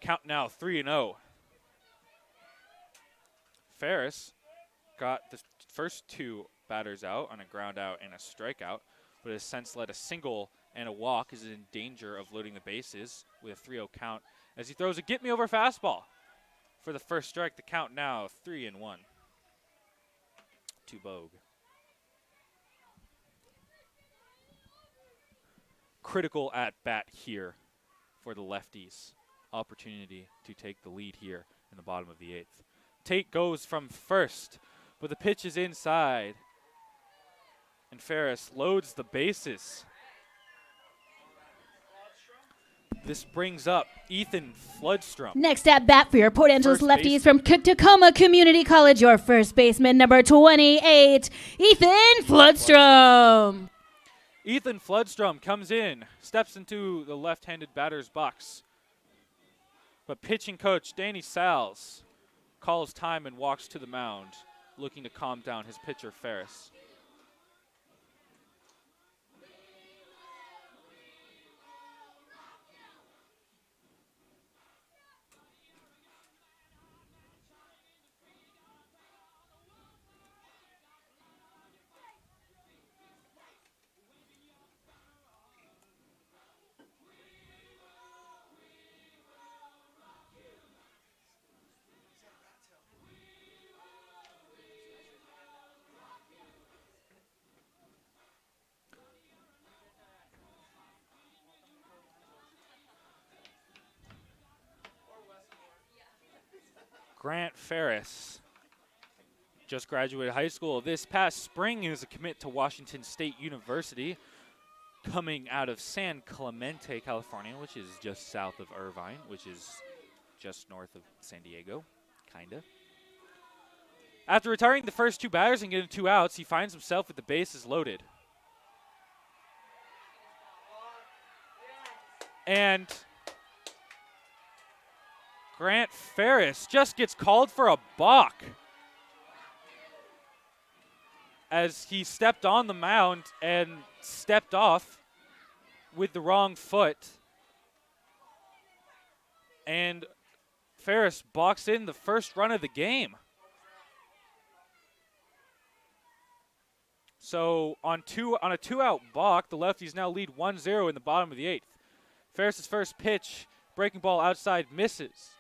Count now 3-0. Ferris got the first 2 batters out on a ground out and a strikeout, but has since led a single and a walk, is in danger of loading the bases with a 3-0 count as he throws a get-me-over fastball for the first strike. The count now 3-1 to Bogue. Critical at bat here for the Lefties. Opportunity to take the lead here in the bottom of the 8th. Tate goes from first, but the pitch is inside, and Ferris loads the bases. This brings up Ethan Floodstrom. Next at bat for your Port Angeles First Lefties from Tacoma Community College, your first baseman, number 28, Ethan Floodstrom. Ethan Floodstrom comes in, steps into the left-handed batter's box, but pitching coach Danny Salz calls time and walks to the mound, looking to calm down his pitcher, Ferris. Grant Ferris just graduated high school this past spring. He was a commit to Washington State University, coming out of San Clemente, California, which is just south of Irvine, which is just north of San Diego, kinda. After retiring the first 2 batters and getting 2 outs, he finds himself with the bases loaded. And Grant Ferris just gets called for a balk as he stepped on the mound and stepped off with the wrong foot. And Ferris balks in the first run of the game. So on a 2-out balk, the Lefties now lead 1-0 in the bottom of the 8th. Ferris's first pitch, breaking ball outside, misses.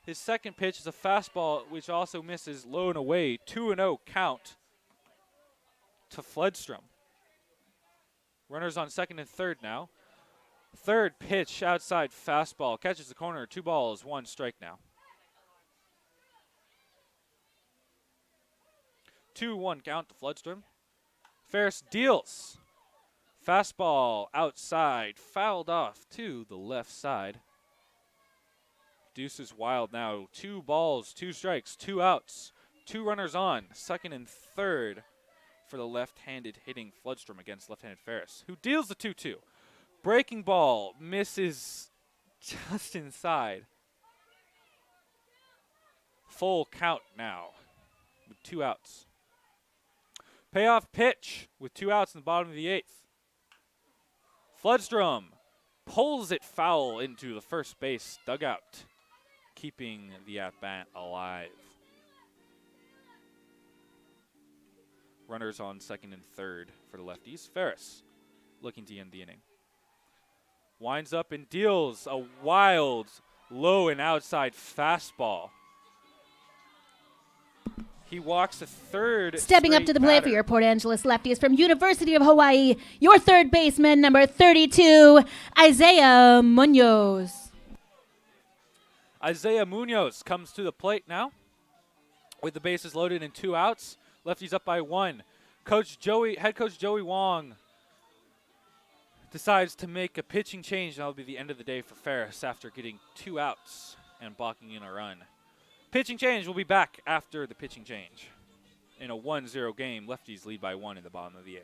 His second pitch is a fastball, which also misses low and away. 2-0 count to Floodstrom. Runners on second and third now. Third pitch, outside fastball, catches the corner. 2 balls, 1 strike now. 2-1 count to Floodstrom. Ferris deals. Fastball outside, fouled off to the left side. Deuce is wild now. 2 balls, 2 strikes, 2 outs, 2 runners on, second and third. for the left-handed hitting Floodstrom against left-handed Ferris, who deals the 2-2. Breaking ball misses just inside. Full count now with 2 outs. Payoff pitch with 2 outs in the bottom of the 8th. Floodstrom pulls it foul into the first base dugout, keeping the at-bat alive. Runners on second and third for the lefties. Ferris looking to end the inning. Winds up and deals a wild, low and outside fastball. He walks a third. Stepping up to the plate for your Port Angeles Lefties from University of Hawaii, your third baseman, number 32, Isaiah Munoz. Isaiah Munoz comes to the plate now with the bases loaded and 2 outs. Lefties up by 1. Head coach Joey Wong decides to make a pitching change. That'll be the end of the day for Ferris after getting 2 outs and blocking in a run. Pitching change will be back after the pitching change. In a 1-0 game, lefties lead by 1 in the bottom of the 8th.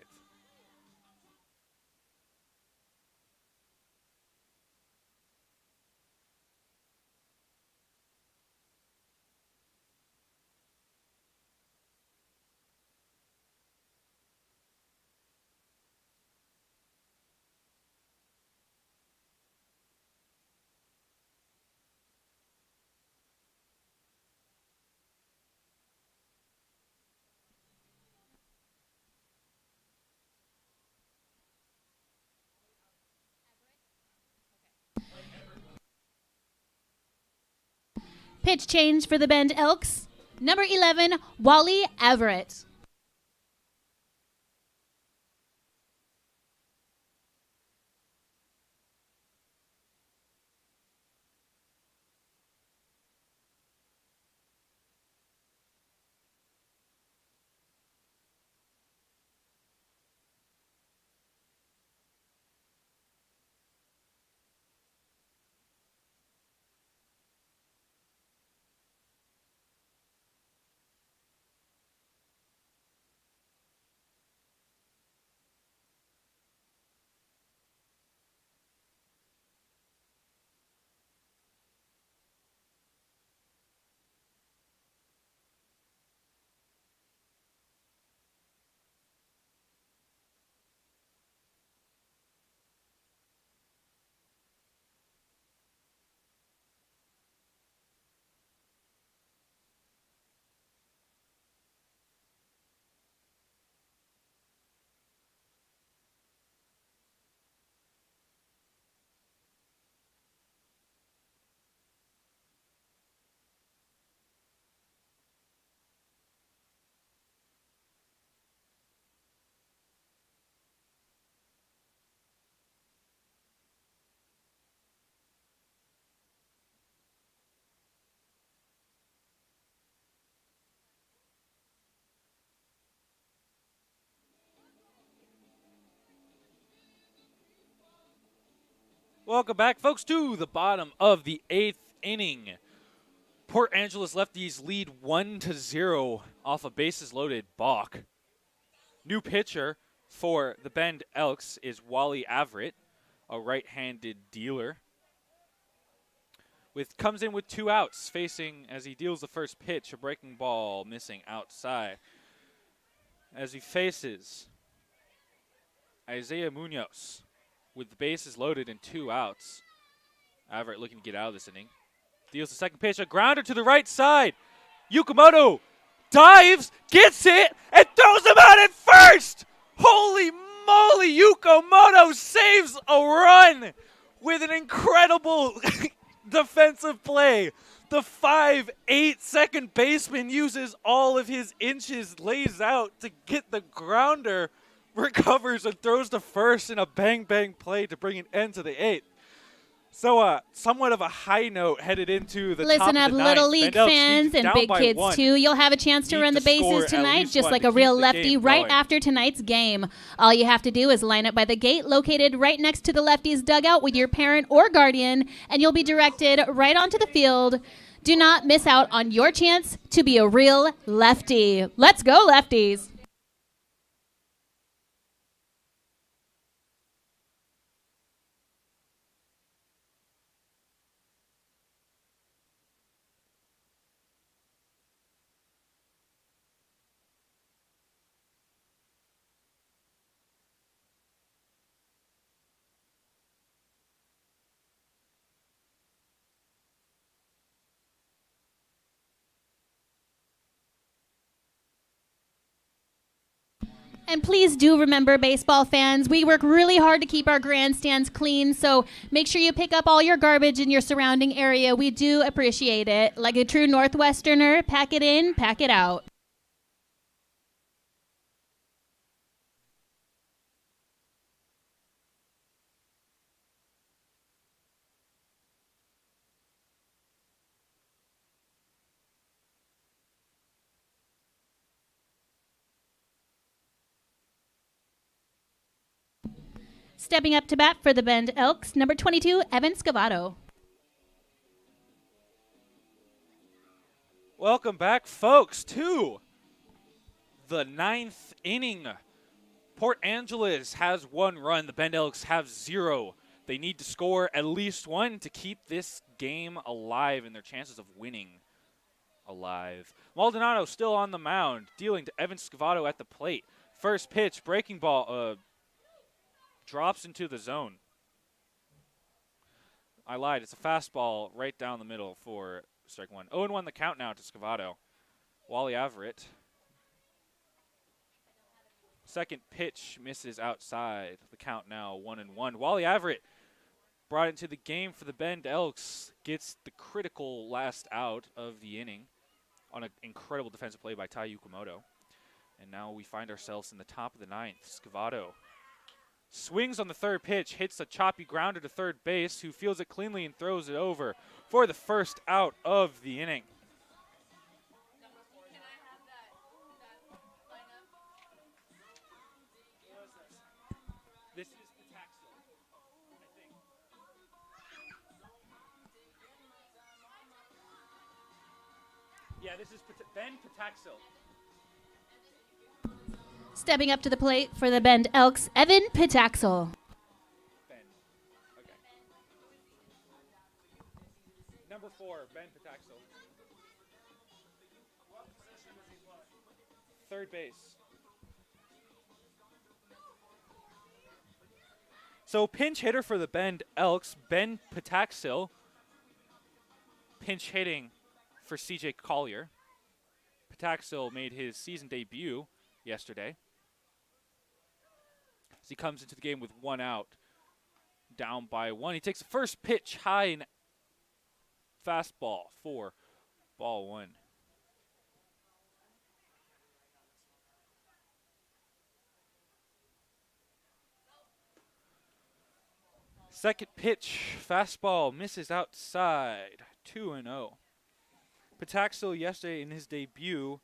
Pitch change for the Bend Elks, number 11, Wally Everett. Welcome back, folks, to the bottom of the 8th inning. Port Angeles Lefties lead 1-0 off a bases loaded balk. New pitcher for the Bend Elks is Wally Everett, a right-handed dealer. Comes in with 2 outs, facing as he deals the first pitch, a breaking ball missing outside. As he faces Isaiah Munoz with the bases loaded and 2 outs. Everett looking to get out of this inning. Deals the second pitch, a grounder to the right side. Yukamoto dives, gets it, and throws him out at first! Holy moly, Yukamoto saves a run with an incredible defensive play. The 5'8" second baseman uses all of his inches, lays out to get the grounder, recovers and throws to first in a bang-bang play to bring an end to the 8th. So, somewhat of a high note headed into the top of the 9th. Listen up, Little League fans and big kids, too. You'll have a chance to run the bases tonight, just like a real lefty, right after tonight's game. All you have to do is line up by the gate located right next to the lefties' dugout with your parent or guardian, and you'll be directed right onto the field. Do not miss out on your chance to be a real lefty. Let's go, Lefties. And please do remember, baseball fans, we work really hard to keep our grandstands clean, so make sure you pick up all your garbage in your surrounding area. We do appreciate it. Like a true Northwesterner, pack it in, pack it out. Stepping up to bat for the Bend Elks, number 22, Evan Scavato. Welcome back, folks, to the 9th inning. Port Angeles has 1 run. The Bend Elks have 0. They need to score at least 1 to keep this game alive and their chances of winning alive. Maldonado still on the mound, dealing to Evan Scavato at the plate. First pitch, breaking ball, drops into the zone. I lied. It's a fastball right down the middle for strike 1. 0-1 the count now to Scavato. Wally Averett. Second pitch misses outside. The count now 1-1. Wally Averett brought into the game for the Bend Elks. Gets the critical last out of the inning on an incredible defensive play by Tai Yukamoto. And now we find ourselves in the top of the 9th. Scavato swings on the third pitch, hits a choppy grounder to third base, who fields it cleanly and throws it over for the first out of the inning. This is Petaxil, I think. Yeah, this is Ben Petaxil. Stepping up to the plate for the Bend Elks, Evan Petaxil. Ben. Okay. Number 4, Ben Petaxil. Third base. So pinch hitter for the Bend Elks, Ben Petaxil. Pinch hitting for CJ Collier. Petaxil made his season debut yesterday. As he comes into the game with 1 out, down by 1. He takes the first pitch high and fastball for ball 1. Second pitch, fastball misses outside, 2-0. Petaxil yesterday in his debut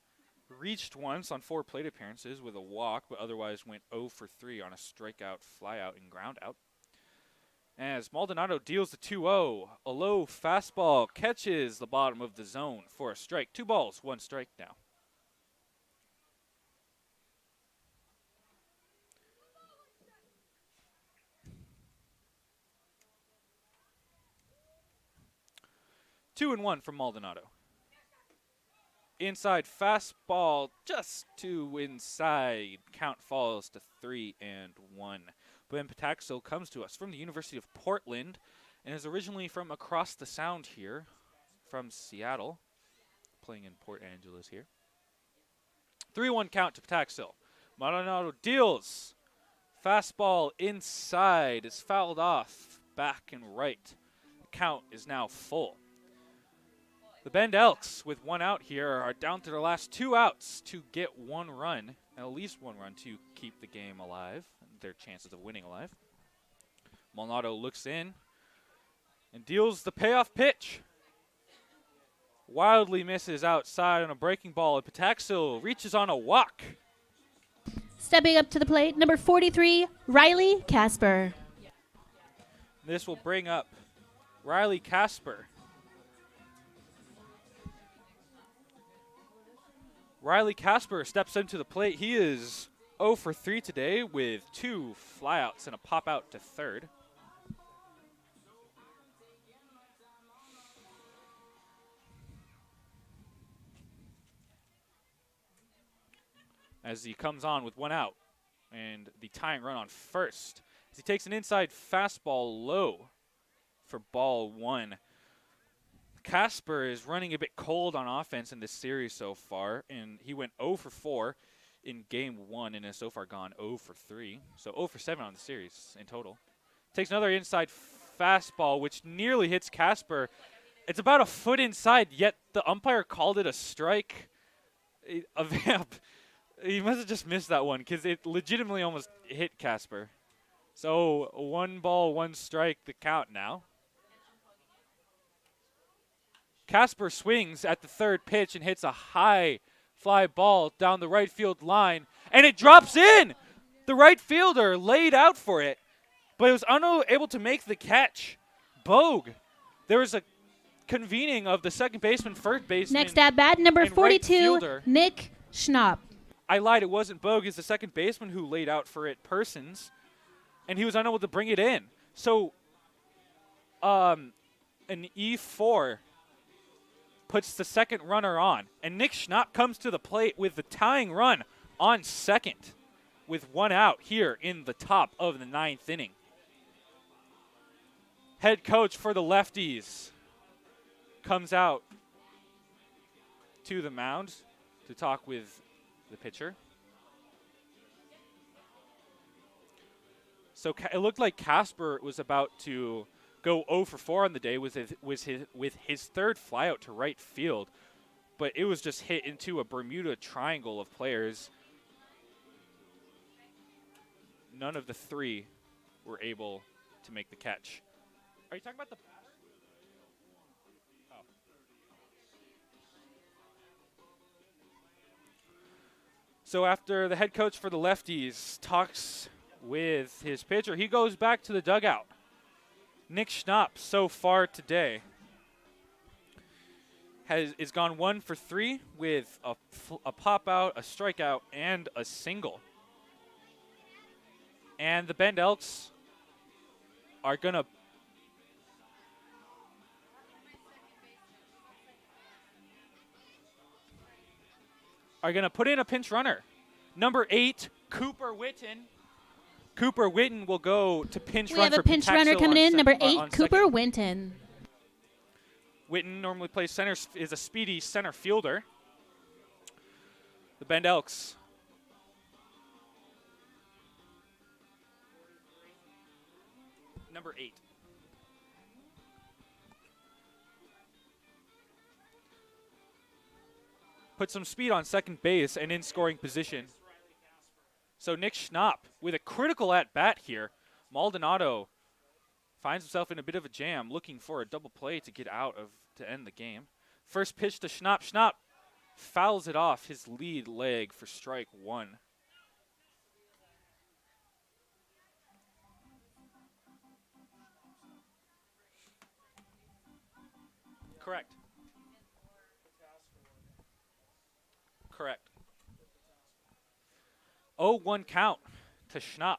reached once on 4 plate appearances with a walk, but otherwise went 0 for 3 on a strikeout, flyout, and groundout. As Maldonado deals the 2-0, a low fastball catches the bottom of the zone for a strike. 2 balls, 1 strike now. Two and 1 from Maldonado. Inside fastball, just too inside. Count falls to 3-1. Ben Petaxil comes to us from the University of Portland and is originally from across the sound here, from Seattle, playing in Port Angeles here. 3-1 count to Petaxil. Maldonado deals. Fastball inside is fouled off, back and right. The count is now full. The Bend Elks, with 1 out here, are down to their last 2 outs to get 1 run, at least 1 run to keep the game alive, their chances of winning alive. Maldonado looks in and deals the payoff pitch. Wildly misses outside on a breaking ball, and Petaxil reaches on a walk. Stepping up to the plate, number 43, Riley Casper. This will bring up Riley Casper. Riley Casper steps into the plate. He is 0 for 3 today with 2 flyouts and a pop out to third. As he comes on with 1 out and the tying run on first. As he takes an inside fastball low for ball 1. Casper is running a bit cold on offense in this series so far, and he went 0 for 4. in game 1 and has so far gone 0 for 3. So 0 for 7 on the series in total. Takes another inside fastball, which nearly hits Casper. It's about a foot inside, yet the umpire called it a strike. A vamp. He must have just missed that one because it legitimately almost hit Casper. So 1 ball, 1 strike, the count now. Casper swings at the third pitch and hits a high fly ball down the right field line, and it drops in. The right fielder laid out for it, but it was unable to make the catch. Bogue. There was a convening of the second baseman, first baseman. Next at bat, number and right 42, fielder. Nick Schnapp. I lied. It wasn't Bogue. It's the second baseman who laid out for it, Persons, and he was unable to bring it in. So an E4 puts the second runner on, and Nick Schnapp comes to the plate with the tying run on second with 1 out here in the top of the 9th inning. Head coach for the Lefties comes out to the mound to talk with the pitcher. So it looked like Casper was about to go 0 for 4 on the day with his third flyout to right field, but it was just hit into a Bermuda triangle of players. None of the 3 were able to make the catch. Are you talking about the batter? Oh. So after the head coach for the Lefties talks with his pitcher, he goes back to the dugout. Nick Schnapp so far today is gone 1 for 3 with a pop out, a strikeout, and a single. And the Bend Elks are going to put in a pinch runner. Number 8, Cooper Witten. Cooper Witten will go to pinch run for We have a pinch runner coming in, number 8, Cooper Winton. Witten normally plays center, is a speedy center fielder. The Bend Elks. Number 8. Put some speed on second base and in scoring position. So Nick Schnapp with a critical at-bat here. Maldonado finds himself in a bit of a jam, looking for a double play to get out of to end the game. First pitch to Schnapp. Schnapp fouls it off his lead leg for strike 1. Correct. Correct. 0-1 count to Schnapp.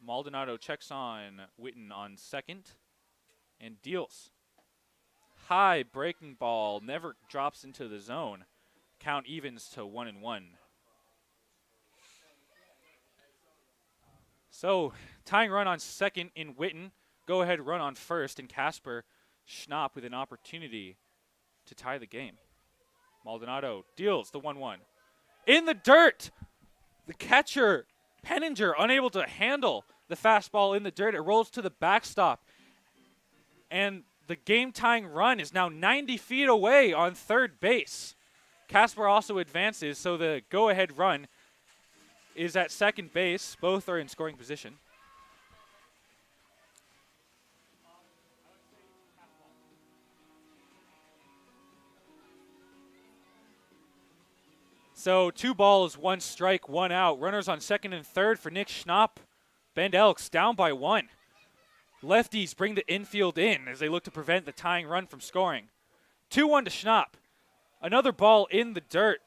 Maldonado checks on Witten on second and deals. High breaking ball, never drops into the zone. Count evens to 1-1. So, tying run on second in Witten. Go ahead run on first, and Casper Schnapp with an opportunity to tie the game. Maldonado deals the 1-1. In the dirt, the catcher, Penninger, unable to handle the fastball in the dirt. It rolls to the backstop. And the game-tying run is now 90 feet away on third base. Casper also advances, so the go-ahead run is at second base. Both are in scoring position. So 2 balls, 1 strike, 1 out. Runners on second and third for Nick Schnapp. Bend Elks down by 1. Lefties bring the infield in as they look to prevent the tying run from scoring. 2-1 to Schnapp. Another ball in the dirt,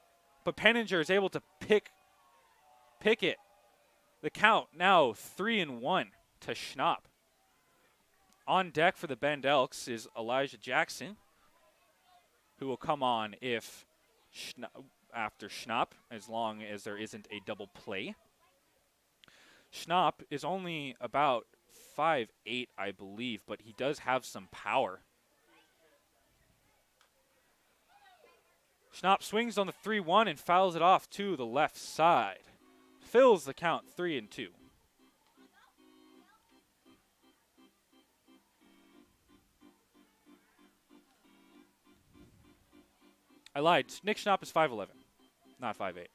but Penninger is able to pick it. The count now 3-1 to Schnapp. On deck for the Bend Elks is Elijah Jackson, who will come on if after Schnapp, as long as there isn't a double play. Schnapp is only about 5'8", I believe, but he does have some power. Schnapp swings on the 3-1 and fouls it off to the left side. Fills the count 3-2. I lied. Nick Schnapp is 5'11", not 5'8".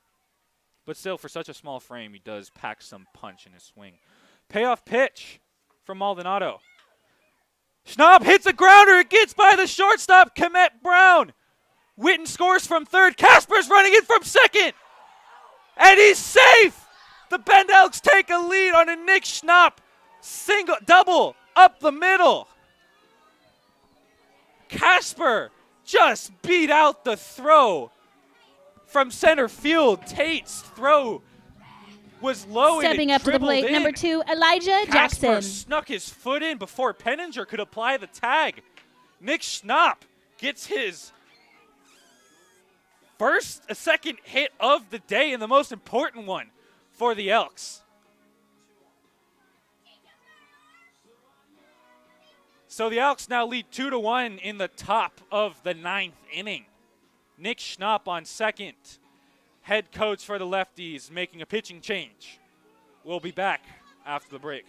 But still, for such a small frame, he does pack some punch in his swing. Payoff pitch from Maldonado. Schnapp hits a grounder. It gets by the shortstop, Komet Brown. Witten scores from third. Casper's running in from second. And he's safe. The Bend Elks take a lead on a Nick Schnapp double up the middle. Casper just beat out the throw from center field. Tate's throw was low Stepping and up to the plate, in. number 2, Elijah Casper Jackson. snuck his foot in before Penninger could apply the tag. Nick Schnapp gets his second hit of the day and the most important one for the Elks. So the Elks now lead 2-1 in the top of the 9th inning. Nick Schnapp on second. Head coach for the Lefties making a pitching change. We'll be back after the break.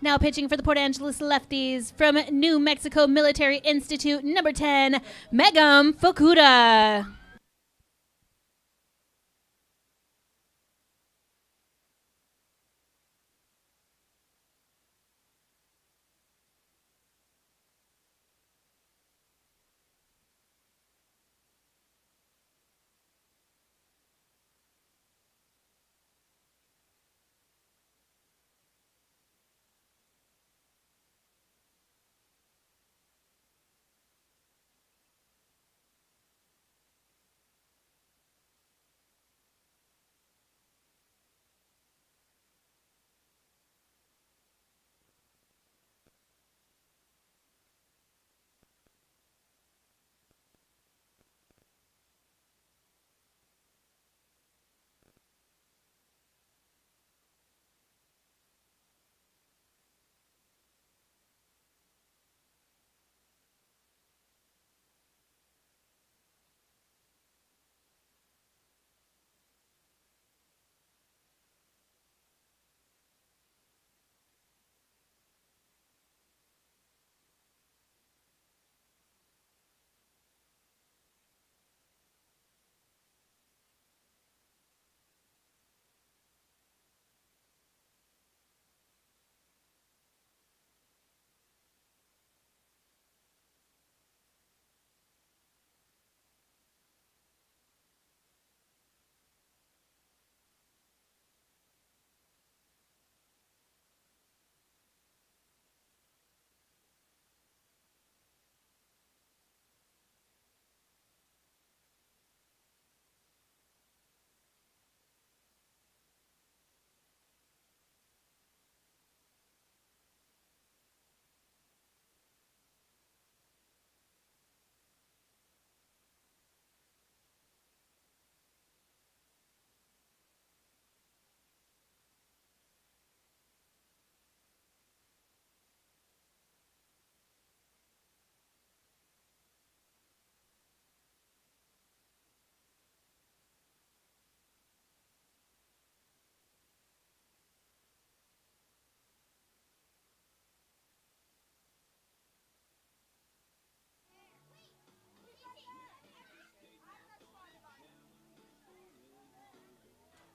Now pitching for the Port Angeles Lefties from New Mexico Military Institute, number 10, Megam Fukuda.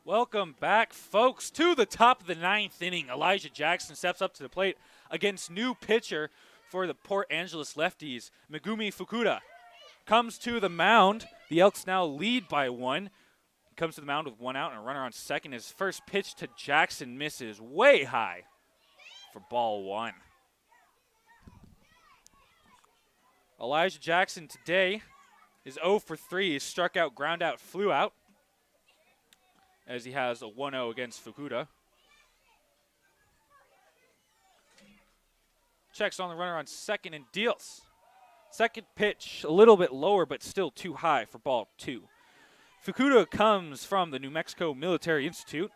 Welcome back, folks, to the top of the 9th inning. Elijah Jackson steps up to the plate against new pitcher for the Port Angeles Lefties, Megumi Fukuda. Comes to the mound. The Elks now lead by 1. Comes to the mound with 1 out and a runner on second. His first pitch to Jackson misses way high for ball 1. Elijah Jackson today is 0 for 3. He struck out, ground out, flew out, as he has a 1-0 against Fukuda. Checks on the runner on second and deals. Second pitch, a little bit lower, but still too high for ball 2. Fukuda comes from the New Mexico Military Institute,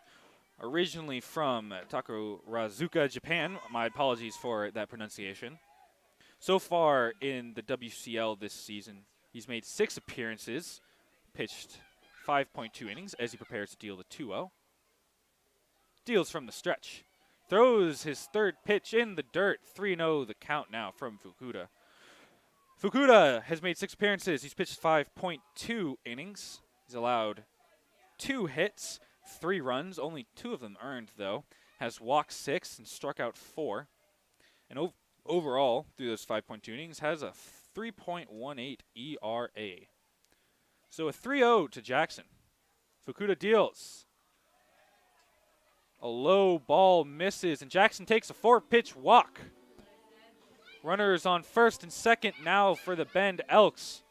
originally from Takarazuka, Japan. My apologies for that pronunciation. So far in the WCL this season, he's made 6 appearances, pitched 5.2 innings as he prepares to deal the 2-0. Deals from the stretch. Throws his third pitch in the dirt. 3-0 the count now from Fukuda. Fukuda has made 6 appearances. He's pitched 5.2 innings. He's allowed 2 hits, 3 runs, only 2 of them earned though. Has walked 6 and struck out 4. And overall, through those 5.2 innings, has a 3.18 ERA. So a 3-0 to Jackson. Fukuda deals. A low ball misses, and Jackson takes a 4-pitch walk. Runners on first and second now for the Bend Elks.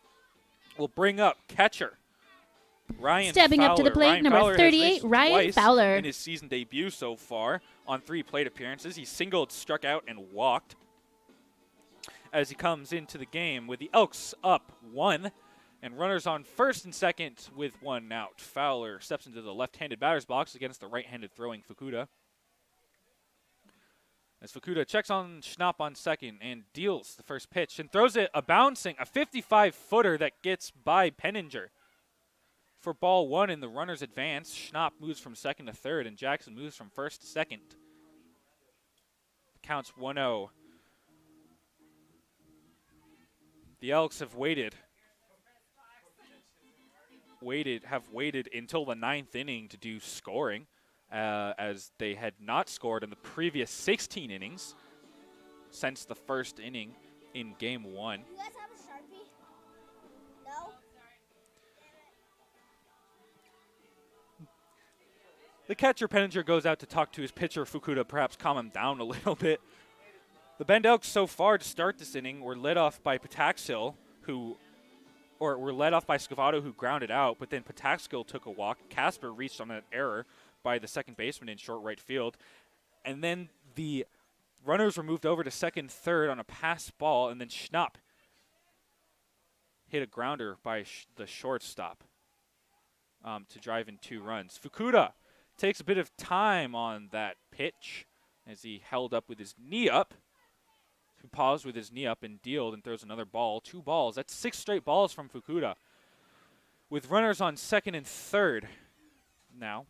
Will bring up catcher Ryan Stepping Fowler. up to the plate, Ryan number Fowler 38, Ryan twice Fowler. in his season debut so far on 3 plate appearances. He singled, struck out, and walked as he comes into the game with the Elks up 1. And runners on first and second with 1 out. Fowler steps into the left-handed batter's box against the right-handed throwing Fukuda. As Fukuda checks on Schnapp on second and deals the first pitch and throws it a 55-footer that gets by Penninger. For ball 1 in the runner's advance, Schnapp moves from second to third and Jackson moves from first to second. The count's 1-0. The Elks have waited until the 9th inning to do scoring, as they had not scored in the previous 16 innings since the first inning in game 1. You guys have a Sharpie? No? The catcher Penninger goes out to talk to his pitcher Fukuda, perhaps calm him down a little bit. The Bend Elks so far to start this inning were led off by Pataxil, were led off by Scavato, who grounded out, but then Pataxil took a walk. Casper reached on an error by the second baseman in short right field. And then the runners were moved over to second, third on a pass ball, and then Schnapp hit a grounder by the shortstop to drive in 2 runs. Fukuda takes a bit of time on that pitch as he held up with his knee up. Who paused with his knee up and dealed and throws another ball. 2 balls. That's 6 straight balls from Fukuda. With runners on second and third now.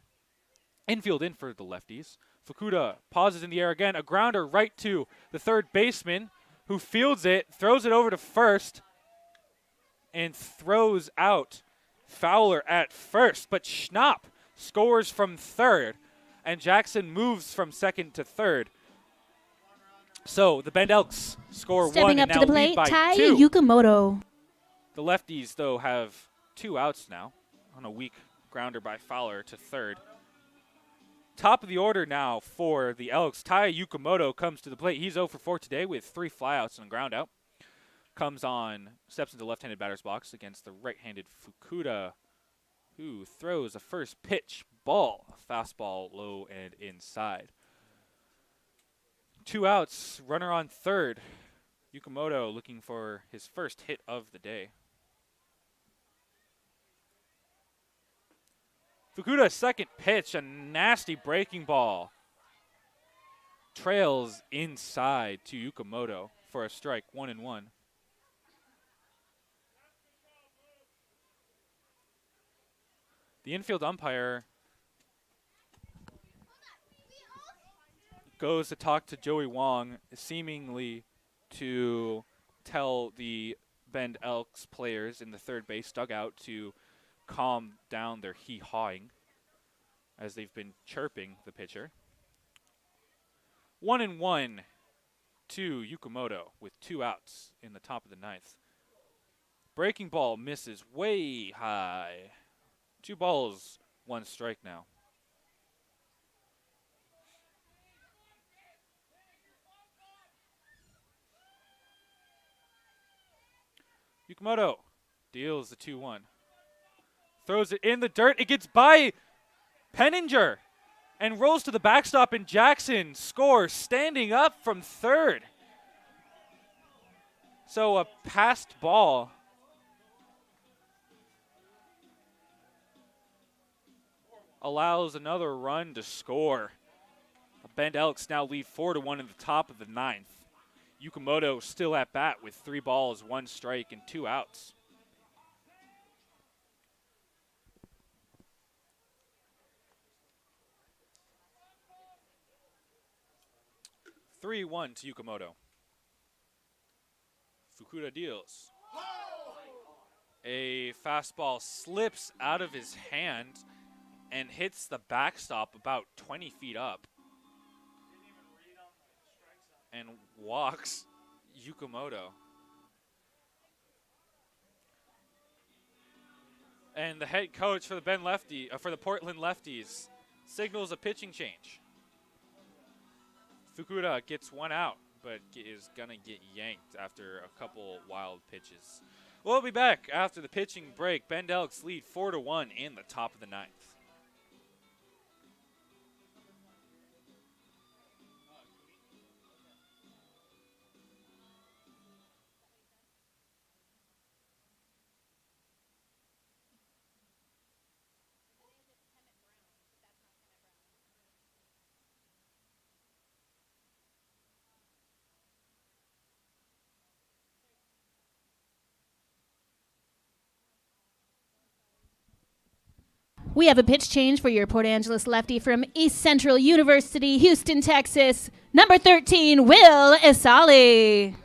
Infield in for the Lefties. Fukuda pauses in the air again. A grounder right to the third baseman, who fields it, throws it over to first, and throws out Fowler at first. But Schnapp scores from third, and Jackson moves from second to third. So the Bend Elks score 1 Stepping up and to now the lead plate, by Tai 2. Yukamoto. The Lefties, though, have 2 outs now on a weak grounder by Fowler to third. Top of the order now for the Elks. Tai Yukamoto comes to the plate. He's 0 for 4 today with 3 flyouts and a ground out. Steps into the left-handed batter's box against the right-handed Fukuda, who throws a first pitch ball, a fastball low and inside. 2 outs, runner on third. Yukamoto looking for his first hit of the day. Fukuda's second pitch, a nasty breaking ball. Trails inside to Yukamoto for a strike, 1-1. The infield umpire goes to talk to Joey Wong, seemingly to tell the Bend Elks players in the third base dugout to calm down their hee-hawing, as they've been chirping the pitcher. 1-1 to Yukimoto with 2 outs in the top of the 9th. Breaking ball misses way high. 2 balls, 1 strike now. Yukimoto deals the 2-1. Throws it in the dirt. It gets by Penninger and rolls to the backstop, and Jackson scores standing up from third. So a passed ball. Allows another run to score. The Bend Elks now lead 4-1 in the top of the 9th. Yukimoto still at bat with 3 balls, 1 strike, and 2 outs. (3-1) to Yukimoto. Fukuda deals. A fastball slips out of his hand and hits the backstop about 20 feet up and walks Yukimoto. And the head coach for the Portland Lefties signals a pitching change. Fukuda gets 1 out, but is gonna get yanked after a couple wild pitches. We'll be back after the pitching break. Bend Elks lead 4-1 in the top of the 9th. We have a pitch change for your Port Angeles lefty from East Central University, Houston, Texas. Number 13, Will Isali.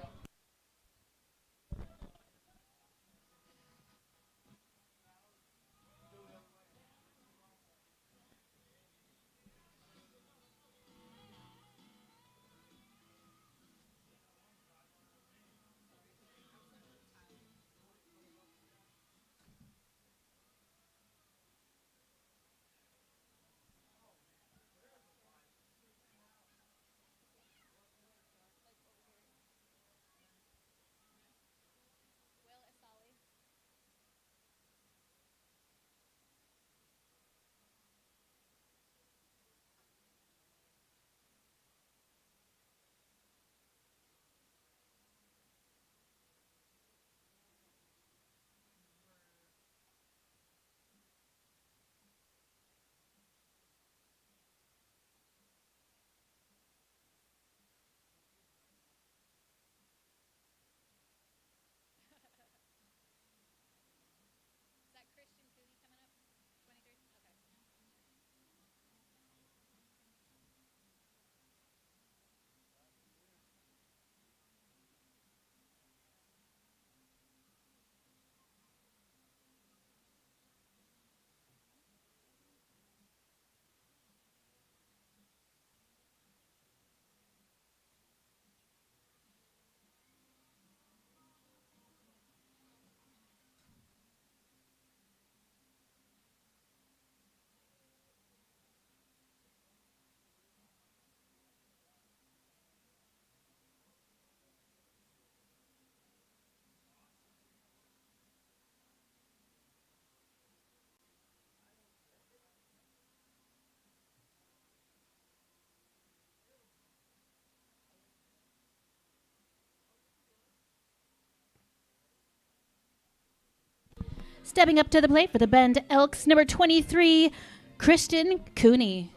Stepping up to the plate for the Bend Elks, number 23, Christian Cooney.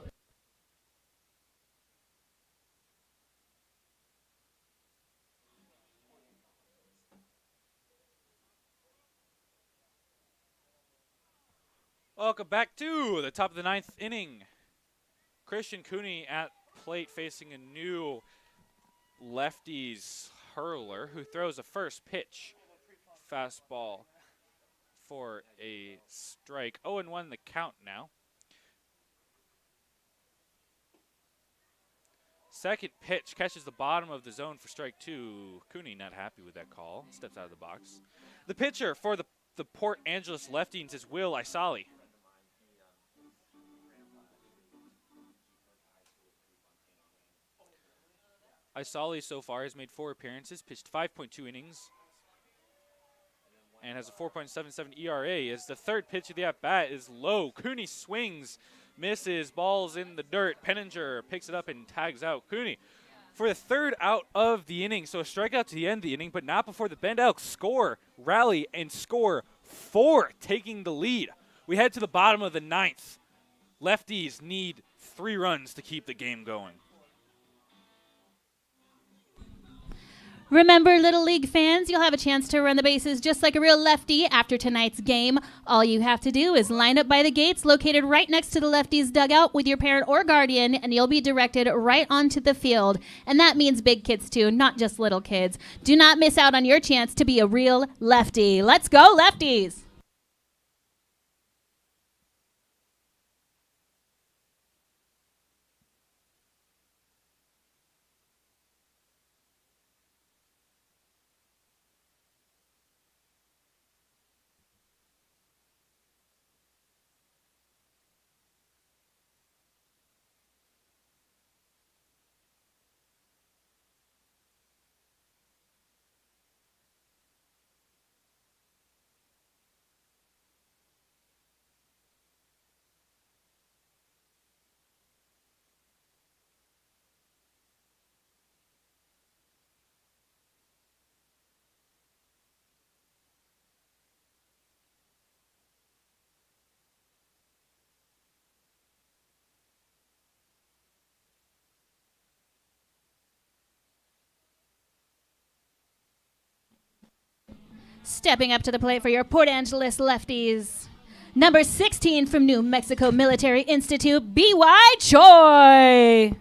Welcome back to the top of the 9th inning. Christian Cooney at plate facing a new Lefties hurler who throws a first pitch fastball for a strike. 0-1 the count now. Second pitch catches the bottom of the zone for strike 2. Cooney not happy with that call. Steps out of the box. The pitcher for the Port Angeles Lefties is Will Isali. Isali so far has made 4 appearances, pitched 5.2 innings, and has a 4.77 ERA. As the third pitch of the at-bat is low. Cooney swings, misses, balls in the dirt. Penninger picks it up and tags out Cooney for the third out of the inning. So a strikeout to the end of the inning, but not before the Bend Elks rally, and score 4, taking the lead. We head to the bottom of the 9th. Lefties need 3 runs to keep the game going. Remember, Little League fans, you'll have a chance to run the bases just like a real lefty after tonight's game. All you have to do is line up by the gates located right next to the lefties' dugout with your parent or guardian, and you'll be directed right onto the field. And that means big kids, too, not just little kids. Do not miss out on your chance to be a real lefty. Let's go, Lefties! Stepping up to the plate for your Port Angeles Lefties, number 16 from New Mexico Military Institute, B.Y. Choi.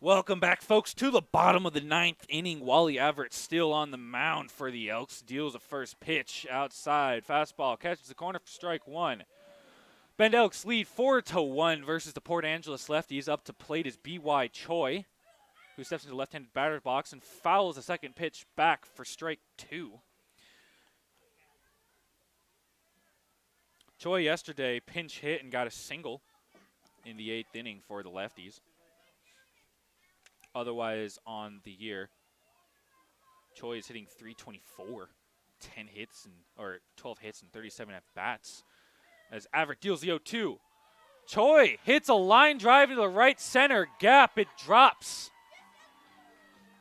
Welcome back, folks, to the bottom of the 9th inning. Wally Everett still on the mound for the Elks. Deals a first pitch outside. Fastball catches the corner for strike 1. Bend Elks lead 4-1 versus the Port Angeles Lefties. Up to plate is B.Y. Choi, who steps into the left-handed batter's box and fouls the second pitch back for strike 2. Choi yesterday pinch hit and got a single in the 8th inning for the Lefties. Otherwise, on the year, Choi is hitting .324, 12 hits and 37 at-bats. As Everett deals the 0-2. Choi hits a line drive into the right center gap. It drops.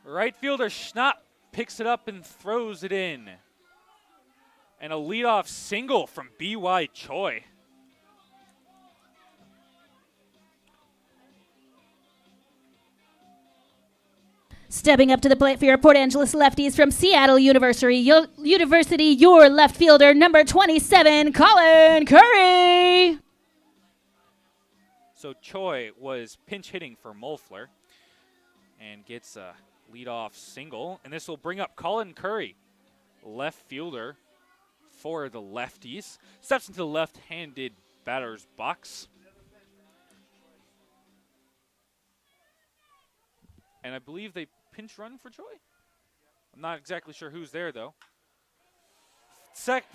Right fielder Schnapp picks it up and throws it in. And a leadoff single from B.Y. Choi. Stepping up to the plate for your Port Angeles Lefties from Seattle University, your left fielder, number 27, Colin Curry. So Choi was pinch hitting for Mulfler and gets a leadoff single. And this will bring up Colin Curry, left fielder for the Lefties. Steps into the left-handed batter's box. And I believe they pinch run for Choi. I'm not exactly sure who's there, though.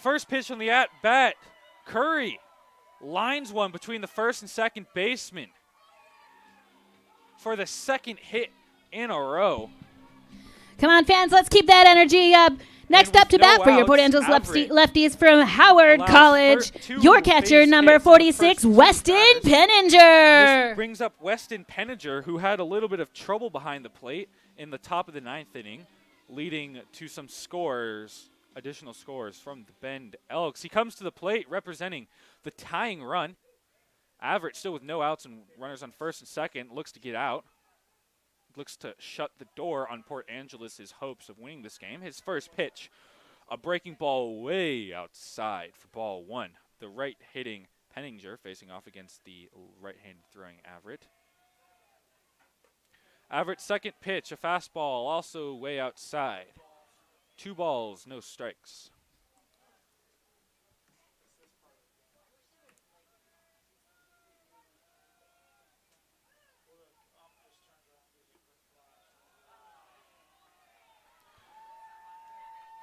First pitch on the at-bat. Curry lines one between the first and second baseman for the second hit in a row. Come on, fans, let's keep that energy up. Next up to bat for your Port Angeles Lefties from Howard College, your catcher, number 46, Weston Penninger. This brings up Weston Penninger, who had a little bit of trouble behind the plate in the top of the 9th inning, leading to some scores, additional scores from the Bend Elks. He comes to the plate representing the tying run. Everett still with no outs and runners on first and second, looks to get out. Looks to shut the door on Port Angeles' hopes of winning this game. His first pitch, a breaking ball way outside for ball 1. The right-hitting Penninger facing off against the right-handed throwing Everett. Everett's second pitch, a fastball, also way outside. 2 balls, no strikes.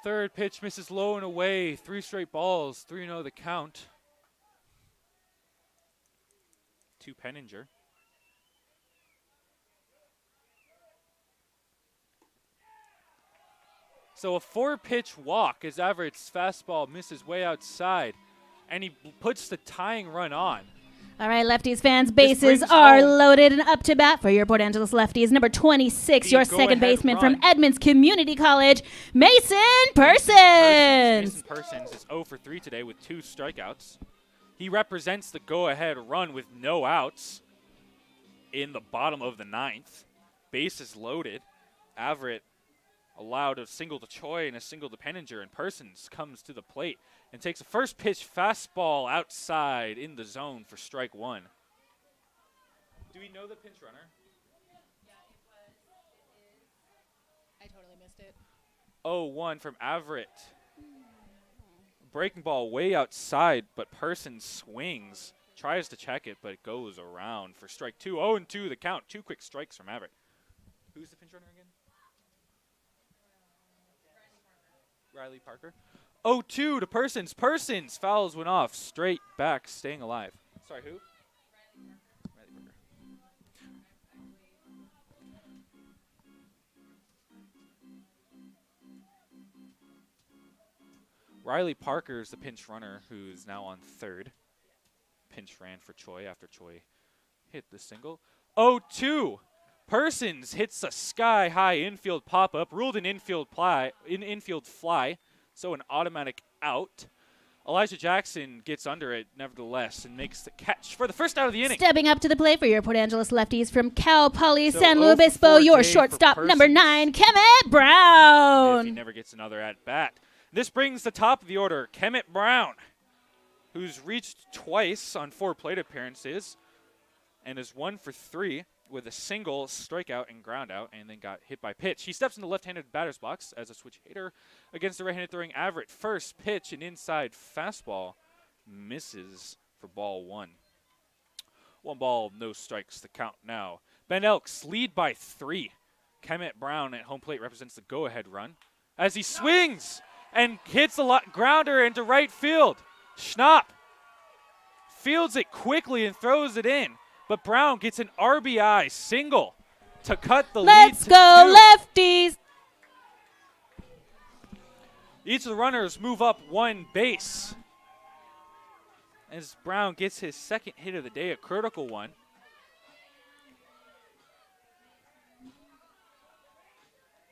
Third pitch misses low and away. 3 straight balls. 3-0 the count. To Peninsula. So a 4-pitch walk as Everett's fastball misses way outside, and he puts the tying run on. All right, Lefties fans, bases are loaded and up to bat for your Port Angeles Lefties. Number 26, your second baseman from Edmonds Community College, Mason Persons. Mason Persons is 0 for 3 today with 2 strikeouts. He represents the go-ahead run with no outs in the bottom of the 9th. Bases loaded. Everett allowed a single to Choi and a single to Peninsula, and Persons comes to the plate and takes a first pitch fastball outside in the zone for strike 1. Do we know the pinch runner? Yeah, it is. I totally missed it. 0-1 from Everett. Breaking ball way outside, but Persons swings. Tries to check it, but it goes around for strike 2. 0-2 the count. 2 quick strikes from Everett. Who's the pinch runner again? Riley Parker. 0-2 to Persons. Persons fouls one off. Straight back, staying alive. Sorry, who? Riley Parker. Riley Parker is the pinch runner who's now on third. Pinch ran for Choi after Choi hit the single. 0-2. Persons hits a sky-high infield pop-up, ruled an infield fly, so an automatic out. Elijah Jackson gets under it, nevertheless, and makes the catch for the first out of the inning. Stepping up to the plate for your Port Angeles Lefties from Cal Poly San Luis Obispo, your shortstop, number 9, Kemet Brown. If he never gets another at-bat. This brings the top of the order, Kemet Brown, who's reached twice on 4 plate appearances and is 1 for 3. With a single strikeout and ground out, and then got hit by pitch. He steps in the left-handed batter's box as a switch hitter against the right-handed throwing Everett. First pitch, an inside fastball, misses for ball 1. 1 ball, no strikes, the count now. Bend Elks lead by 3. Kemet Brown at home plate represents the go-ahead run as he swings and hits a grounder into right field. Schnapp fields it quickly and throws it in. But Brown gets an RBI single to cut the lead to 2. Let's go, Lefties! Each of the runners move up 1 base as Brown gets his second hit of the day, a critical one.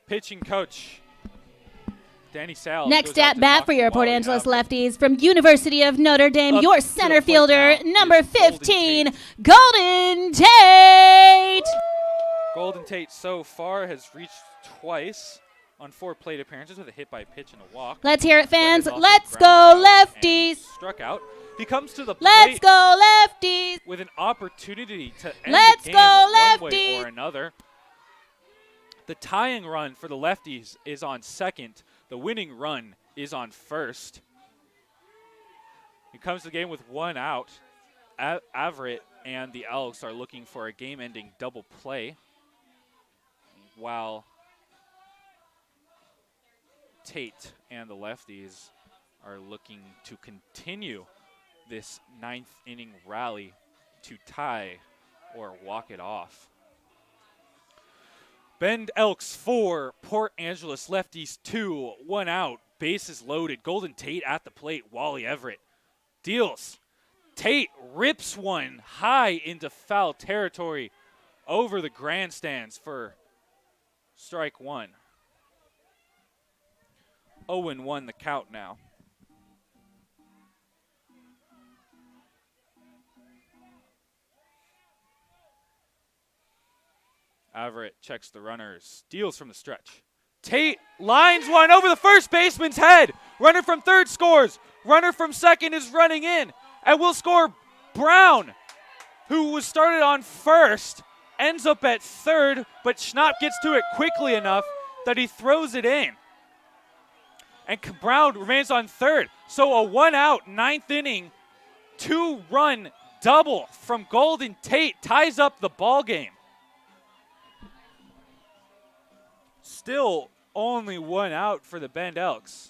Pitching coach Danny Salles. Next at bat for your Port Angeles Lefties from University of Notre Dame, your center fielder, number 15, Golden Tate. Golden Tate so far has reached twice on 4 plate appearances with a hit by pitch and a walk. Let's hear it, fans. Let's go, Lefties. Struck out. He comes to the plate. Let's go, Lefties. With an opportunity to end Let's the game go, one Lefties. way or another. The tying run for the Lefties is on second. The winning run is on first. He comes to the game with 1 out. Everett and the Elks are looking for a game-ending double play, while Tate and the Lefties are looking to continue this 9th inning rally to tie or walk it off. Bend Elks 4, Port Angeles Lefties 2, 1 out, bases loaded. Golden Tate at the plate, Wally Everett deals. Tate rips one high into foul territory over the grandstands for strike 1. 0-1 the count now. Everett checks the runners, deals from the stretch. Tate lines one over the first baseman's head. Runner from third scores. Runner from second is running in. And will score. Brown, who was started on first, ends up at third, but Schnapp gets to it quickly enough that he throws it in. And Brown remains on third. So a 1-out 9th inning, 2-run double from Golden Tate ties up the ball game. Still Only one out for the Bend Elks.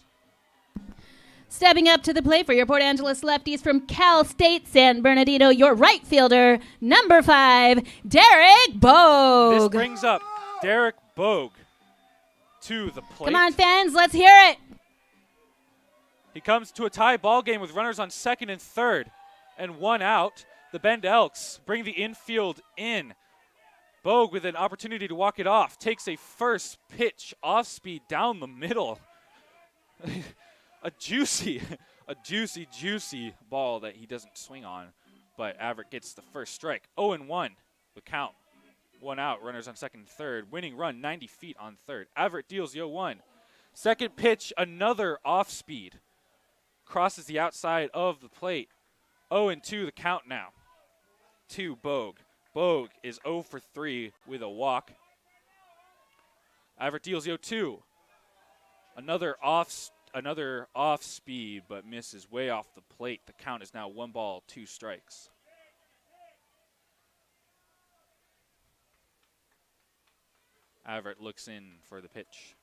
Stepping up to the plate for your Port Angeles Lefties from Cal State San Bernardino, your right fielder, number 5, Derek Bogue. This brings up Derek Bogue to the plate. Come on, fans, let's hear it. He comes to a tie ball game with runners on second and third and one out. The Bend Elks bring the infield in. Bogue with an opportunity to walk it off. Takes a first pitch off speed down the middle. a juicy ball that he doesn't swing on. But Averitt gets the first strike. 0-1 the count. One out, runners on second and third. Winning run 90 feet on third. Averitt deals the 0-1. Second pitch, another off speed. Crosses the outside of the plate. 0-2 the count now. To Bogue. Bogue is 0 for 3 with a walk. Averitt deals 0-2. Another off speed, but misses way off the plate. The count is now 1 ball, 2 strikes. Averitt looks in for the pitch.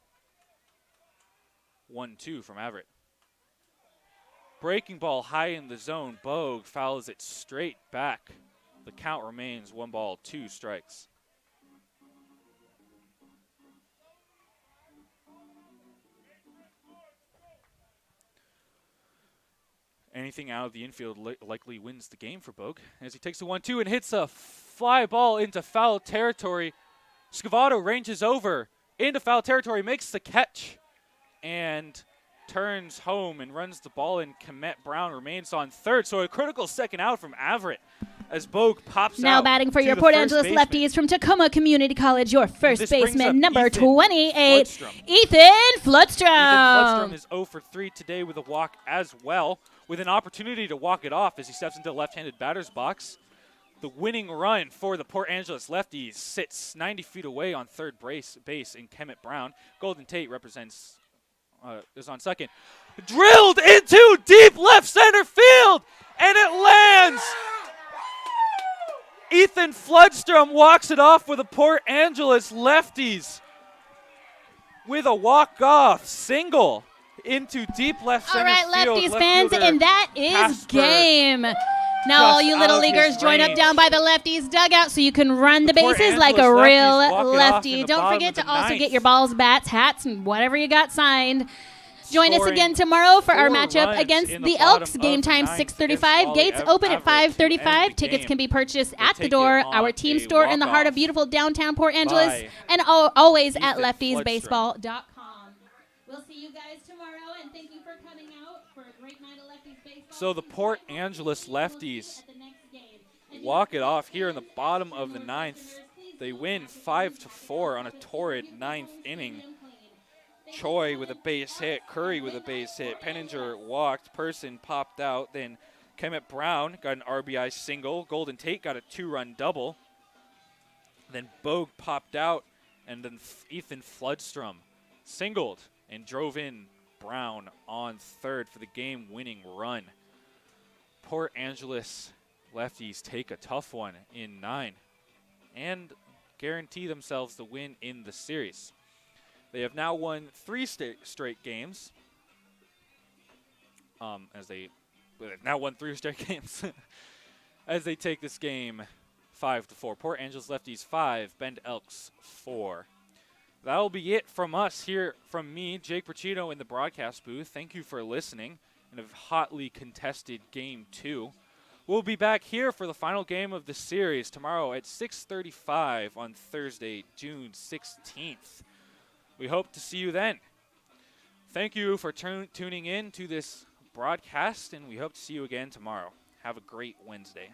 1-2 from Averitt. Breaking ball high in the zone. Bogue fouls it straight back. The count remains 1 ball, 2 strikes. Anything out of the infield likely wins the game for Bogue as he takes a 1-2 and hits a fly ball into foul territory. Scavato ranges over into foul territory, makes the catch, and turns home and runs the ball in. Kemet Brown remains on third, so a critical second out from Averitt as Bogue pops out. Now batting for your Port Angeles Lefties from Tacoma Community College, your first baseman, number 28, Ethan Floodstrom. Ethan Floodstrom is 0 for 3 today with a walk as well, with an opportunity to walk it off as he steps into the left-handed batter's box. The winning run for the Port Angeles Lefties sits 90 feet away on third base in Kemet Brown. Golden Tate is on second. Drilled into deep left center field, and it lands. Ethan Floodstrom walks it off with the Port Angeles Lefties with a walk-off single into deep left center field. All right, Lefties fans, and that is game. Now all you little leaguers join up down by the Lefties dugout so you can run the bases like a real lefty. Don't forget to also get your balls, bats, hats, and whatever you got signed. Join us again tomorrow for our matchup against the Elks. Game time 6:35. Gates open at 5:35. Tickets can be purchased at the door, our team store in the heart of beautiful downtown Port Angeles, and always at leftiesbaseball.com. We'll see you guys tomorrow, and thank you for coming out for a great night of Lefties baseball. So the Port Angeles Lefties walk it off here in the bottom of the 9th. They win 5-4 on a torrid 9th inning. Choi with a base hit, Curry with a base hit, Penninger walked, Person popped out, then Kemet Brown got an RBI single, Golden Tate got a 2-run double, then Bogue popped out, and then Ethan Floodstrom singled and drove in Brown on third for the game-winning run. Port Angeles Lefties take a tough one in 9 and guarantee themselves the win in the series. They have now won 3 straight games. They've now won 3 straight games as they take this game 5-4. Port Angeles Lefties 5, Bend Elks 4. That'll be it from us here, from me, Jake Pacino, in the broadcast booth. Thank you for listening in a hotly contested Game 2. We'll be back here for the final game of the series tomorrow at 6:35 on Thursday, June 16th. We hope to see you then. Thank you for tuning in to this broadcast, and we hope to see you again tomorrow. Have a great Wednesday.